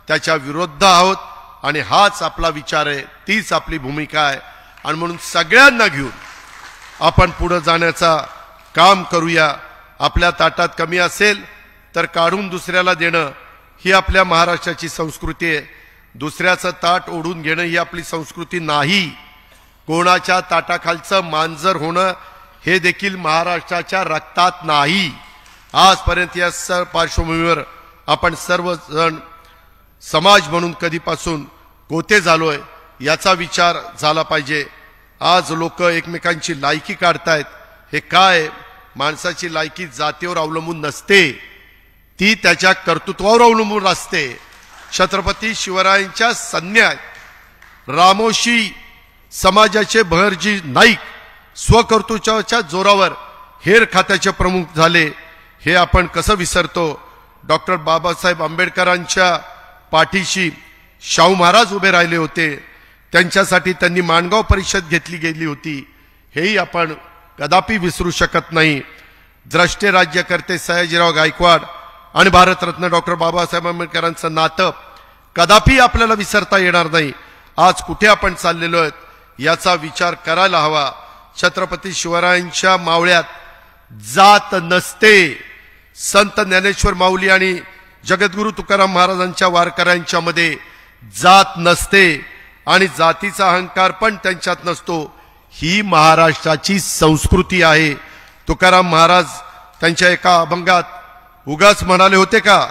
त्याच्या विरुद्ध आहोत आणि हाच आपला विचार आहे, तीच आपली भूमिका आहे. आणि म्हणून सगळ्यांना घेऊन आपण पुढे जाण्याचा काम करूया. आपल्या ताटात कमी असेल तर काढून दुसऱ्याला देणं ही आपल्या महाराष्ट्राची संस्कृती आहे. दुसऱ्याचं ताट ओढून घेणं ही आपली संस्कृती नाही. कोणाच्या ताटाखालचं मांजर होणं हे देखील महाराष्ट्राच्या रक्तात नाही. आजपर्यंत या पार्श्वभूमीवर आपण सर्वजण समाज म्हणून कधीपासून कोते झालोय याचा विचार झाला पाहिजे. आज लोक एकमेकांची लायकी काढतायत. हे काय? माणसाची लायकी जातीवर अवलंबून नसते, ती त्याच्या कर्तृत्वावर अवलंबून असते. छत्रपती शिवरायांच्या सन्यात रामोशी समाजाचे बहरजी नाईक स्वकर्तृत्वाच्या जोरावर हेर खात्याचे प्रमुख झाले, हे आपण कसं विसरतो? डॉक्टर बाबासाहेब आंबेडकरांच्या पाठीशी शाहू महाराज उभे राहिले होते, त्यांच्यासाठी त्यांनी माणगाव परिषद घेतली गेली होती, हेही आपण कदापि विसरू शकत नाही. द्रष्टे राज्यकर्ते सयाजीराव गायकवाड आणि भारतरत्न डॉक्टर बाबासाहेब आंबेडकरांचं नातं कदापि आपल्याला विसरता येणार नाही. आज कुठे आपण चाललेलो आहोत याचा विचार करायला हवा. छत्रपती शिवरायांच्या मावळ्यात जात नसते. संत ज्ञानेश्वर माऊली आणि जगद्गुरु तुकाराम महाराजांच्या वारकऱ्यांच्या मध्ये जात नसते आणि जातीचा अहंकार पण त्यांच्यात नसतो. ही महाराष्ट्राची संस्कृती आहे. तुकाराम महाराज त्यांच्या एका अभंगात उगाच म्हणाले होते का,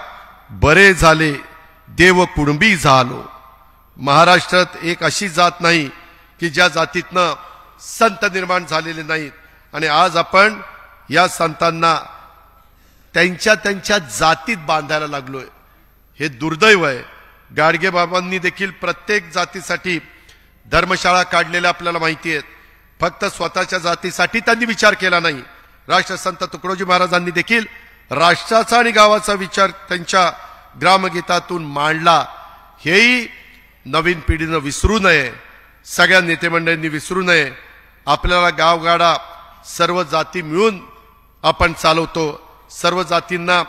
बरे झाले देव कुणबी झालो. महाराष्ट्रात एक अशी जात नाही की ज्या जातीतनं संत निर्माण झालेले नाहीत, आणि आज आपण या संतांना त्यांच्या त्यांच्या जातीत बांधायला लागलोय. हे दुर्दैव आहे. गाडगे बाबांनी देखील प्रत्येक जातीसाठी धर्मशाळा काढलेल्या आपल्याला माहिती आहेत. फक्त स्वतःच्या जातीसाठी त्यांनी विचार केला नाही. राष्ट्रसंत तुकडोजी महाराजांनी देखील राष्ट्राचा आणि गावाचा विचार त्यांच्या ग्रामगीतातून मांडला. हेही नवीन पिढीनं विसरू नये, सगळ्या नेतेमंडळींनी विसरू नये. आपल्याला गावगाडा सर्व जाती मिळून आपण चालवतो. सर्व जातींना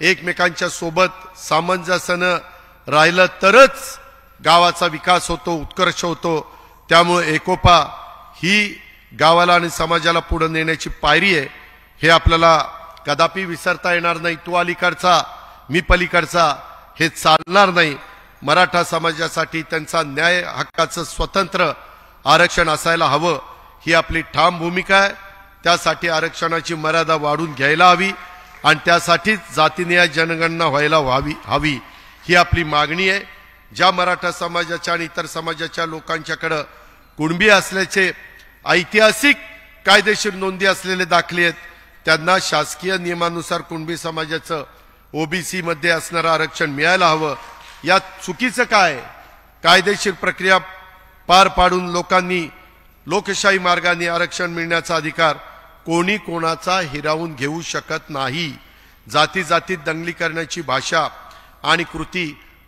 एकमेकांच्या सोबत सामंजस्यानं राहिलं तरच गावाचा विकास होतो, उत्कर्ष होतो. त्यामुळे एकोपा ही गावाला आणि समाजाला पुढे नेण्याची पायरी आहे. हे आपल्याला कदापि विसरता येणार नाही. तू अलीकडचा मी पलीकडचा हे चालणार नाही. मराठा समाजासाठी त्यांचा न्याय हक्काचं स्वतंत्र आरक्षण असायला हवं, ही आपली ठाम भूमिका आहे. त्यासाठी आरक्षणाची मर्यादा वाढून घ्यायला हवी आणि त्यासाठीच जातीनिहाय जनगणना व्हायला हवी ही आपली मागणी आहे. ज्या मराठा समाजाच्या आणि इतर समाजाच्या लोकांच्याकडे कुणबी असल्याचे ऐतिहासिक कायदेशीर नोंदी असलेले दाखले आहेत, त्यांना शासकीय नियमानुसार कुणबी समाजाचं ओबीसी मध्ये असणारं आरक्षण मिळायला हवं. यात चुकीचं काय? कायदेशीर प्रक्रिया पार पाडून लोकांनी लोकशाही मार्गाने आरक्षण मिळण्याचा अधिकार कोणी कोणाचा हिरावून घेऊ शकत नाही. जाती जातीत दंगली करण्याची भाषा आणि कृती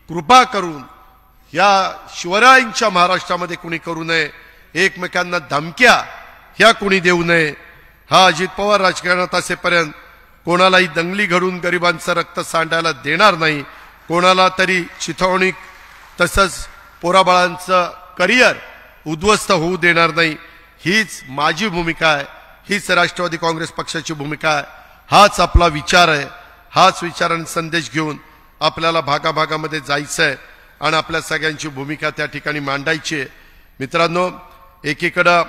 कृपा करून या शिवरायांच्या महाराष्ट्रामध्ये कुणी करू नये. एकमेकांना धमक्या ह्या कुणी देऊ नये. हा अजित पवार राजकारणात असेपर्यंत कोणालाही दंगली घडून गरिबांचं रक्त सांडायला देणार नाही. कोणाला तरी चिथावणी तसंच पोराबाळांचं करिअर उद्ध्वस्त होऊ देणार नाही. हीच माझी भूमिका आहे, हीच राष्ट्रवादी काँग्रेस पक्षाची भूमिका आहे. हाच आपला विचार आहे. हाच विचार आणि संदेश घेऊन आपल्याला भागाभागामध्ये जायचं आहे आणि आपल्या सगळ्यांची भूमिका त्या ठिकाणी मांडायची आहे. मित्रांनो, एकीकडं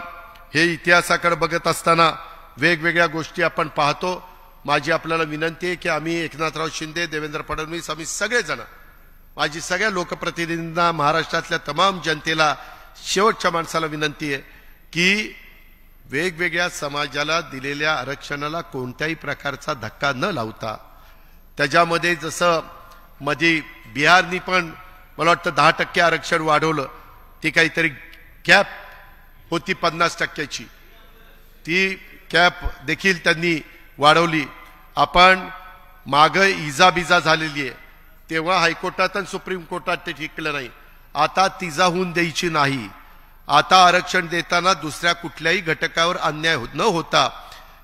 हे इतिहासाकडे बघत असताना वेगवेगळ्या गोष्टी आपण पाहतो. माझी आपल्याला विनंती आहे की आम्ही एकनाथराव शिंदे, देवेंद्र फडणवीस, आम्ही सगळेजण, माझी सगळ्या लोकप्रतिनिधींना, महाराष्ट्रातल्या तमाम जनतेला, शेवटच्या माणसाला विनंती आहे की वेगवेगळ्या समाजाला दिलेल्या आरक्षणाला कोणत्याही प्रकारचा धक्का न लावता, त्याच्यामध्ये जसं मध्ये बिहारनी पण मला वाटतं 10% आरक्षण वाढवलं, ती काहीतरी कॅप होती 50%ची, ती कॅप देखील त्यांनी वाढवली. आपण मागं इजाबिजा झालेली आहे, तेव्हा हायकोर्टात आणि सुप्रीम कोर्टात ते टिकलं नाही. आता तिजा होऊन द्यायची नाही. आता आरक्षण देताना दुसऱ्या कुठल्याही घटकावर अन्याय न होता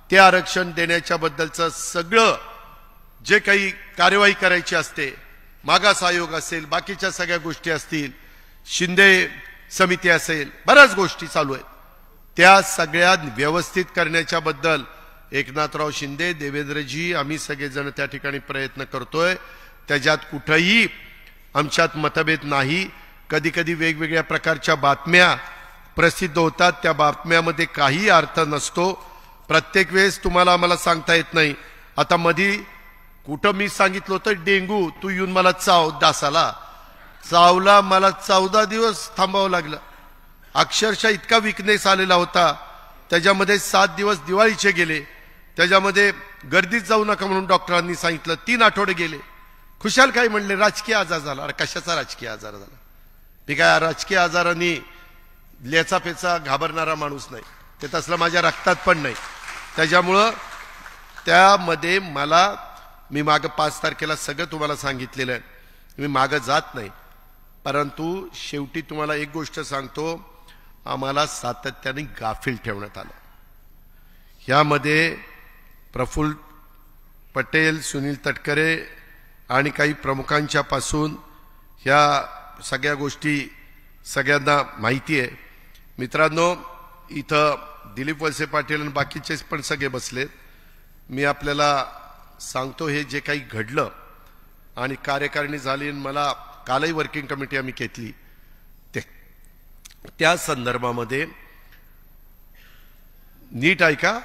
ते आरक्षण देण्याच्या बद्दलचं सगळं जे काही कार्यवाही करायची असते, मागास आयोग असेल, बाकीच्या सगळ्या गोष्टी असतील, शिंदे समिती असेल, बऱ्याच गोष्टी चालू आहेत, त्या सगळ्या व्यवस्थित करण्याच्या बद्दल एकनाथराव शिंदे, देवेंद्रजी, आम्ही सगळेजण त्या ठिकाणी प्रयत्न करतोय. त्याच्यात कुठेही आमच्यात मतभेद नाही. कधी कधी वेगवेगळ्या प्रकारच्या बातम्या प्रसिद्ध होतात, त्या बातम्यामध्ये काही अर्थ नसतो. प्रत्येक वेळेस तुम्हाला आम्हाला सांगता येत नाही. आता मधी कुठं मी सांगितलं होतं डेंगू, तू येऊन मला चाव, डासाला चावला, मला 14 दिवस थांबावं लागलं. अक्षरशः इतका विकनेस आलेला होता. त्याच्यामध्ये 7 दिवस दिवाळीचे गेले. त्याच्यामध्ये गर्दीत जाऊ नका म्हणून डॉक्टरांनी सांगितलं. 3 आठवडे गेले. खुशाल काय म्हणले, राजकीय आजार झाला. अरे कशाचा राजकीय आजार झाला? मी काय राजकीय आजारांनी लेचा पेचा घाबरणारा माणूस नाही. ते तसलं माझ्या रक्तात पण नाही. त्याच्यामुळं त्यामध्ये मी मागं 5 तारखेला सगळं तुम्हाला सांगितलेलं आहे. मी मागं जात नाही. परंतु शेवटी तुम्हाला एक गोष्ट सांगतो, आम्हाला सातत्याने गाफील ठेवण्यात आलं. यामध्ये प्रफुल्ल पटेल, सुनील तटकरे आणि काही प्रमुखांच्या पासून ह्या सगळ्या गोष्टी सगळ्यांना माहिती आहे. मित्रांनो, इथं दिलीप वळसे पाटील आणि बाकीचे पण सगळे बसलेत. मी आपल्याला सांगतो हे जे काही घडलं आणि कार्यकारिणी झाली, मला कालही वर्किंग कमिटी आम्ही घेतली, त्या संदर्भामध्ये नीट ऐका.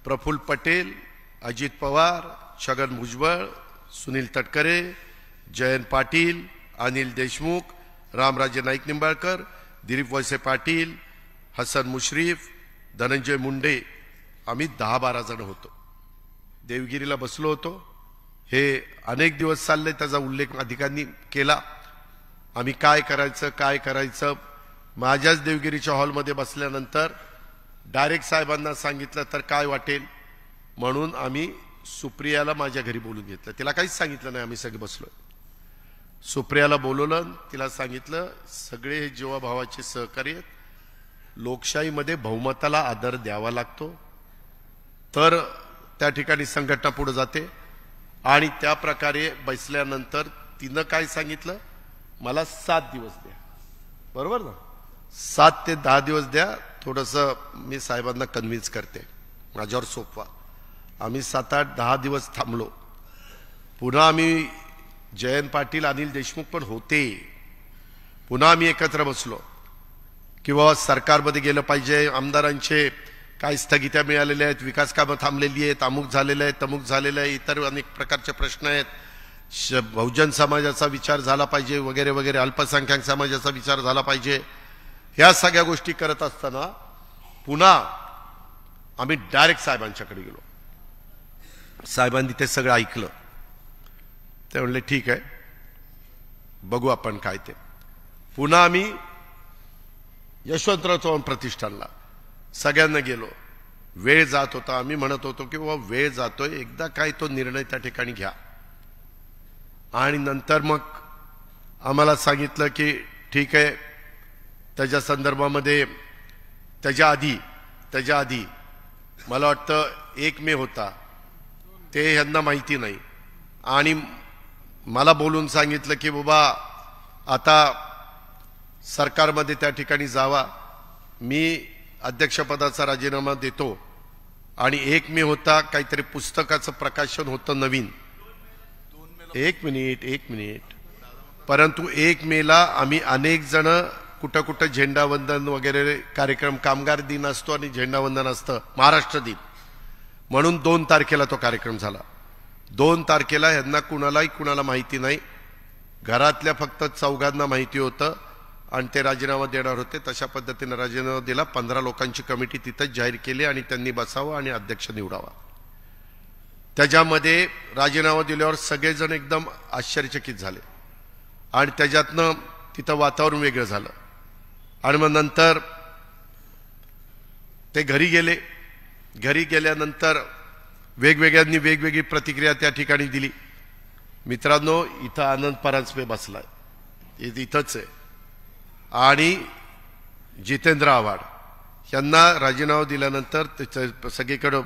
प्रफुल्ल पटेल, अजित पवार, छगन भुजबळ, सुनील तटकरे, जयंत पाटील, अनिल देशमुख, रामराजे नाईक निंबाळकर, दिलीप वळसे पाटील, हसन मुश्रीफ, धनंजय मुंडे, आम्ही 10-12 जण होतो. देवगिरीला बसलो होतो. हे अनेक दिवस चालले, त्याचा उल्लेख अधिकाऱ्यांनी केला. आम्ही काय करायचं. माझ्याच देवगिरीच्या हॉलमध्ये बसल्यानंतर डायरेक्ट साहेबांना सांगितलं तर काय वाटेल म्हणून आम्ही सुप्रियाला माझ्या घरी बोलून घेतलं. तिला काहीच सांगितलं नाही. आम्ही सगळे बसलो. सुप्रियाला बोलवलं, तिला सांगितलं सगळे हे जीवाभावाचे सहकारी आहेत. लोकशाहीमध्ये बहुमताला आदर द्यावा लागतो, तर त्या ठिकाणी संघटना पुढे जाते. आणि त्या प्रकारे बसल्यानंतर तिनं काय सांगितलं, मला 7 दिवस द्या. बरोबर ना? 7 ते 10 दिवस द्या. थोडंसं मी साहेबांना कन्व्हिन्स करते, माझ्यावर सोपवा. आम्ही 7-8-10 दिवस थांबलो. पुन्हा आम्ही जयंत पाटील, अनिल देशमुख पण होते. पुन्हा आम्ही एकत्र बसलो की बाबा सरकारमध्ये गेलं पाहिजे, आमदारांचे काही स्थगित्या मिळालेल्या आहेत, विकास कामं थांबलेली आहेत, अमुक झालेलं आहे, तमुक झालेलं आहे, इतर अनेक प्रकारचे प्रश्न आहेत, बहुजन समाजाचा विचार झाला पाहिजे वगैरे वगैरे, अल्पसंख्याक समाजाचा विचार झाला पाहिजे. ह्या सगळ्या गोष्टी करत असताना पुन्हा आम्ही डायरेक्ट साहेबांच्याकडे गेलो. साहेबांनी ते सगळं ऐकलं. ते म्हणले ठीक आहे, बघू आपण काय ते. पुन्हा आम्ही यशवंतराव चव्हाण प्रतिष्ठानला सगळ्यांना गेलो. वेळ जात होता. आम्ही म्हणत होतो की बाबा वेळ जातोय, एकदा काय तो निर्णय त्या ठिकाणी घ्या. आणि नंतर मग आम्हाला सांगितलं की ठीक आहे. त्याच्या संदर्भामध्ये त्याच्या आधी मला वाटतं 1 मे होता, ते यांना माहिती नाही. आणि मला बोलून सांगितलं की बाबा आता सरकारमध्ये त्या ठिकाणी जावा, मी अध्यक्षपदाचा राजीनामा देतो. आणि 1 मे होता, काहीतरी पुस्तकाचं प्रकाशन होतं नवीन. एक मिनिट. परंतु 1 मेला आम्ही अनेक जण कुठं झेंडावंदन वगैरे कार्यक्रम, कामगार दिन असतो आणि झेंडावंदन असतं, महाराष्ट्र दिन म्हणून 2 तारखेला तो कार्यक्रम झाला. 2 तारखेला यांना कुणाला माहिती नाही. घरातल्या फक्त 4घांना माहिती होतं आणि ते राजीनामा देणार होते. तशा पद्धतीने राजीनामा दिला. 15 लोकांची कमिटी तिथंच जाहीर केली आणि त्यांनी बसावं आणि अध्यक्ष निवडावा. त्याच्यामध्ये राजीनामा दिल्यावर सगळेजण एकदम आश्चर्यचकित झाले आणि त्याच्यातनं तिथं वातावरण वेगळं झालं. आणि मग नंतर ते घरी गेले. घरी गेल्यानंतर वेगवेगळ्यांनी वेगवेगळी प्रतिक्रिया त्या ठिकाणी दिली. मित्रांनो, इथं आनंद परांजपे बसलाय, इथंच आहे. आणि जितेंद्र आव्हाड यांना राजीनामा दिल्यानंतर सगळीकडं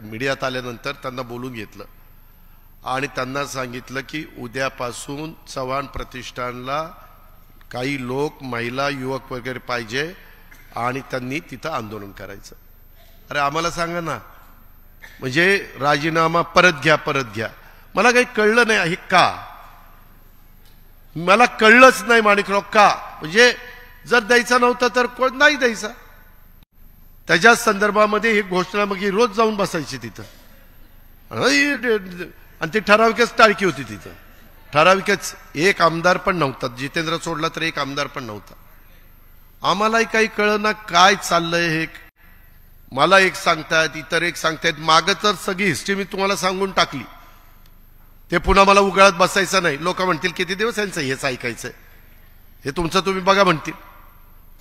मीडियात आल्यानंतर त्यांना बोलून घेतलं आणि त्यांना सांगितलं की उद्यापासून चव्हाण प्रतिष्ठानला काही लोक, महिला, युवक वगैरे पाहिजे आणि त्यांनी तिथं आंदोलन करायचं. अरे आम्हाला सांगा ना, म्हणजे राजीनामा परत घ्या. मला काही कळलं नाही हे का. मला कळलंच नाही माणिकराव का. म्हणजे जर द्यायचा नव्हता तर कोण नाही द्यायचा. त्याच्या संदर्भामध्ये ही घोषणा मग रोज जाऊन बसायची तिथं. आणि ती ठराविकच टाळकी होती तिथं. ठराविकच, एक आमदार पण नव्हता. जितेंद्र सोडला तर एक आमदार पण नव्हता. आम्हालाही काही कळना काय चाललंय हे. मला एक सांगतायत, इतर एक सांगतायत. मागं तर सगळी हिस्ट्री मी तुम्हाला सांगून टाकली. ते पुन्हा मला उगाळत बसायचं नाही. लोक म्हणतील किती दिवस यांचं हेच ऐकायचंय, हे तुमचं तुम्ही बघा म्हणतील.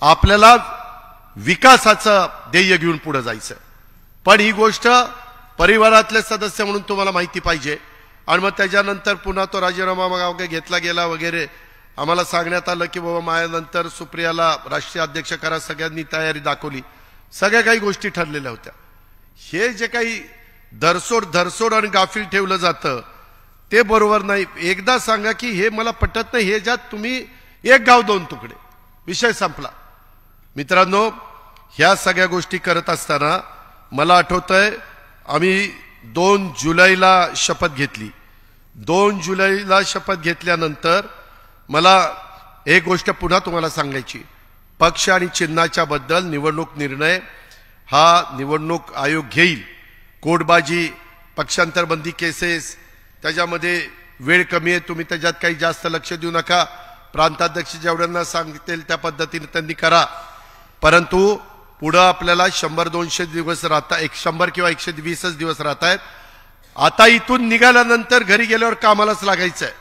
आपल्याला विकासाचं ध्येय घेऊन पुढे जायचं. पण ही गोष्ट परिवारातले सदस्य म्हणून तुम्हाला माहिती पाहिजे. आणि मग त्याच्यानंतर पुन्हा तो राजीनामा मग घेतला गेला वगैरे. आम्हाला सांगण्यात आलं की बाबा माझ्यानंतर सुप्रियाला राष्ट्रीय अध्यक्ष करा, सगळ्यांनी तयारी दाखवली, सगळ्या काही गोष्टी ठरलेल्या होत्या. हे जे काही धरसोड आणि गाफील ठेवलं जातं ते बरोबर नाही. एकदा सांगा की हे मला पटत नाही, हे ज्यात तुम्ही एक गाव दोन तुकडे, विषय संपला. मित्रांनो, ह्या सगळ्या गोष्टी करत असताना मला आठवतंय आम्ही 2 जुलैला शपथ घेतली. 2 जुलैला शपथ घेतल्यानंतर मला एक गोष्ट पुन्हा तुम्हाला सांगायची. पक्ष आणि चिन्हाच्या बद्दल निवडणूक निर्णय हा निवडणूक आयोग घेईल. कोडबाजी, पक्षांतरबंदी केसेस, त्याच्यामध्ये वेळ कमी आहे, तुम्ही त्याच्यात काही जास्त लक्ष देऊ नका. प्रांताध्यक्ष जेवढ्यांना सांगतील त्या पद्धतीने त्यांनी करा. परंतु पुढं आपल्याला 100-200 दिवस राहता, 100 किंवा 120 दिवस राहत आहेत. आता इथून निघाल्यानंतर घरी गेल्यावर कामालाच लागायचं आहे.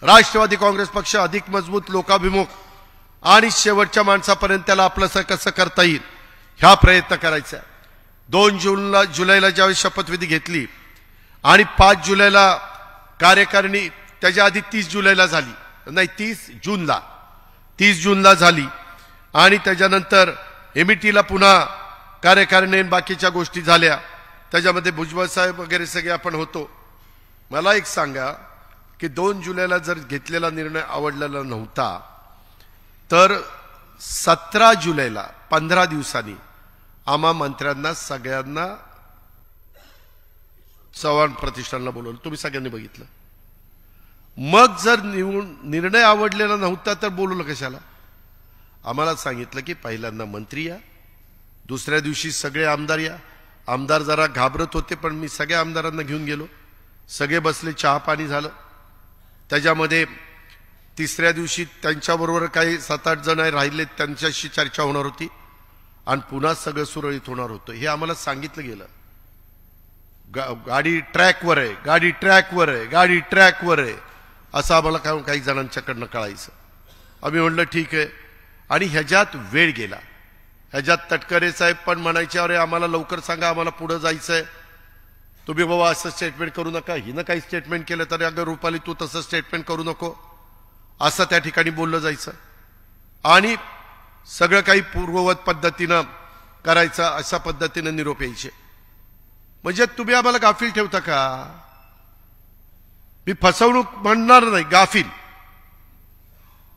राष्ट्रवादी काँग्रेस पक्ष अधिक मजबूत, लोकाभिमुख आणि शेवटच्या माणसापर्यंत त्याला आपलं कसं करता येईल ह्या प्रयत्न करायचा आहे. 2 जुलैला ज्यावेळी शपथविधी घेतली आणि 5 जुलैला कार्यकारिणी, त्याच्या आधी 30 जुलैला झाली, नाही 30 जूनला झाली. आणि त्याच्यानंतर एमईटीला पुन्हा कार्यकारिणी बाकीच्या गोष्टी झाल्या. त्याच्यामध्ये भुजबळ साहेब वगैरे सगळे आपण होतो. मला एक सांगा की 2 जुलैला जर घेतलेला निर्णय आवडलेला नव्हता तर 17 जुलैला 15 दिवसांनी आम्हा मंत्र्यांना सगळ्यांना चव्हाण प्रतिष्ठानला बोलवलं. तुम्ही सगळ्यांनी बघितलं. मग जर निर्णय आवडलेला नव्हता तर बोलवलं कशाला? आम्हाला सांगितलं की पहिल्यांदा मंत्री या, दुसऱ्या दिवशी सगळे आमदार या. आमदार जरा घाबरत होते, पण मी सगळ्या आमदारांना घेऊन गेलो. सगळे बसले, चहा पाणी झालं. त्याच्यामध्ये तिसऱ्या दिवशी त्यांच्याबरोबर काही 7-8 जण राहिले, त्यांच्याशी चर्चा होणार होती आणि पुन्हा सगळं सुरळीत होणार होतं. हे आम्हाला सांगितलं गेलं. गाडी ट्रॅकवर आहे, गाडी ट्रॅकवर आहे, गाडी ट्रॅकवर आहे, असं आम्हाला काही जणांच्याकडनं कळायचं. आम्ही म्हणलं ठीक आहे. आणि ह्याच्यात वेळ गेला. ह्याच्यात तटकरे साहेब पण म्हणायचे, अरे आम्हाला लवकर सांगा, आम्हाला पुढे जायचंय, तुम्ही बाबा असं स्टेटमेंट करू नका. हिनं काही स्टेटमेंट केलं तरी अगं रुपाली तू तसं स्टेटमेंट करू नको, असं त्या ठिकाणी बोललं जायचं. आणि सगळं काही पूर्ववत पद्धतीनं करायचं, अशा पद्धतीनं निरोप यायचे. म्हणजे तुम्ही आम्हाला गाफील ठेवता का? मी फसवणूक म्हणणार नाही, गाफील.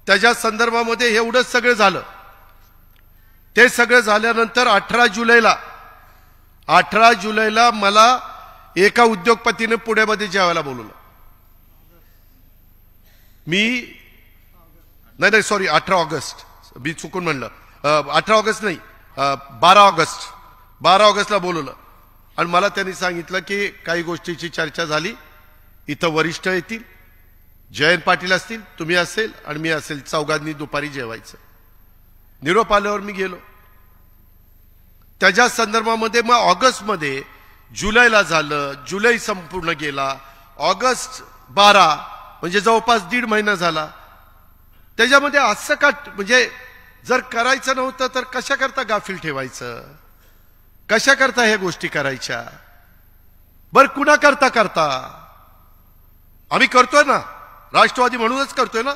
त्याच्या संदर्भामध्ये एवढंच सगळं झालं. ते सगळं झाल्यानंतर 18 जुलैला मला एका उद्योगपतीने पुण्यामध्ये जेवायला बोलवलं. नाही सॉरी 18 ऑगस्ट, मी चुकून म्हणलं. 18 ऑगस्ट नाही, 12 ऑगस्टला बोलवलं. आणि मला त्यांनी सांगितलं की काही गोष्टीची चर्चा झाली, इथं वरिष्ठ येतील, जयंत पाटील असतील, तुम्ही असेल आणि मी असेल, चौघांनी दुपारी जेवायचं. निरोप आल्यावर मी गेलो. त्याच्या संदर्भामध्ये मग ऑगस्टमध्ये जुलैला झालं, जुलै संपूर्ण गेला, ऑगस्ट 12 म्हणजे जवळपास 1.5 महिना झाला. त्याच्यामध्ये असं का, म्हणजे जर करायचं नव्हतं तर कशा करता गाफील ठेवायचं? कशा करता ह्या गोष्टी करायच्या? बरं कुणा करता आम्ही करतोय ना, राष्ट्रवादी म्हणूनच करतोय ना.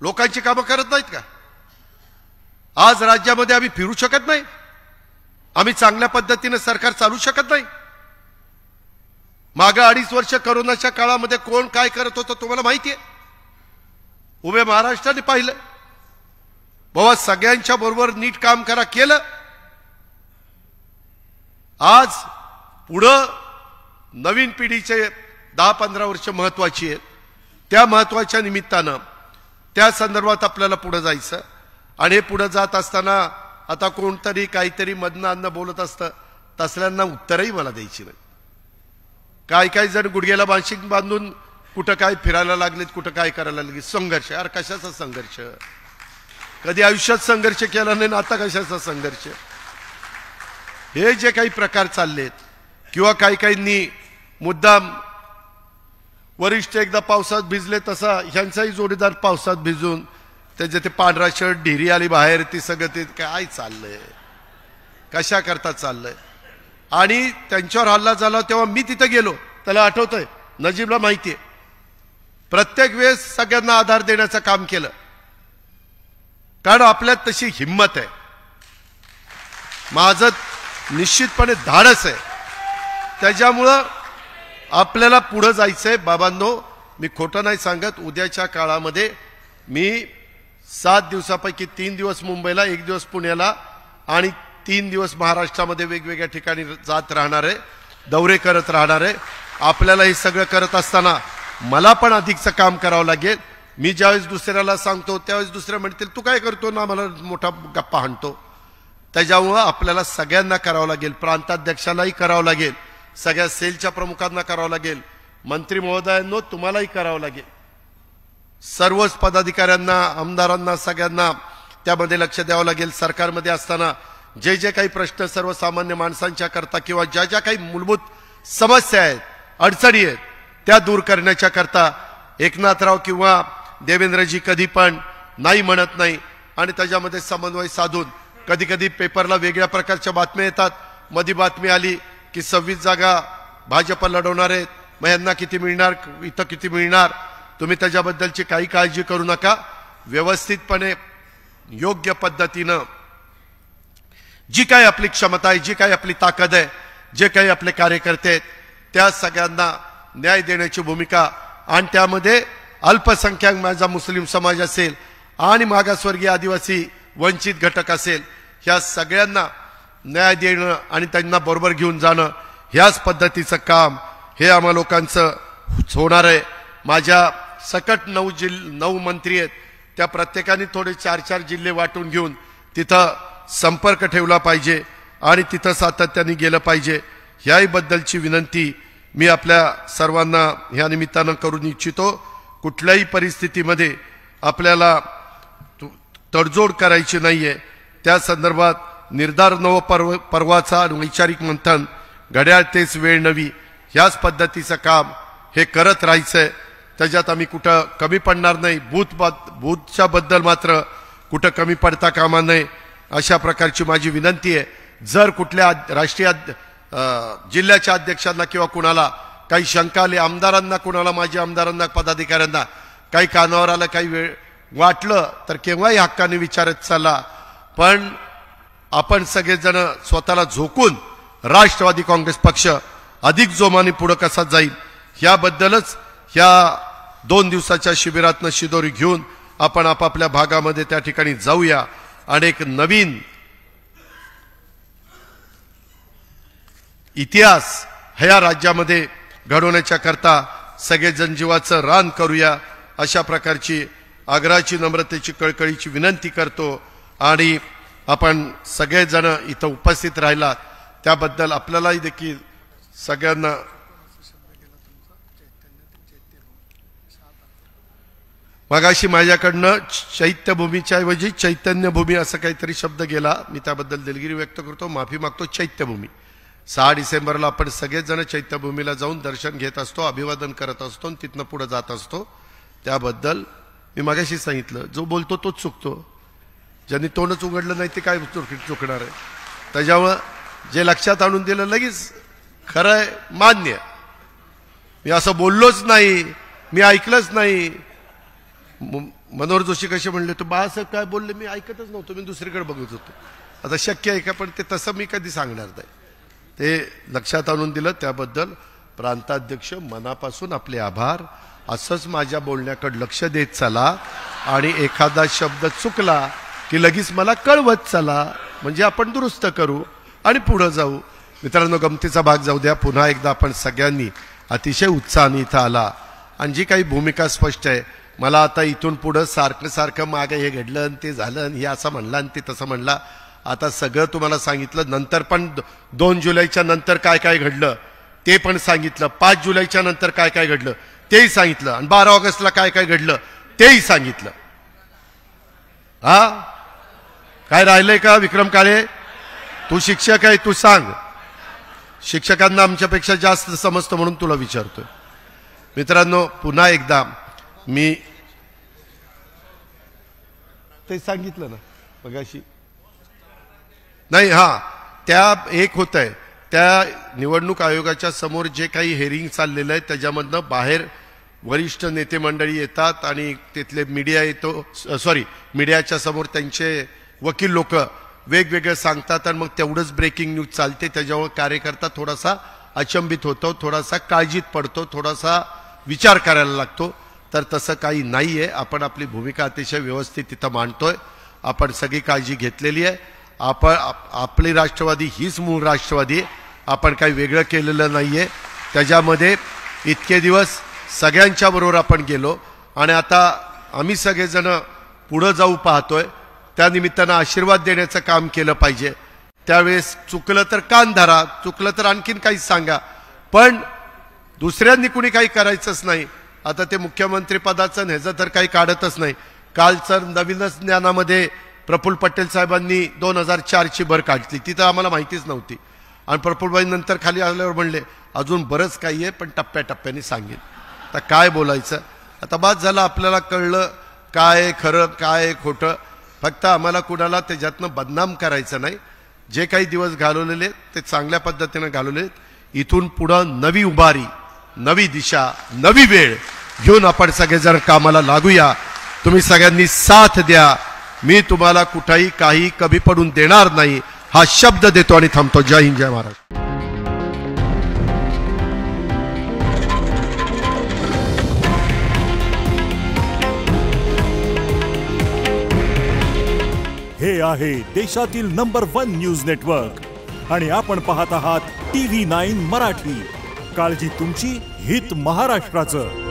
लोकांची कामं करत नाहीत का? आज राज्यामध्ये आम्ही फिरू शकत नाही? आम्ही चांगल्या पद्धतीने सरकार चालू शकत नाही? मागे 2.5 वर्ष कोरोनाच्या काळामध्ये कोण काय करत होतं तुम्हाला माहिती आहे. उभे महाराष्ट्राने पाहिलं. बाबा सगळ्यांच्या बरोबर नीट काम करा, केलं. आज पुढं नवीन पिढीचे 10-15 वर्ष महत्वाची आहेत. त्या महत्वाच्या निमित्तानं त्या संदर्भात आपल्याला पुढे जायचं. आणि हे पुढे जात असताना आता कोणतरी काहीतरी मधनं बोलत असतं, तसल्यांना उत्तरही मला द्यायची नाही. काही जण गुडघ्याला बाशिंग बांधून कुठं काय फिरायला लागलेत, कुठं काय करायला लागले. संघर्ष, यार कशाचा संघर्ष? कधी आयुष्यात संघर्ष केला नाही, आता कशाचा संघर्ष? हे जे काही प्रकार चाललेत, किंवा काहींनी मुद्दाम, वरिष्ठ एकदा पावसात भिजले तसा ह्यांचाही जोडीदार पावसात भिजून त्याचे ते पांढरा शर्ट, ढिरी आली बाहेर, ती सगळं ते काय चाललंय? कशा करता चाललंय. आणि त्यांच्यावर हल्ला झाला तेव्हा मी तिथे गेलो, त्याला आठवतंय, नजीबला माहितीये. प्रत्येक वेळेस सगळ्यांना आधार देण्याचं काम केलं, कारण आपल्यात तशी हिंमत आहे. माझं निश्चितपणे धाडस आहे. त्याच्यामुळं आपल्याला पुढे जायचंय. बाबांनो, मी खोटं नाही सांगत. उद्याच्या काळामध्ये मी 7 दिवसापैकी 3 दिवस मुंबईला, 1 दिवस पुण्याला आणि 3 दिवस महाराष्ट्रामध्ये वेगवेगळ्या ठिकाणी जात राहणार आहे, दौरे करत राहणार आहे. आपल्याला हे सगळं करत असताना मला पण अधिकचं काम करावं लागेल. मी ज्यावेळेस दुसऱ्याला सांगतो त्यावेळेस दुसरे म्हणतील तू काय करतो ना, मला मोठा गप्पा हाणतो. त्याच्यामुळं आपल्याला सगळ्यांना करावं लागेल, प्रांताध्यक्षालाही करावं लागेल, सगळ्या सेलच्या प्रमुखांना करावं लागेल, मंत्री महोदयांनो तुम्हालाही करावं लागेल, सर्वच पदाधिकाऱ्यांना, आमदारांना, सगळ्यांना त्यामध्ये लक्ष द्यावं लागेल. सरकारमध्ये असताना जे जे काही प्रश्न सर्वसामान्य माणसांच्या करता किंवा ज्या ज्या काही मूलभूत समस्या आहेत, अडचणी आहेत, त्या दूर करण्याच्या करता एकनाथराव किंवा देवेंद्रजी कधी पण नाही म्हणत नाही. आणि त्याच्यामध्ये समन्वय साधून कधी कधी पेपरला वेगळ्या प्रकारच्या बातम्या येतात. मध्ये बातमी आली की 26 जागा भाजप लढवणार आहेत, मग यांना किती मिळणार, इथं किती मिळणार. तुम्ही त्याच्याबद्दलची काही काळजी करू नका. व्यवस्थितपणे योग्य पद्धतीनं जी काही आपली क्षमता आहे, जी काही आपली ताकद आहे, जे काही आपले कार्यकर्ते आहेत, त्या सगळ्यांना न्याय देण्याची भूमिका. आणि त्यामध्ये अल्पसंख्याक माझा मुस्लिम समाज असेल आणि मागासवर्गीय आदिवासी वंचित घटक असेल, ह्या सगळ्यांना न्याय देणं आणि त्यांना बरोबर घेऊन जाणं, ह्याच पद्धतीचं काम हे आम्हा लोकांचं होणार आहे. माझ्या सकट 9 मंत्री आहेत, त्या प्रत्येकाने थोडे 4-4 जिल्हे वाटून घेऊन तिथं संपर्क ठेवला पाहिजे आणि तिथं सातत्याने गेलं पाहिजे. ह्याही बद्दलची विनंती मी आपल्या सर्वांना ह्या निमित्तानं करून इच्छितो. कुठल्याही परिस्थितीमध्ये आपल्याला तडजोड करायची नाहीये. त्या संदर्भात निर्धार नव पर्वाचा आणि वैचारिक मंथन, घड्याळ तेच वेळ नवी, ह्याच पद्धतीचं काम हे करत राहायचंय. त्याच्यात आम्ही कुठं कमी पडणार नाही. भूतच्या बद्दल मात्र कुठं कमी पडता कामा नये, अशा प्रकारची माझी विनंती आहे. जर कुठल्या राष्ट्रीय जिल्ह्याच्या अध्यक्षांना किंवा कुणाला काही शंका आली, आमदारांना, कुणाला माझ्या आमदारांना, पदाधिकाऱ्यांना काही कानावर आलं, काही वेळ वाटलं तर केव्हाही हक्काने विचारत चला. पण आपण सगळेजण स्वतःला झोकून राष्ट्रवादी काँग्रेस पक्ष अधिक जोमाने पुढे कसा जाईल याबद्दलच ह्या 2 दिवसाच्या शिबिरातनं शिदोरी घेऊन आपण आपापल्या भागामध्ये त्या ठिकाणी जाऊया आणि एक नवीन इतिहास ह्या राज्यामध्ये घडवण्याच्या करता सगळे जनजीवाचं रान करूया, अशा प्रकारची आग्रहाची, नम्रतेची, कळकळीची विनंती करतो. आणि आपण सगळेजण इथं उपस्थित राहिला त्याबद्दल आपल्यालाही देखील सगळ्यांना मगाशी माझ्याकडनं चैत्यभूमीच्या ऐवजी चैतन्यभूमी असं काहीतरी शब्द गेला, मी त्याबद्दल दिलगिरी व्यक्त करतो, माफी मागतो. चैत्यभूमी 6 डिसेंबरला आपण सगळेजण चैत्यभूमीला जाऊन दर्शन घेत असतो, अभिवादन करत असतो आणि तिथनं पुढे जात असतो. त्याबद्दल मी मगाशी सांगितलं, जो बोलतो तोच चुकतो, ज्यांनी तोंडच उघडलं नाही ते काय चुकणार आहे. त्याच्यामुळं जे लक्षात आणून दिलं लगेच खरं आहे, मान्य. मी असं बोललोच नाही, मी ऐकलंच नाही. मनोहर जोशी कसे म्हणले, तो बाळासाहेब काय बोलले मी ऐकतच नव्हतो, मी दुसरीकडे बघत होतो. आता शक्य आहे का, पण ते तसं मी कधी सांगणार नाही. ते लक्षात आणून दिलं त्याबद्दल प्रांताध्यक्ष मनापासून आपले आभार. असंच माझ्या बोलण्याकडे लक्ष देत चला आणि एखादा शब्द चुकला की लगेच मला कळवत चला, म्हणजे आपण दुरुस्त करू आणि पुढे जाऊ. मित्रांनो, गमतीचा भाग जाऊ द्या. पुन्हा एकदा आपण सगळ्यांनी अतिशय उत्साहाने इथं आला आणि जी काही भूमिका स्पष्ट आहे. मला आता इथून पुढं सारखं मागे हे घडलं आणि ते झालं आणि हे असं म्हणलं आणि ते तसं म्हणलं, आता सगळं तुम्हाला सांगितलं. नंतर पण 2 जुलैच्या नंतर काय काय घडलं ते पण सांगितलं, 5 जुलैच्या नंतर काय काय घडलं तेही सांगितलं आणि 12 ऑगस्टला काय काय घडलं तेही सांगितलं. हा काय राहिलंय का विक्रम काळे? तू शिक्षक आहे, तू सांग. शिक्षकांना आमच्यापेक्षा जास्त समजतं म्हणून तुला विचारतोय. मित्रांनो, पुन्हा एकदा मी ते सांगितलं ना मगाशी, नाही, हा त्या एक होत आहे, त्या निवडणूक आयोगाच्या समोर जे काही हेरिंग चाललेलं आहे त्याच्यामधनं बाहेर वरिष्ठ नेते मंडळी येतात आणि तिथले मीडिया येतो, मीडियाच्या समोर त्यांचे वकील लोक वेगवेगळे सांगतात आणि मग तेवढंच ब्रेकिंग न्यूज चालते. त्याच्यावर कार्यकर्ता थोडासा अचंबित होतो, थोडासा काळजीत पडतो, थोडासा विचार करायला लागतो. तर तसं काही नाही आहे. आपण आपली भूमिका अतिशय व्यवस्थित तिथं मांडतोय. आपण सगळी काळजी घेतलेली आहे. आपली राष्ट्रवादी हीच मूळ राष्ट्रवादी आहे. आपण काही वेगळं केलेलं नाही आहे. त्याच्यामध्ये इतके दिवस सगळ्यांच्या बरोबर आपण गेलो आणि आता आम्ही सगळेजण पुढं जाऊ पाहतोय. त्या निमित्तानं आशीर्वाद देण्याचं काम केलं पाहिजे. त्यावेळेस चुकलं तर कान धरा, चुकलं तर आणखीन काही सांगा, पण दुसऱ्यांनी कुणी काही करायचंच नाही. आता ते मुख्यमंत्री पदाचं ह्याचं तर काही काढतच नाही. कालचं नवीनच ज्ञानामध्ये प्रफुल्ल पटेल साहेबांनी 2004ची भर काढली, ती तर आम्हाला माहितीच नव्हती. आणि प्रफुल्लबाई नंतर खाली आल्यावर म्हणले अजून बरंच काही आहे पण टप्प्याटप्प्याने सांगेन. आता काय बोलायचं, आता बाद झालं, आपल्याला कळलं काय खरं काय खोटं. फक्त आम्हाला कुणाला त्याच्यातनं बदनाम करायचं नाही. जे काही दिवस घालवलेले ते चांगल्या पद्धतीनं घालवले. इथून पुढं नवी उभारी, नवी दिशा, नवी वेळ घेऊन आपण सगळेजण कामाला लागूया. तुम्ही सगळ्यांनी साथ द्या. मी तुम्हाला कुठेही काही कमी पडून देणार नाही हा शब्द देतो आणि थांबतो. जय हिंद, जय महाराष्ट्र. हे आहे देशातील नंबर 1 न्यूज नेटवर्क आणि आपण पाहत आहात TV9 मराठी. काळजी तुमची, हित महाराष्ट्राचं.